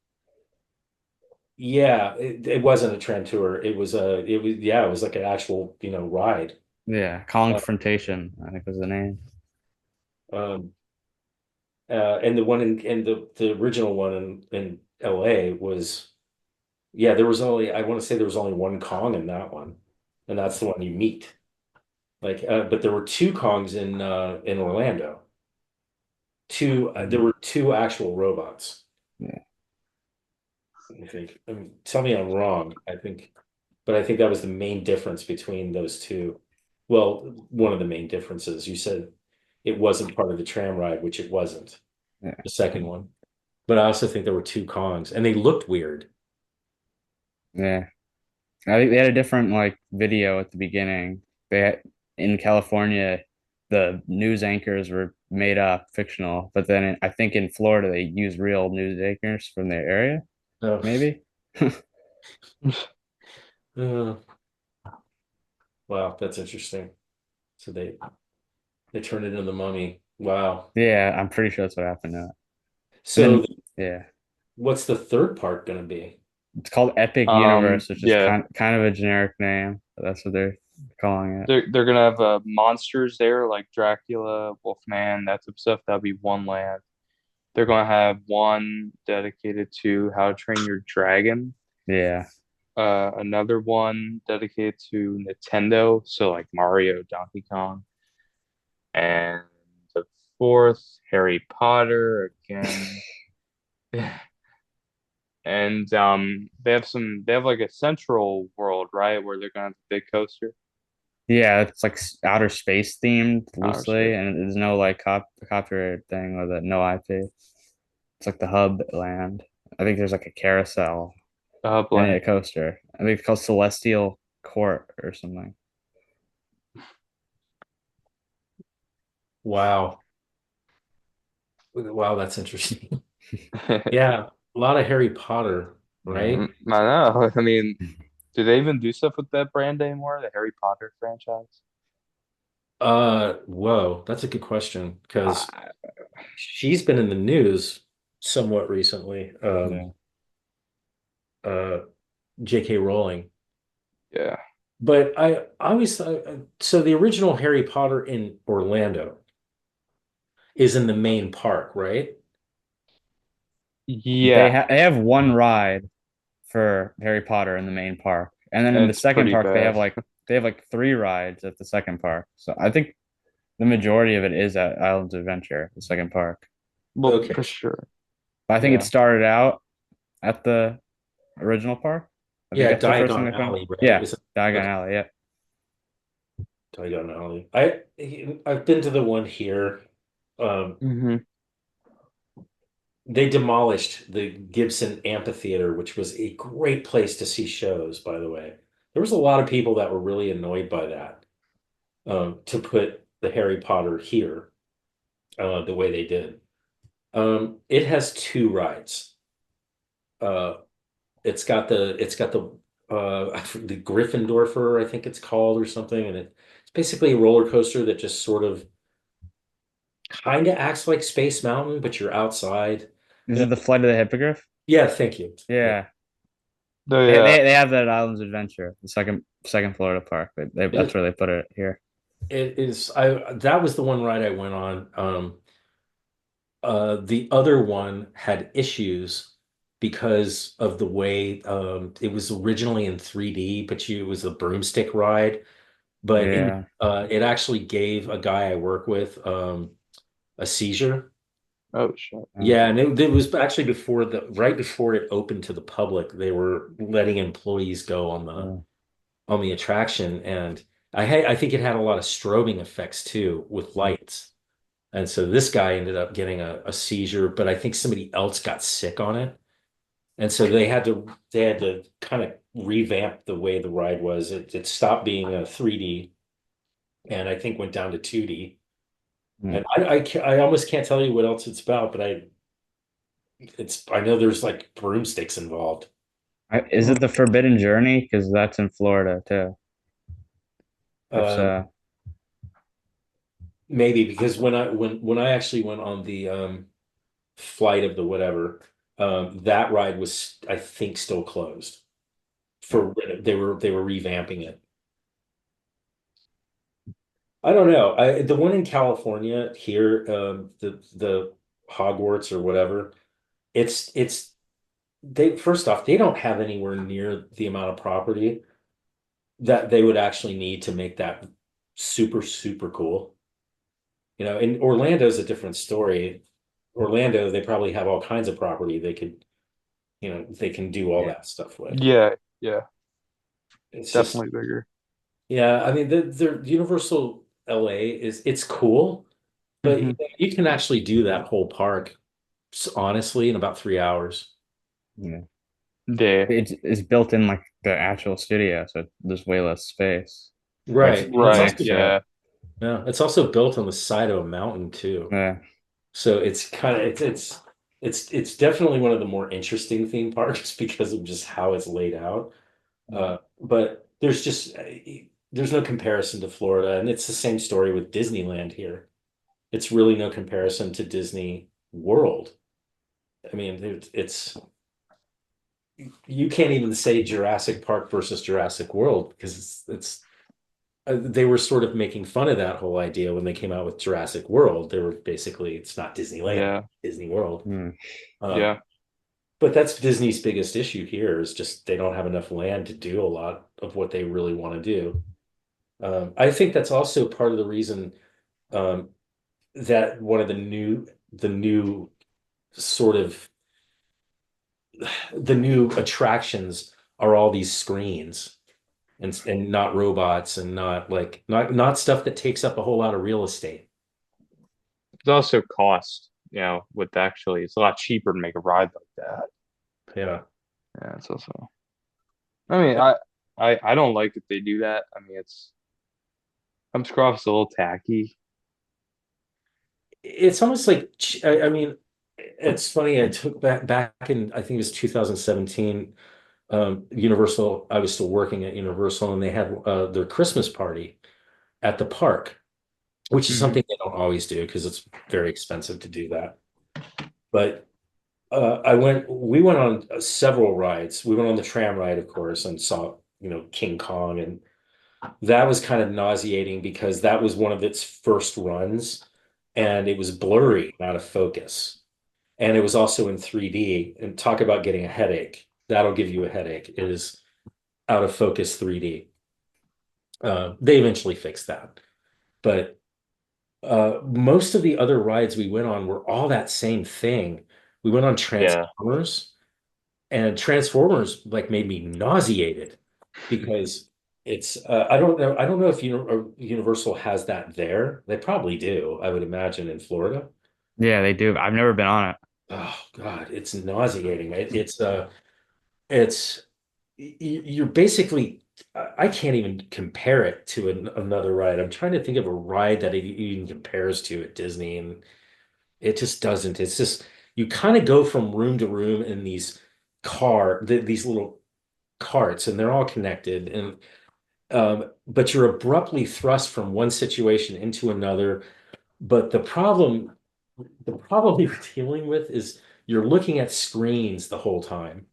Yeah, it wasn't a tram tour. It was yeah, it was like an actual, ride. Yeah, Uh, Confrontation, I think was the name. um and the one in the original one in LA was yeah, there was only I want to say there was only one Kong in that one. And that's the one you meet. Like but there were two Kongs in Orlando. There Mhm. were two actual robots. Yeah, I think. I mean, tell me I'm wrong. But I think that was the main difference between those two. Well, one of the main differences. You said it wasn't part of the tram ride, which it wasn't, yeah, the second one. But I also think there were two Kongs, and they looked weird. yeah. I think they had a different like video at the beginning. They had in California, the news anchors were made up, fictional, but then I think in Florida they use real news anchors from their area, Oh, maybe. uh, wow, that's interesting. So they turned it into the Mummy. Wow. Yeah, I'm pretty sure that's what happened to it. And So then yeah, what's the third part going to be? it's called Epic Universe, which is yeah, kind of a generic name, but that's what they're calling it. they're gonna have monsters there like Dracula, Wolfman, that type of stuff. That'll be one land. They're gonna have one dedicated to How to Train Your Dragon. Yeah. Another one dedicated to Nintendo, so like Mario, Donkey Kong, and the fourth Harry Potter again. And they have like a central world, right, where they're gonna have the big coaster. Yeah, it's like outer space themed Outer loosely, space. and there's no like copyright thing with it, no IP. It's like the hub land. I think there's like a carousel and a Blend. coaster. I think it's called Celestial Court or something. Wow. Wow, that's interesting. Yeah, a lot of Harry Potter, Yeah. right? I know. I mean, do they even do stuff with that brand anymore? The Harry Potter franchise? Whoa, that's a good question because Uh, she's been in the news somewhat recently. Yeah. Uh, J.K. Rowling. yeah. But I always thought so the original Harry Potter in Orlando is in the main park, right? Yeah. They have one ride for Harry Potter in the main park. And then in the It's second pretty park bad. they have like three rides at the second park. So I think the majority of it is at Islands of Adventure, the second park. Well, Okay. for sure. But I think it Yeah. started out at the original park. I think Yeah, that's the first thing Diagon they put in. Alley, right? Yeah, Is it Diagon okay, Alley. Yeah. Diagon Alley. I've been to the one here. Um, Hmm. they demolished the Gibson Amphitheater, which was a great place to see shows, by the way. There was a lot of people that were really annoyed by that, to put the Harry Potter here, the way they did. It has two rides. Uh, it's got the Gryffindorfer, I think it's called or something, and it's basically a roller coaster that just sort of kind of acts like Space Mountain, but you're outside. Is And it the Flight of the Hippogriff? yeah, thank you. Yeah. Yeah. They have that at Islands Adventure, the second Florida park. That's where they put it here. It is that was the one ride I went on. The other one had issues because of the way it was originally in 3D, but it was a broomstick ride. But Yeah. it actually gave a guy I work with a seizure. Oh shit. Yeah, and it was actually right before it opened to the public, they were letting employees go on the attraction, and I think it had a lot of strobing effects too with lights. And so this guy ended up getting a seizure, but I think somebody else got sick on it. And so they had to kind of revamp the way the ride was. It stopped being a 3D and I think went down to 2D. And I almost can't tell you what else it's about, but I know there's like broomsticks involved. Is it the Forbidden Journey? Because that's in Florida too. It's Maybe because when I actually went on the flight of the whatever, that ride was I think still closed. They were revamping it. I don't know. The one in California here, the Hogwarts or whatever, it's they first off, they don't have anywhere near the amount of property that they would actually need to make that super, super cool. And Orlando's a different story. Orlando, they probably have all kinds of property they can do all that stuff with. Yeah, yeah, It's definitely bigger. Yeah, I mean the Universal LA it's cool, but Mhm. you can actually do that whole park honestly in about 3 hours. Yeah. Yeah, It's built in like the actual studio, so there's way less space. Right. And right. Yeah, it's also built on the side of a mountain too. Yeah. So it's kind of it's definitely one of the more interesting theme parks because of just how it's laid out. But there's no comparison to Florida, and it's the same story with Disneyland here. It's really no comparison to Disney World. I mean, you can't even say Jurassic Park versus Jurassic World because they were sort of making fun of that whole idea when they came out with Jurassic World. They were basically, it's not Disneyland, yeah, Disney World. yeah. But that's Disney's biggest issue here is just they don't have enough land to do a lot of what they really want to do. I think that's also part of the reason um, that one of the new sort of the new attractions are all these screens and not robots and not stuff that takes up a whole lot of real estate. It's also cost. With actually, it's a lot cheaper to make a ride like that. Yeah. Yeah, it's also. I mean, I don't like if they do that. I mean, it's comes across a little tacky. It's almost like I mean, it's funny. I took back in I think it was 2017. Universal. I was still working at Universal, and they had their Christmas party at the park, which is Mhm. something they don't always do because it's very expensive to do that. But we went on several rides. We went on the tram ride, of course, and saw King Kong, and that was kind of nauseating because that was one of its first runs, and it was blurry, out of focus. And it was also in 3D. And talk about getting a headache. That'll give you a headache. It is out of focus 3D. They eventually fixed that. But most of the other rides we went on were all that same thing. We went on Yeah. Transformers, and Transformers like made me nauseated because I don't know if Universal has that there. They probably do, I would imagine, in Florida. Yeah, they do. I've never been on it. Oh God, it's nauseating. It's you're basically I can't even compare it to another ride. I'm trying to think of a ride that it even compares to at Disney, and it just doesn't. It's just you kind of go from room to room in these little carts, and they're all connected, and but you're abruptly thrust from one situation into another. But the problem you're dealing with is you're looking at screens the whole time.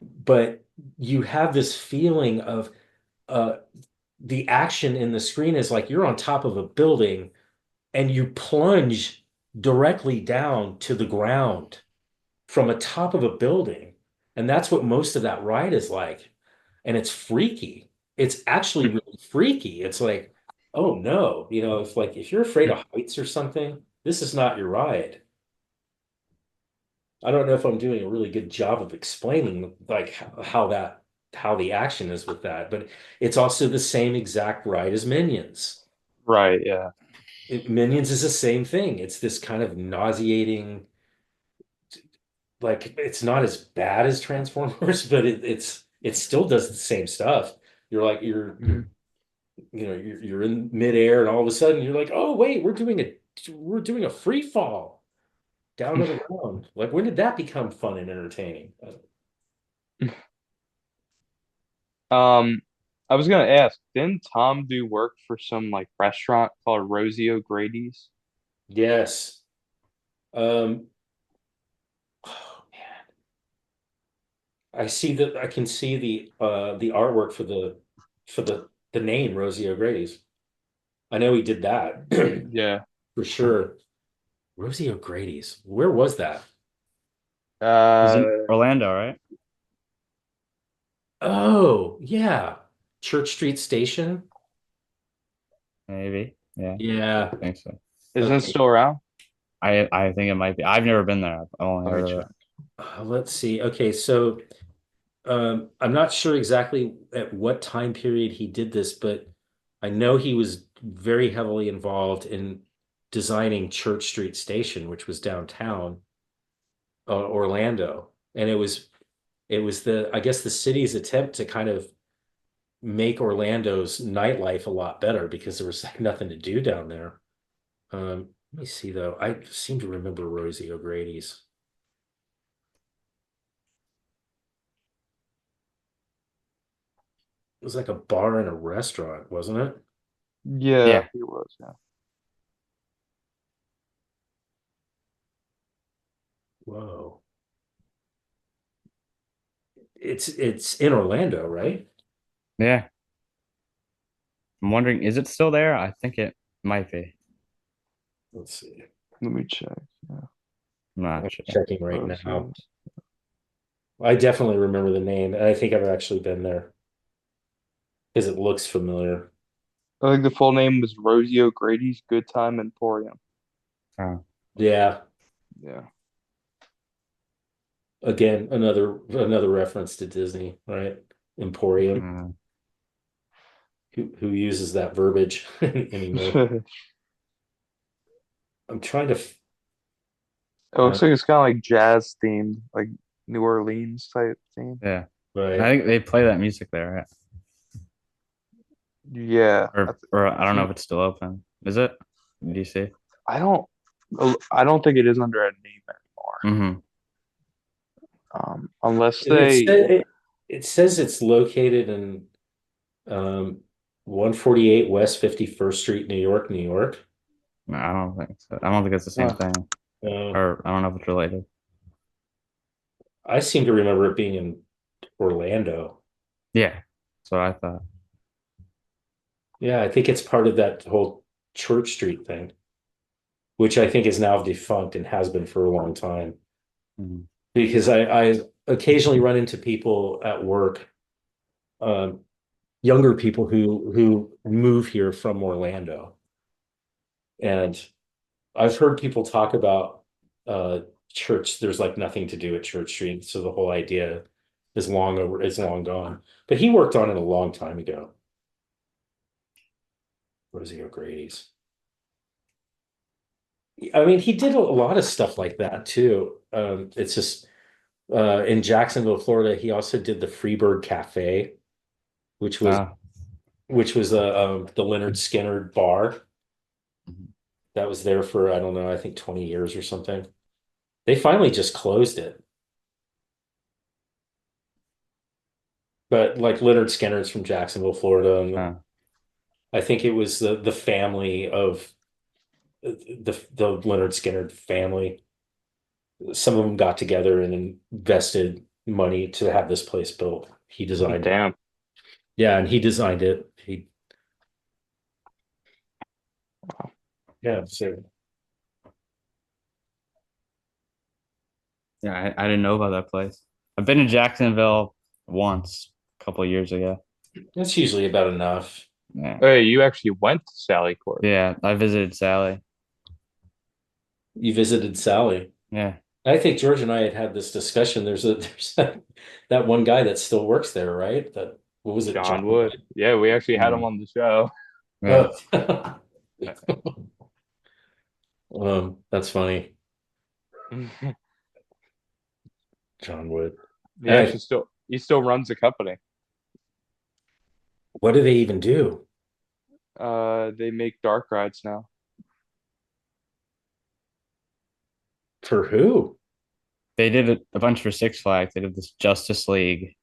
but you have this feeling of uh the action in the screen is like you're on top of a building and you plunge directly down to the ground from a top of a building. And that's what most of that ride is like. And it's freaky. It's actually really freaky. It's like, oh no, if like if you're afraid of heights or something, this is not your ride. I don't know if I'm doing a really good job of explaining like how the action is with that, but it's also the same exact ride as Minions. Right. Yeah. Minions is the same thing. It's this kind of nauseating, like it's not as bad as Transformers, but it still does the same stuff. You're like Mhm. you're in midair, and all of a sudden you're like, oh wait, we're doing a free fall down to the ground. Like when did that become fun and entertaining? Um, I was gonna ask, didn't Tom do work for some like restaurant called Rosie O'Grady's? Yes. Um, oh man, I can see the artwork for the name Rosie O'Grady's. I know he did that Yeah. for sure. Rosie O'Grady's. Where was that? He's in Uh, Orlando, right? Oh, yeah. Church Street Station. Maybe. Yeah, Yeah. I think so. isn't it Okay. still around? I think it might be. I've never been there. I've only Let me heard of check. it. Let's see. Okay, so I'm not sure exactly at what time period he did this, but I know he was very heavily involved in designing Church Street Station, which was downtown Orlando, and it was the I guess the city's attempt to kind of make Orlando's nightlife a lot better because there was like nothing to do down there. Let me see though. I seem to remember Rosie O'Grady's. It was like a bar and a restaurant, wasn't it? Yeah, Yeah, he was. Yeah. Whoa. It's in Orlando, right? yeah. I'm wondering, is it still there? I think it might be. Let's see. Let me check. Yeah. I'm not I'm sure. checking right now. Rosie's. I definitely remember the name, and I think I've actually been there because it looks familiar. I think the full name was Rosie O'Grady's Good Time Emporium. Oh, Yeah. Yeah. Again, another reference to Disney, right? Emporium. uh, Who uses that verbiage anymore? It I'm trying to. looks like it's kind of like jazz themed, like New Orleans type theme. yeah. And I Right. think they play that music there, right? Yeah. Or I don't know if it's still open. Is it? Do you see? I don't I don't think it is under a name anymore. Mm-hmm. Unless It, it, they sa- it, it says it's located in 148 West 51st Street, New York, New York. No, I don't think so. I don't think it's the same uh, thing. Uh, Or I don't know if it's related. I seem to remember it being in Orlando. Yeah. That's what I thought. Yeah, I think it's part of that whole Church Street thing, which I think is now defunct and has been for a long time. Mhm. Because I occasionally run into people at work, um, younger people who move here from Orlando, and I've heard people talk about church. There's like nothing to do at Church Street, so the whole idea is long gone. But he worked on it a long time ago. Rosie O'Grady's. I mean, he did a lot of stuff like that too. It's just in Jacksonville, Florida, he also did the Freebird Cafe, which was Ah, the Leonard Skinner bar mhm. that was there for I don't know, I think 20 years or something. They finally just closed it. But like Leonard Skinner's from Jacksonville, Florida, and Ah. I think it was the family of the Leonard Skinner family. Some of them got together and invested money to have this place built. He designed it. Damn. Yeah, and he designed it. Yeah, so Yeah, I didn't know about that place. I've been to Jacksonville once a couple of years ago. that's usually about enough. Yeah. Hey, you actually went to Sally Court. Yeah, I visited Sally. You visited Sally. Yeah. I think George and I had this discussion. There's that one guy that still works there, right? That what was it, John Wood. Yeah, we actually had him on the show. Yeah. That's funny. He John Wood. actually still runs the company. What do they even do? They make dark rides now. For who? They did a bunch for Six Flags. They did this Justice League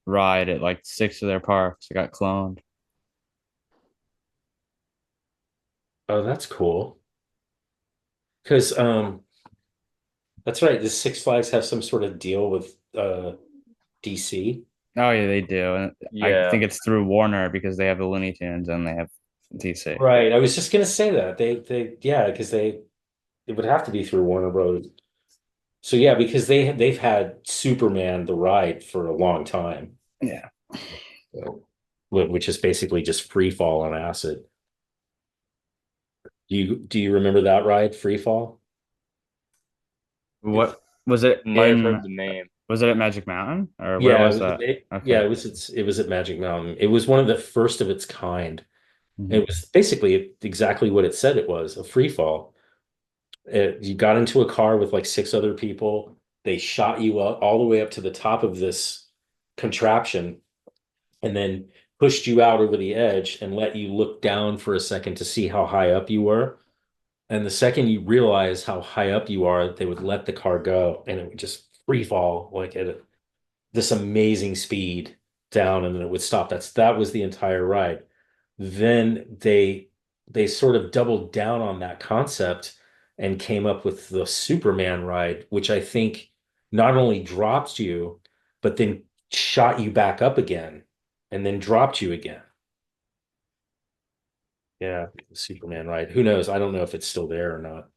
ride at like 6 of their parks. It got cloned. Oh, that's cool. Because that's right. The Six Flags have some sort of deal with DC. Oh yeah, they do. And I Yeah. think it's through Warner because they have the Looney Tunes and they have DC. Right. I was just gonna say that. Yeah, because it would have to be through Warner Bros. So yeah, because they've had Superman the ride for a long time. Yeah. Which is basically just free fall on acid. Do you remember that ride, free fall? What was it Might have in? heard the name. Was it at Magic Mountain or Yeah, where it was was, that? yeah, Okay. it was at Magic Mountain. It was one of the first of its kind. Mhm. It was basically exactly what it said it was, a free fall. You got into a car with like 6 other people. They shot you up all the way up to the top of this contraption and then pushed you out over the edge and let you look down for a second to see how high up you were. And the second you realize how high up you are, they would let the car go and it would just free fall like at this amazing speed down, and then it would stop. That was the entire ride. Then they sort of doubled down on that concept and came up with the Superman ride, which I think not only dropped you, but then shot you back up again and then dropped you again. Yeah, the Superman ride. Who knows? I don't know if it's still there or not.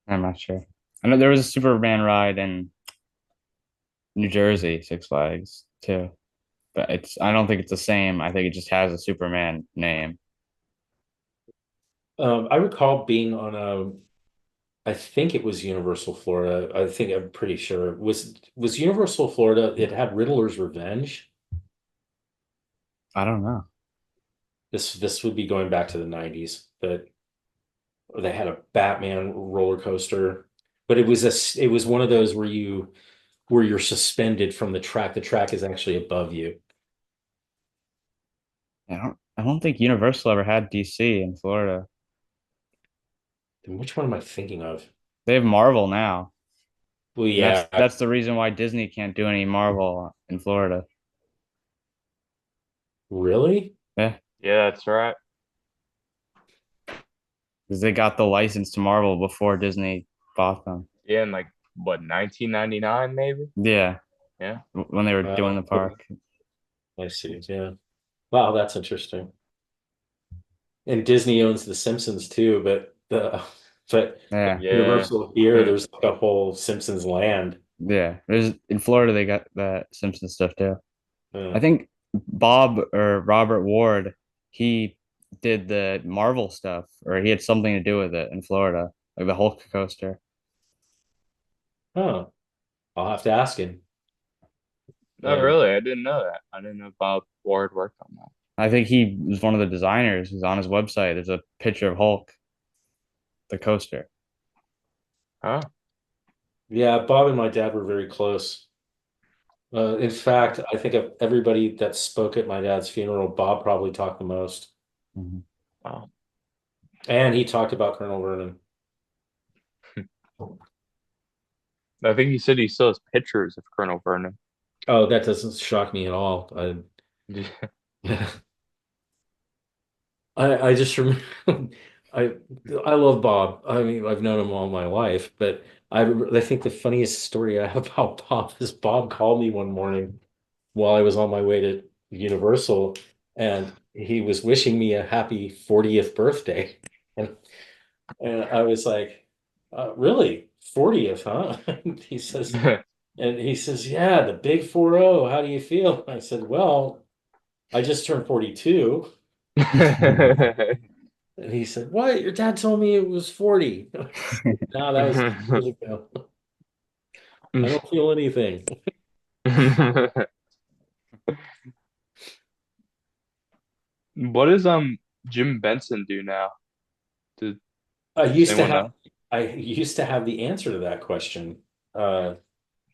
I'm not sure. I know there was a Superman ride in New Jersey, Six Flags too, but I don't think it's the same. I think it just has a Superman name. I recall being on I think it was Universal Florida. I'm pretty sure. Was Universal Florida, it had Riddler's Revenge. I don't know. This would be going back to the 90s, but they had a Batman roller coaster. But it was one of those where you're suspended from the track. The track is actually above you. I don't think Universal ever had DC in Florida. Then which one am I thinking of? They have Marvel now. Well, And yeah, that's the reason why Disney can't do any Marvel in Florida. really? Yeah, Yeah, that's right. because they got the license to Marvel before Disney bought them. Yeah, in like what, 1999 maybe? Yeah, Yeah. when they were doing the park. I see. Yeah. Wow, that's interesting. And Disney owns The Simpsons too, but Yeah, Yeah. Universal here, Hmm. there's like a whole Simpsons land. yeah. There's in Florida they got that Simpsons stuff too. Uh, I think Bob or Robert Ward, he did the Marvel stuff, or he had something to do with it in Florida, like the Hulk coaster. oh, I'll have to ask him. No, really, I didn't know that. I didn't know Bob Ward worked on that. I think he was one of the designers. He's on his website. There's a picture of Hulk, the coaster. Huh? Yeah, Bob and my dad were very close. In fact, I think of everybody that spoke at my dad's funeral, Bob probably talked the most. Mhm. Wow. And he talked about Colonel Vernon. I think he said he still has pictures of Colonel Vernon. Oh, that doesn't shock me at all. I just remember I I love Bob. I mean, I've known him all my life, but I think the funniest story I have about Bob is Bob called me one morning while I was on my way to Universal, and he was wishing me a happy 40th birthday. And I was like, really? 40th, huh? And he says, yeah, the big 40. How do you feel? I said, well, I just turned 42. And he said, what? Your dad told me it was 40. No, that was years ago. I don't feel anything. What does Jim Benson do now? Does I used to anyone have know? I used to have the answer to that question. But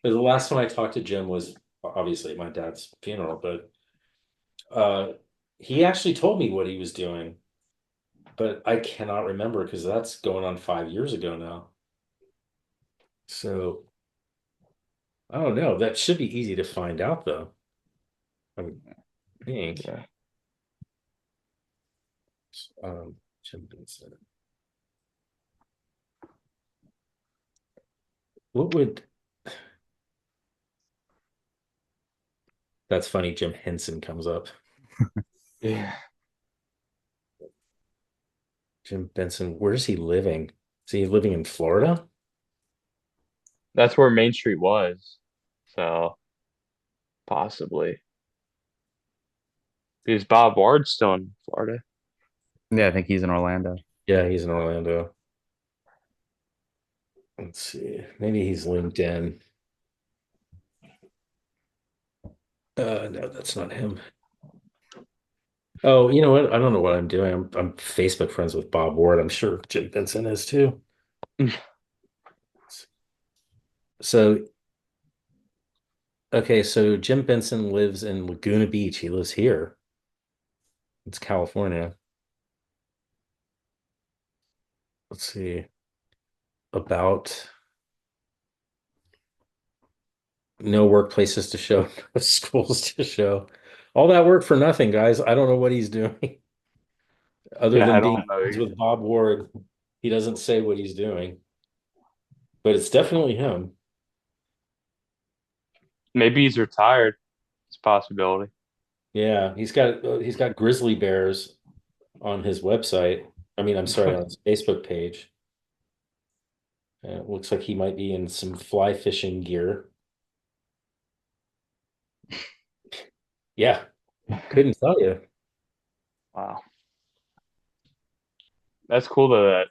the last time I talked to Jim was obviously at my dad's funeral, but uh he actually told me what he was doing, but I cannot remember because that's going on 5 years ago now. So I don't know. That should be easy to find out though. I would think. Yeah. Jim Benson. What would That's funny. Jim Henson comes up. Yeah. Jim Benson, where's he living? Is he living in Florida? That's where Main Street was. So possibly. Because Bob Ward's still in Florida. Yeah, I think he's in Orlando. Yeah, he's in Orlando. Let's see. Maybe he's LinkedIn. No, that's not him. Oh, you know what? I don't know what I'm doing. I'm Facebook friends with Bob Ward. I'm sure Jim Benson is too. So, okay, so Jim Benson lives in Laguna Beach. He lives here. It's California. Let's see. About no workplaces to show, no schools to show. All that work for nothing, guys. I don't know what he's doing other Yeah, I than being don't know friends either. with Bob Ward. He doesn't say what he's doing, but it's definitely him. Maybe he's retired. It's a possibility. Yeah, he's got grizzly bears on his website. I mean, I'm sorry, on his Facebook page. It looks like he might be in some fly fishing gear. Yeah, couldn't tell you. Wow. That's cool that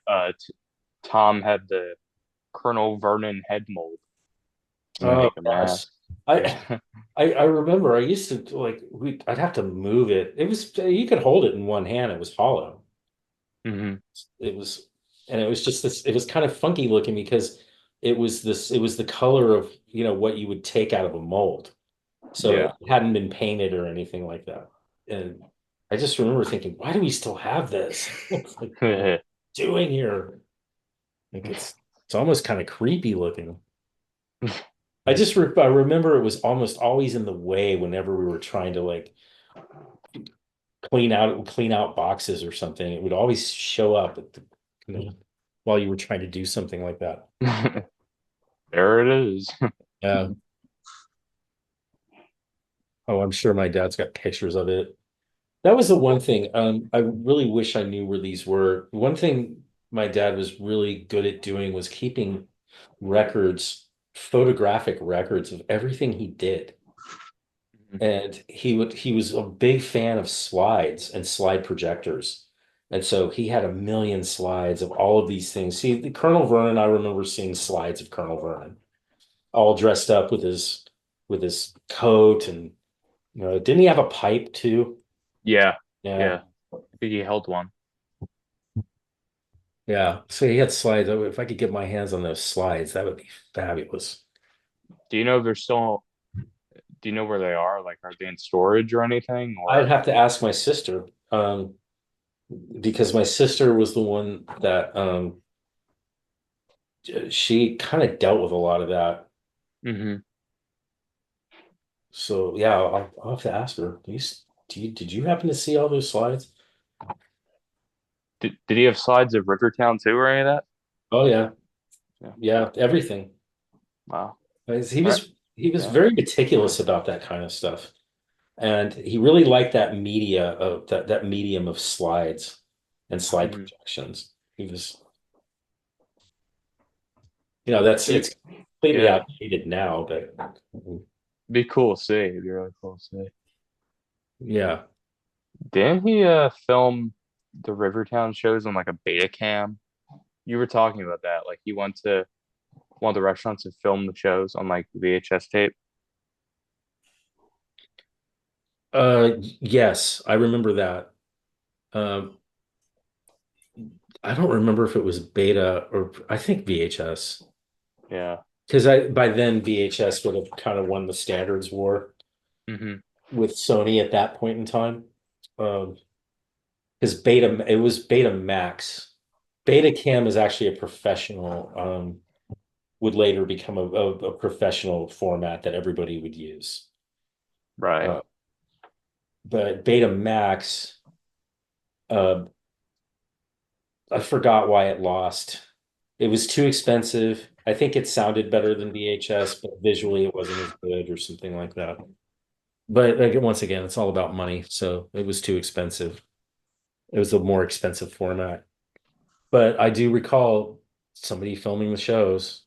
Tom had the Colonel Vernon head mold to Oh make a yes. mask. I I remember I used to like I'd have to move it. It was you could hold it in one hand. It was hollow. Hmm. It was and it was just this it was kind of funky looking because it was the color of what you would take out of a mold. So it Yeah. hadn't been painted or anything like that. And I just remember thinking, why do we still have this? It's like, what are we doing here? Like it's almost kind of creepy looking. I remember it was almost always in the way whenever we were trying to like clean out boxes or something. It would always show up you know, while you were trying to do something like that. There it is. Yeah. Oh, I'm sure my dad's got pictures of it. That was the one thing. I really wish I knew where these were. One thing my dad was really good at doing was keeping photographic records of everything he did. And he was a big fan of slides and slide projectors. And so he had a million slides of all of these things. See, the Colonel Vernon, I remember seeing slides of Colonel Vernon, all dressed up with his coat and didn't he have a pipe too? Yeah. Yeah. Yeah. I think he held one. Yeah. So he had slides. If I could get my hands on those slides, that would be fabulous. Do you know if they're still, do you know where they are? Like, are they in storage or anything? I'd Or, have to ask my sister, because my sister was the one that she kind of dealt with a lot of that. hmm So yeah, I'll have to ask her. Did you happen to see all those slides? did he have slides of Rivertown too or any of that? Oh yeah. Yeah, everything. Wow. He All right. was Yeah. very meticulous about that kind of stuff. And he really liked that media of that medium of slides and slide Mhm. projections. He was, that's You- it's completely yeah. outdated now, but Be cool to see. It'd be really cool to see. yeah. Didn't he film the Rivertown shows on like a beta cam? You were talking about that. Like he went to one of the restaurants and filmed the shows on like VHS tape. Yes, I remember that. Um, I don't remember if it was beta or I think VHS. Yeah. Because I by then VHS would have kind of won the standards war Hmm. with Sony at that point in time. Um, because Beta it was Beta Max. Beta Cam is actually a professional, would later become a professional format that everybody would use. Right. Uh, but Beta Max, uh, I forgot why it lost. It was too expensive. I think it sounded better than VHS, but visually it wasn't as good or something like that. But like, once again, it's all about money. So it was too expensive. It was a more expensive format. But I do recall somebody filming the shows.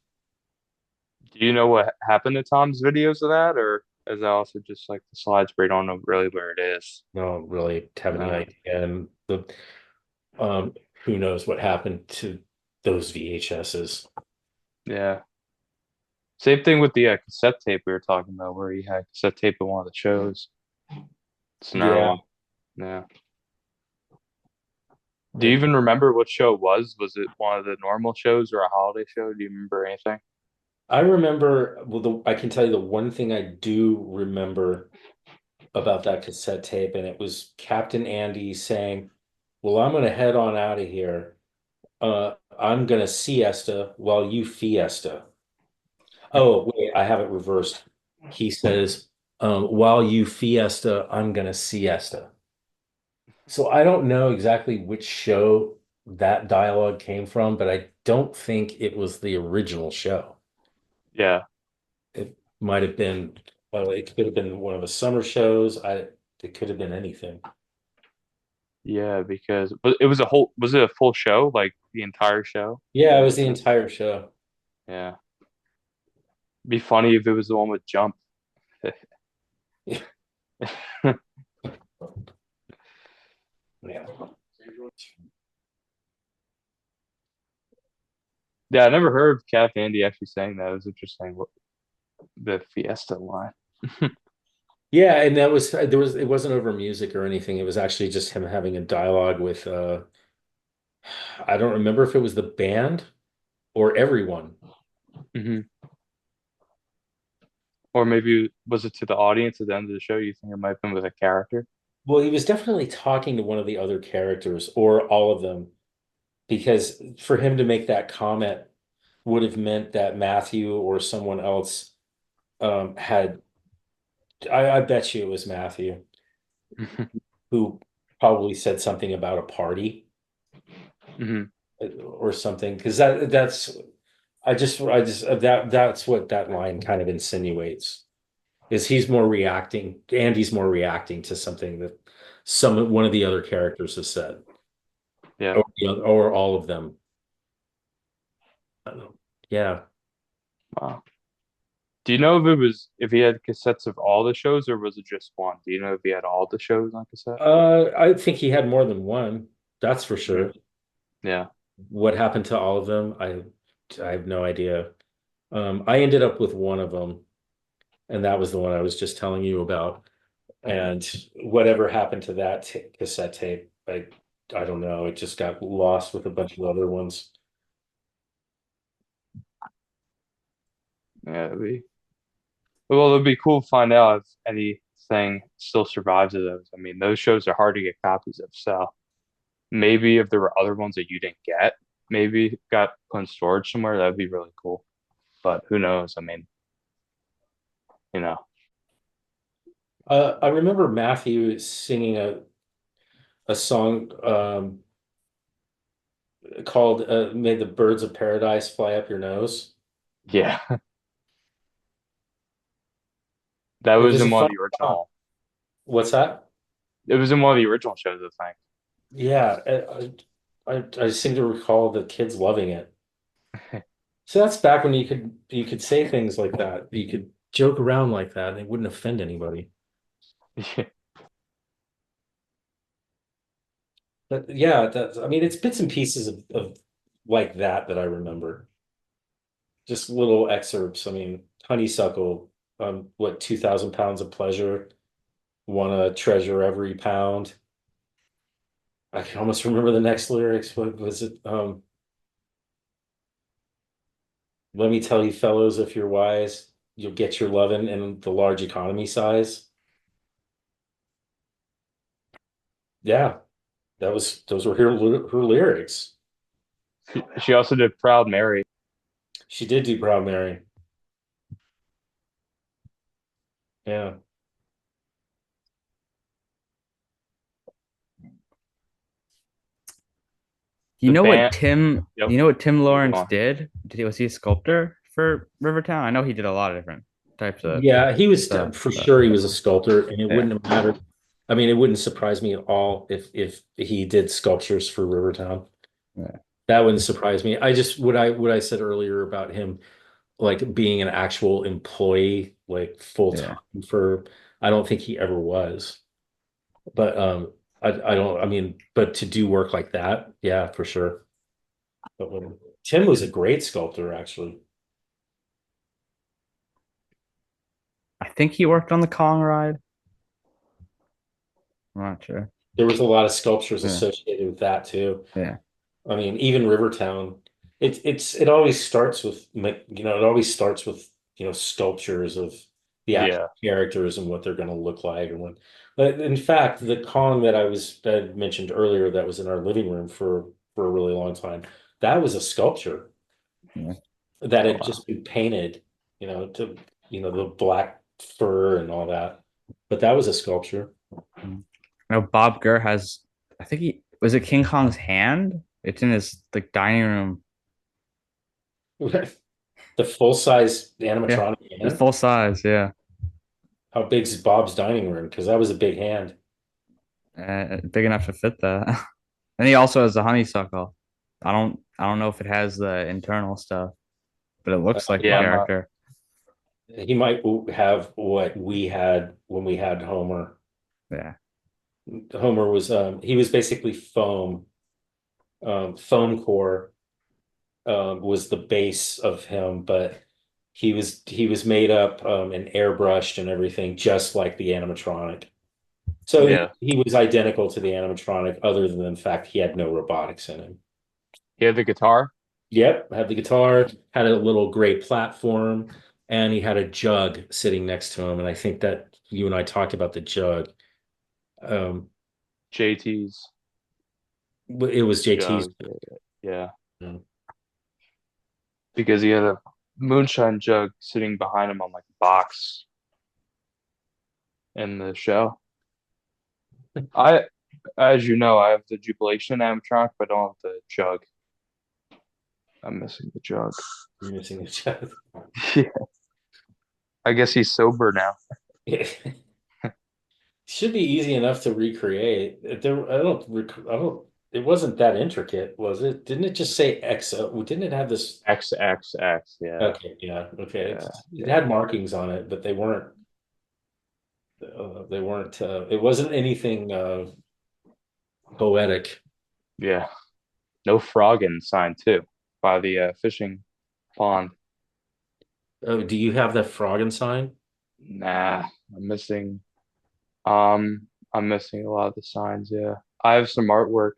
Do you know what happened to Tom's videos of that, or is that also just like the slides where you don't know really where it is? I don't really have any No. idea. And um, who knows what happened to those VHSs. Yeah. Same thing with the cassette tape we were talking about, where he had cassette tape in one of the shows. It's another Yeah. one. Yeah. Do you even remember what show it was? Was it one of the normal shows or a holiday show? Do you remember anything? I remember, well, I can tell you the one thing I do remember about that cassette tape, and it was Captain Andy saying, "Well, I'm going to head on out of here. I'm going to siesta while you fiesta." Oh, wait, I have it reversed. He says, "While you fiesta, I'm going to siesta." So I don't know exactly which show that dialogue came from, but I don't think it was the original show. Yeah. It might have been, well, it could have been one of the summer shows. It could have been anything. Yeah, because it was a whole, was it a full show? Like the entire show? Yeah, it was the entire show. Yeah. Be funny if it was the one with Jump. Yeah. Yeah, I never heard of Cat Andy actually saying that. It was interesting. What the Fiesta line. Yeah, and that was it wasn't over music or anything. It was actually just him having a dialogue with I don't remember if it was the band or everyone. Hmm. Or maybe was it to the audience at the end of the show? You think it might have been with a character? Well, he was definitely talking to one of the other characters or all of them, because for him to make that comment would have meant that Matthew or someone else had I bet you it was Matthew who probably said something about a party Hmm. or something, because that's I just that's what that line kind of insinuates, is he's more reacting, Andy's more reacting to something that one of the other characters has said, Yeah. or all of them. Yeah. Wow. Do you know if he had cassettes of all the shows or was it just one? Do you know if he had all the shows on cassette? I think he had more than one, that's for Mhm. sure. Yeah. What happened to all of them? I have no idea. I ended up with one of them, and that was the one I was just telling you about. And whatever happened to that cassette tape, I don't know. It just got lost with a bunch of other ones. Yeah. Well, it'd be cool to find out if anything still survives of those. I mean, those shows are hard to get copies of, so maybe if there were other ones that you didn't get, maybe got put in storage somewhere, that'd be really cool. But who knows? I mean, you know. I remember Matthew singing a song. called made the birds of paradise fly up your nose. Yeah, that It was was a in one of fun the song. original. What's that? It was in one of the original shows, I think. Yeah, I seem to recall the kids loving it. So that's back when you could say things like that. You could joke around like that and it wouldn't offend anybody. Yeah, But yeah, I mean, it's bits and pieces of like that I remember. Just little excerpts. I mean, honeysuckle, what 2,000 pounds of pleasure, wanna treasure every pound. I can almost remember the next lyrics. What was it? Let me tell you, fellows, if you're wise, you'll get your lovin' in the large economy size. Yeah, those were her lyrics. she also did Proud Mary. She did do Proud Mary. Yeah. You The know what band. Tim? Yep. You know what Tim Yeah, go Lawrence on. did? Was he a sculptor for Rivertown? I know he did a lot of different types of Yeah, he was stuff. for But sure he was a sculptor, and it yeah, wouldn't have mattered. I mean, it wouldn't surprise me at all if he did sculptures for Rivertown. yeah, That wouldn't surprise me. I just what I said earlier about him like being an actual employee, like full yeah. time for, I don't think he ever was. But I don't, I mean, but to do work like that, yeah, for sure. But Tim was a great sculptor, actually. I think he worked on the Kong ride. I'm not sure. There was a lot of sculptures Yeah, associated with that too. yeah, I mean, even Rivertown, it always starts with it always starts with sculptures of the actual Yeah, characters and what they're going to look like and what. But in fact, the Kong that I mentioned earlier that was in our living room for a really long time, that was a sculpture yeah. that oh had wow. just been painted, to the black fur and all that. But that was a sculpture. Mm. I know Bob Gurr has. I think he was it King Kong's hand. It's in his like dining room. The full size Yeah, animatronic it's hand. full size. Yeah, How big's Bob's dining room? Because that was a big hand. big enough to fit that. And he also has the honeysuckle. I don't know if it has the internal stuff, but it looks like the Yeah, I'm Might, not. character. he might have what we had when we had Homer. Yeah, Homer was he was basically foam. Foam core was the base of him, but he was made up and airbrushed and everything, just like the animatronic. So Yeah, he was identical to the animatronic, other than the fact he had no robotics in him. he had the guitar. Yep, had the guitar, had a little gray platform, and he had a jug sitting next to him. And I think that you and I talked about the jug. Um, JT's it was JT's. jug. Yeah, because he had a moonshine jug sitting behind him on like a box in the show. I, as you know, I have the Jubilation animatronic, but I don't have the jug. I'm missing the jug. You're missing a jug. Yeah, I guess he's sober now. Should be easy enough to recreate. I don't. It wasn't that intricate, was it? Didn't it just say XO? Didn't it have this? XXX. Yeah, Okay, yeah, okay. yeah, It yeah, had markings on it, but they weren't. They weren't. It wasn't anything poetic. yeah. No frogging sign too by the fishing pond. Oh, do you have that frog sign? Nah, I'm missing. Um, I'm missing a lot of the signs. Yeah, I have some artwork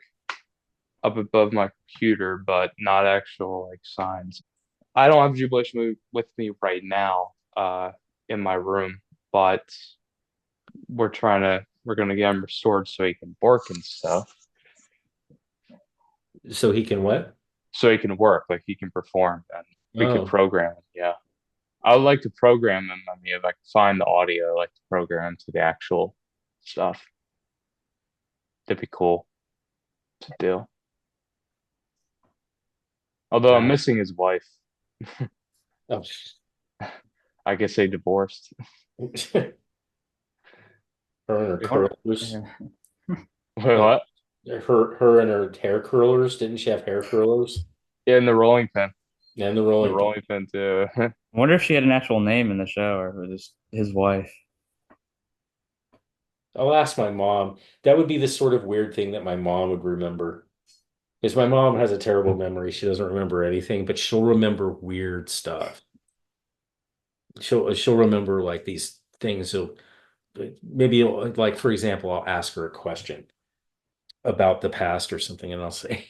up above my computer, but not actual like signs. I don't have Jubilation movie with me right now, in my room, but we're gonna get him restored so he can work and stuff. So he can what? So he can work, like he can perform, and we could Oh, program him. Yeah, I would like to program him. I mean, if I can find the audio, I like to program to the actual stuff. That'd be cool to do. Although I'm missing his wife. Oh, I guess they divorced. her and her curlers. Yeah. Wait, what? Her and her hair curlers. Didn't she have hair curlers? Yeah, in the rolling pin. And the The rolling. rolling pin too. I wonder if she had an actual name in the show or if it was just his wife. I'll ask my mom. That would be the sort of weird thing that my mom would remember. Because my mom has a terrible memory. She doesn't remember anything, but she'll remember weird stuff. She'll remember like these things. So maybe like for example, I'll ask her a question about the past or something, and I'll say,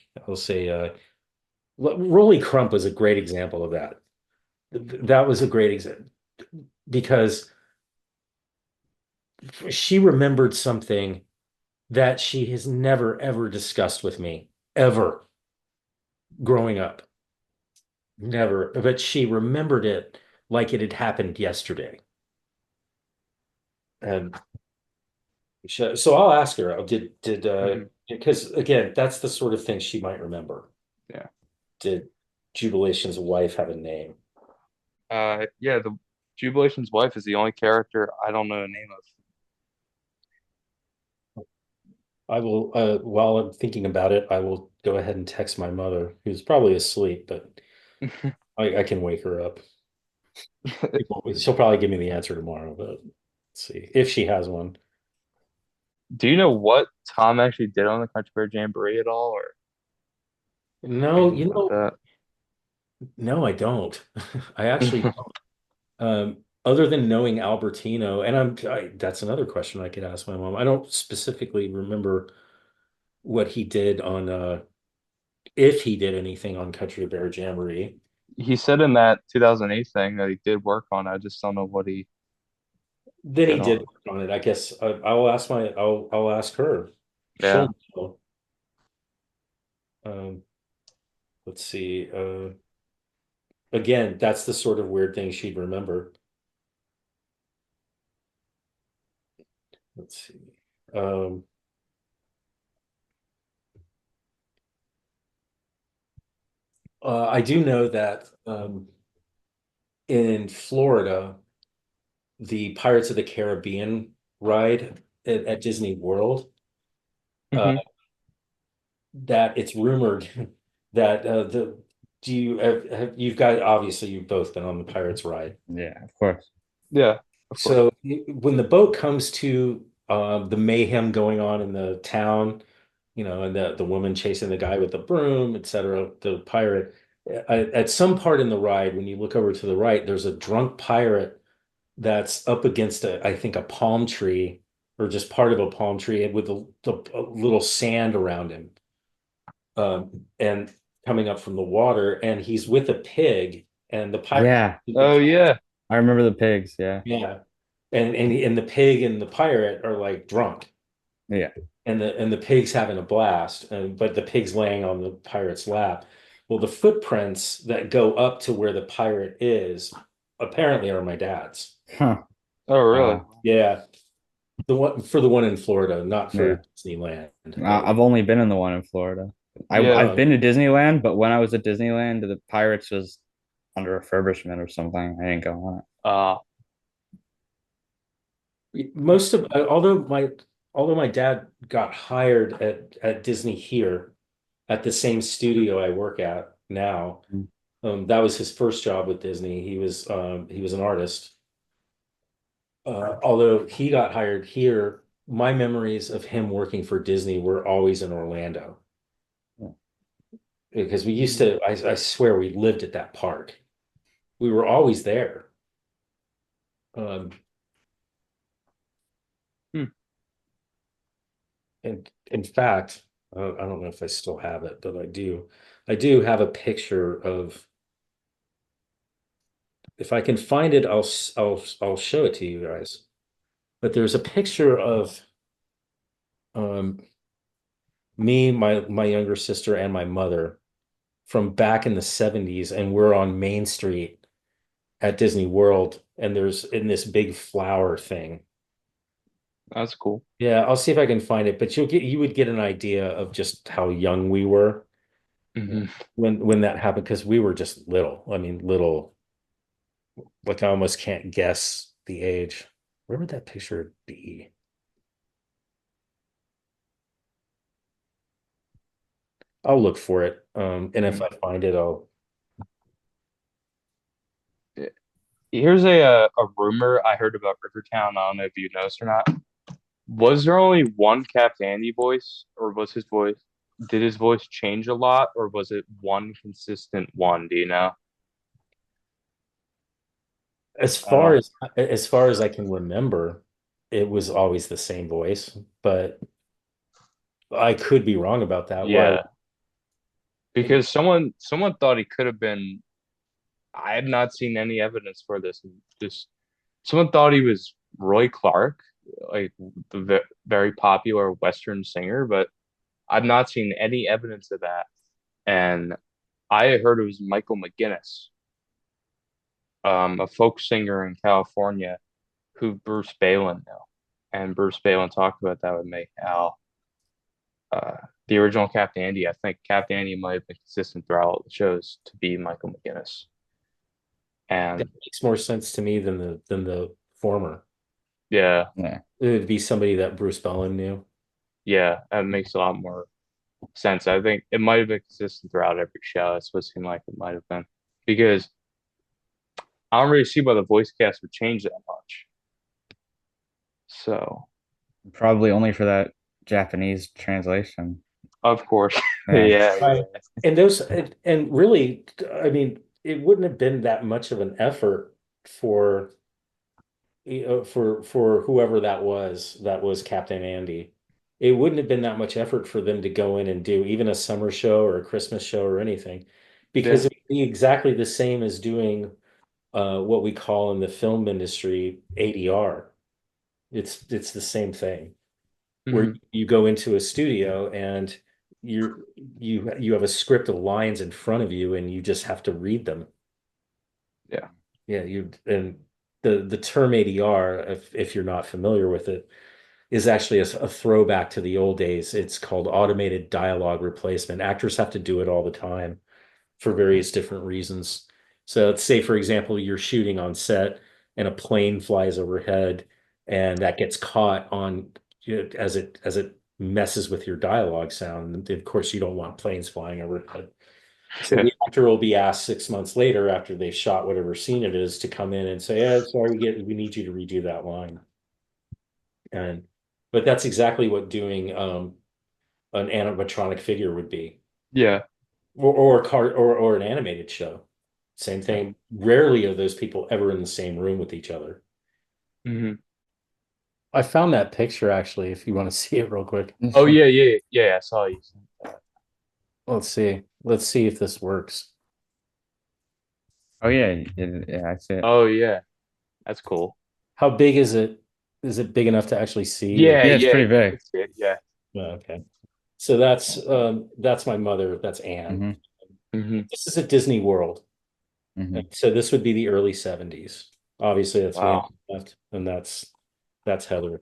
Rolly Crump was a great example of that. That was a great example because she remembered something that she has never ever discussed with me ever growing up. Never, but she remembered it like it had happened yesterday. And so I'll ask her, Mhm. because again, that's the sort of thing she might remember. Yeah. Did Jubilation's wife have a name? Yeah, the Jubilation's wife is the only character I don't know the name I will, while I'm thinking about it, I will go ahead and text my mother, who's probably asleep, but of. I can wake her up. She'll probably give me the answer tomorrow, but let's see if she has one. Do you know what Tom actually did on the Country Bear Jamboree at all, or No, anything like that? no, I don't. I actually don't. Other than knowing Albertino, and that's another question I could ask my mom. I don't specifically remember what he did on, if he did anything on Country Bear Jamboree. He said in that 2008 thing that he did work on it. I just don't know what he Then he did did on it. work on it. I guess I'll ask I'll ask her. Yeah. She'll know. Um, let's see. Again, that's the sort of weird thing she'd remember. Let's see. Um, I do know that in Florida, the Pirates of the Caribbean ride at Disney World, uh, Hmm. that it's rumored that the do you you've got obviously you've both been on the Pirates ride. Yeah, of course. Yeah, of course. So when the boat comes to the mayhem going on in the town, and the woman chasing the guy with the broom, etc., the pirate, at some part in the ride, when you look over to the right, there's a drunk pirate that's up against I think a palm tree or just part of a palm tree and with a little sand around him, and coming up from the water, and he's with a pig, and the pirate, Yeah, Oh yeah. I remember the pigs. Yeah, yeah, and the pig and the pirate are like drunk, yeah. and the pig's having a blast, but the pig's laying on the pirate's lap. Well, the footprints that go up to where the pirate is apparently are my dad's. Huh. Oh really? Yeah, the one in Florida, not Yeah. for Disneyland. I've only been in the one in Florida. I've Yeah. been to Disneyland, but when I was at Disneyland, the Pirates was under refurbishment or something. I didn't go on it. Uh Most of although my dad got hired at Disney here at the same studio I work at now. Mm. That was his first job with Disney. He was an artist. Although he got hired here, my memories of him working for Disney were always in Orlando Yeah. because we used to. I swear we lived at that park. We were always there. Um, Hmm. and in fact, I don't know if I still have it, but I do. I do have a picture of. If I can find it, I'll show it to you guys. But there's a picture of um me, my younger sister, and my mother from back in the 70s, and we're on Main Street at Disney World, and there's in this big flower thing. That's cool. Yeah, I'll see if I can find it, but you would get an idea of just how young we were. Mhm. when that happened, because we were just little. I mean, little, like I almost can't guess the age. Where would that picture be? I'll look for it. And if I find it, I'll. Here's a rumor I heard about Rivertown. I don't know if you noticed or not. Was there only one Captain Andy voice, or was his voice? Did his voice change a lot, or was it one consistent one? Do you know? As I far don't. as I can remember, it was always the same voice, but I could be wrong about that. Why? Yeah, because someone thought he could have been. I have not seen any evidence for this. Just someone thought he was Roy Clark, like the very popular Western singer, but I've not seen any evidence of that. And I heard it was Michael McGinnis, a folk singer in California who Bruce Balin knew. And Bruce Balin talked about that with me, how uh, the original Captain Andy, I think Captain Andy might have been consistent throughout all the shows to be Michael McGinnis. That And makes more sense to me than the former. yeah, Yeah. It would be somebody that Bruce Bellin knew. yeah, that makes a lot more sense. I think it might have been consistent throughout every show. That's what it seemed like it might have been. Because I don't really see why the voice cast would change that much. So, Probably only for that Japanese translation. of course, Yeah. yeah, Right. And those and really, I mean, it wouldn't have been that much of an effort for for whoever that was Captain Andy. It wouldn't have been that much effort for them to go in and do even a summer show or a Christmas show or anything, because yeah. it would be exactly the same as doing what we call in the film industry ADR. It's the same thing, where Hmm. you go into a studio and you have a script of lines in front of you and you just have to read them. Yeah. Yeah, you and the term ADR, if you're not familiar with it, is actually a throwback to the old days. It's called automated dialogue replacement. Actors have to do it all the time for various different reasons. So let's say, for example, you're shooting on set and a plane flies overhead and that gets caught on, as it messes with your dialogue sound. And of course, you don't want planes flying overhead. So Yeah. the actor will be asked 6 months later, after they've shot whatever scene it is, to come in and say, sorry, we need you to redo that line. And but that's exactly what doing an animatronic figure would be, Yeah. or a car or an animated show. Same thing. Rarely are those people ever in the same room with each other. Hmm. I found that picture actually, if you want to see it real quick. Oh yeah, yeah, yeah. I saw you. Let's see. Let's see if this works. Oh yeah, yeah, I see it. Oh yeah, that's cool. How big is it? Is it big enough to actually see? Or Yeah, Yeah, it's yeah. pretty You big. can see it. Yeah. okay. So that's my mother. That's Anne. Hmm. Hmm. This is at Disney World. And Hmm. so this would be the early 70s. Obviously, that's me on Wow. the left, and that's Heather.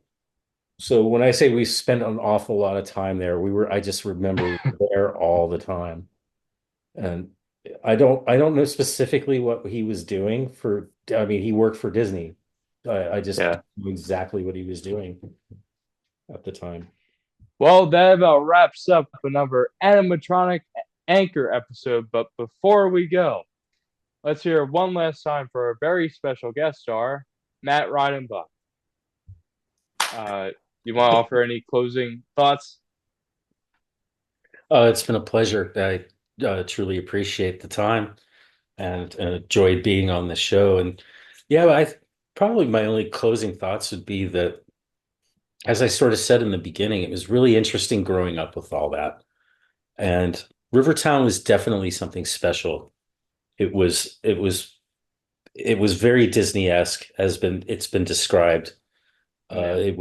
So when I say we spent an awful lot of time there, I just remember we were there all the time. And I don't know specifically what he was doing I mean, he worked for Disney. I just Yeah. knew exactly what he was doing at the time. Well, that about wraps up another animatronic anchor episode. But before we go, let's hear one last time for a very special guest star, Matt Reidenbach. Uh, you want to offer any closing thoughts? It's been a pleasure. I truly appreciate the time and enjoyed being on the show. And yeah, I probably my only closing thoughts would be that, as I sort of said in the beginning, it was really interesting growing up with all that. And Rivertown was definitely something special. It was very Disney-esque, it's been described. Yeah.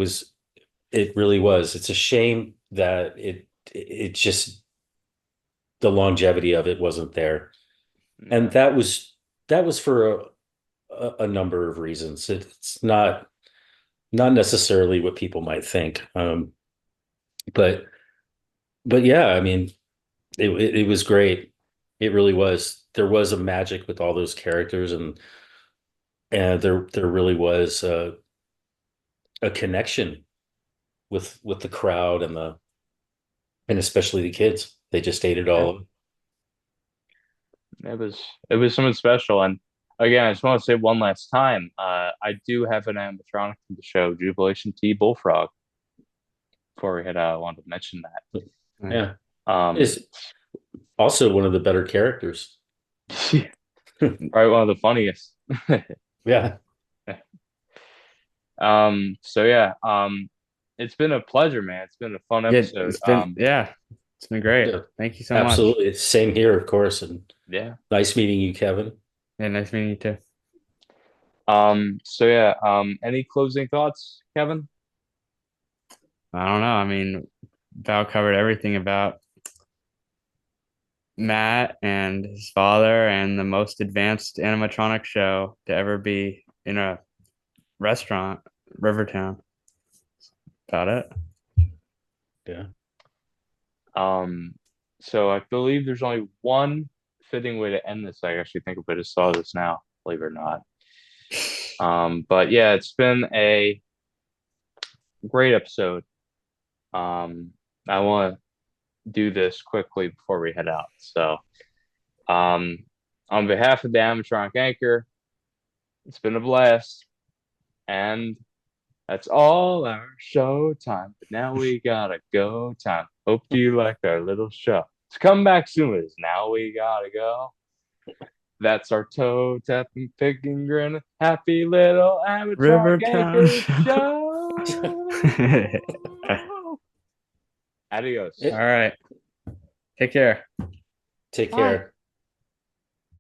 It really was. It's a shame that it just the longevity of it wasn't there. And that was for a number of reasons. It's not necessarily what people might think. But but yeah, I mean, It was great. It really was. There was a magic with all those characters, and there really was a connection with the crowd and especially the kids. They just ate it all up. It was something special. And again, I just want to say one last time, I do have an animatronic from the show, Jubilation T Bullfrog. Before we had wanted to mention that. Yeah. Um, Is also one of the better characters. Right, one of the funniest. Yeah. So yeah, it's been a pleasure, man. It's been a fun episode. It's been great. Yeah, Thank you so much. absolutely. Same here, of course. And Yeah. nice meeting you, Kevin. Yeah, nice meeting you too. So yeah, any closing thoughts, Kevin? I don't know. I mean, Val covered everything about Matt and his father and the most advanced animatronic show to ever be in a restaurant, Rivertown. About it. Yeah. So I believe there's only one fitting way to end this. I actually think I just saw this now, believe it or not. But yeah, it's been a great episode. I want to do this quickly before we head out. So, on behalf of the Animatronic Anchor, it's been a blast. And that's all our show time. But now we gotta go time. Hope you liked our little show. To come back soon is Now We Gotta Go. That's our toe tapping, picking, grinning, happy little Animatronic Anchor show. Adios. All right. Take care. Take care.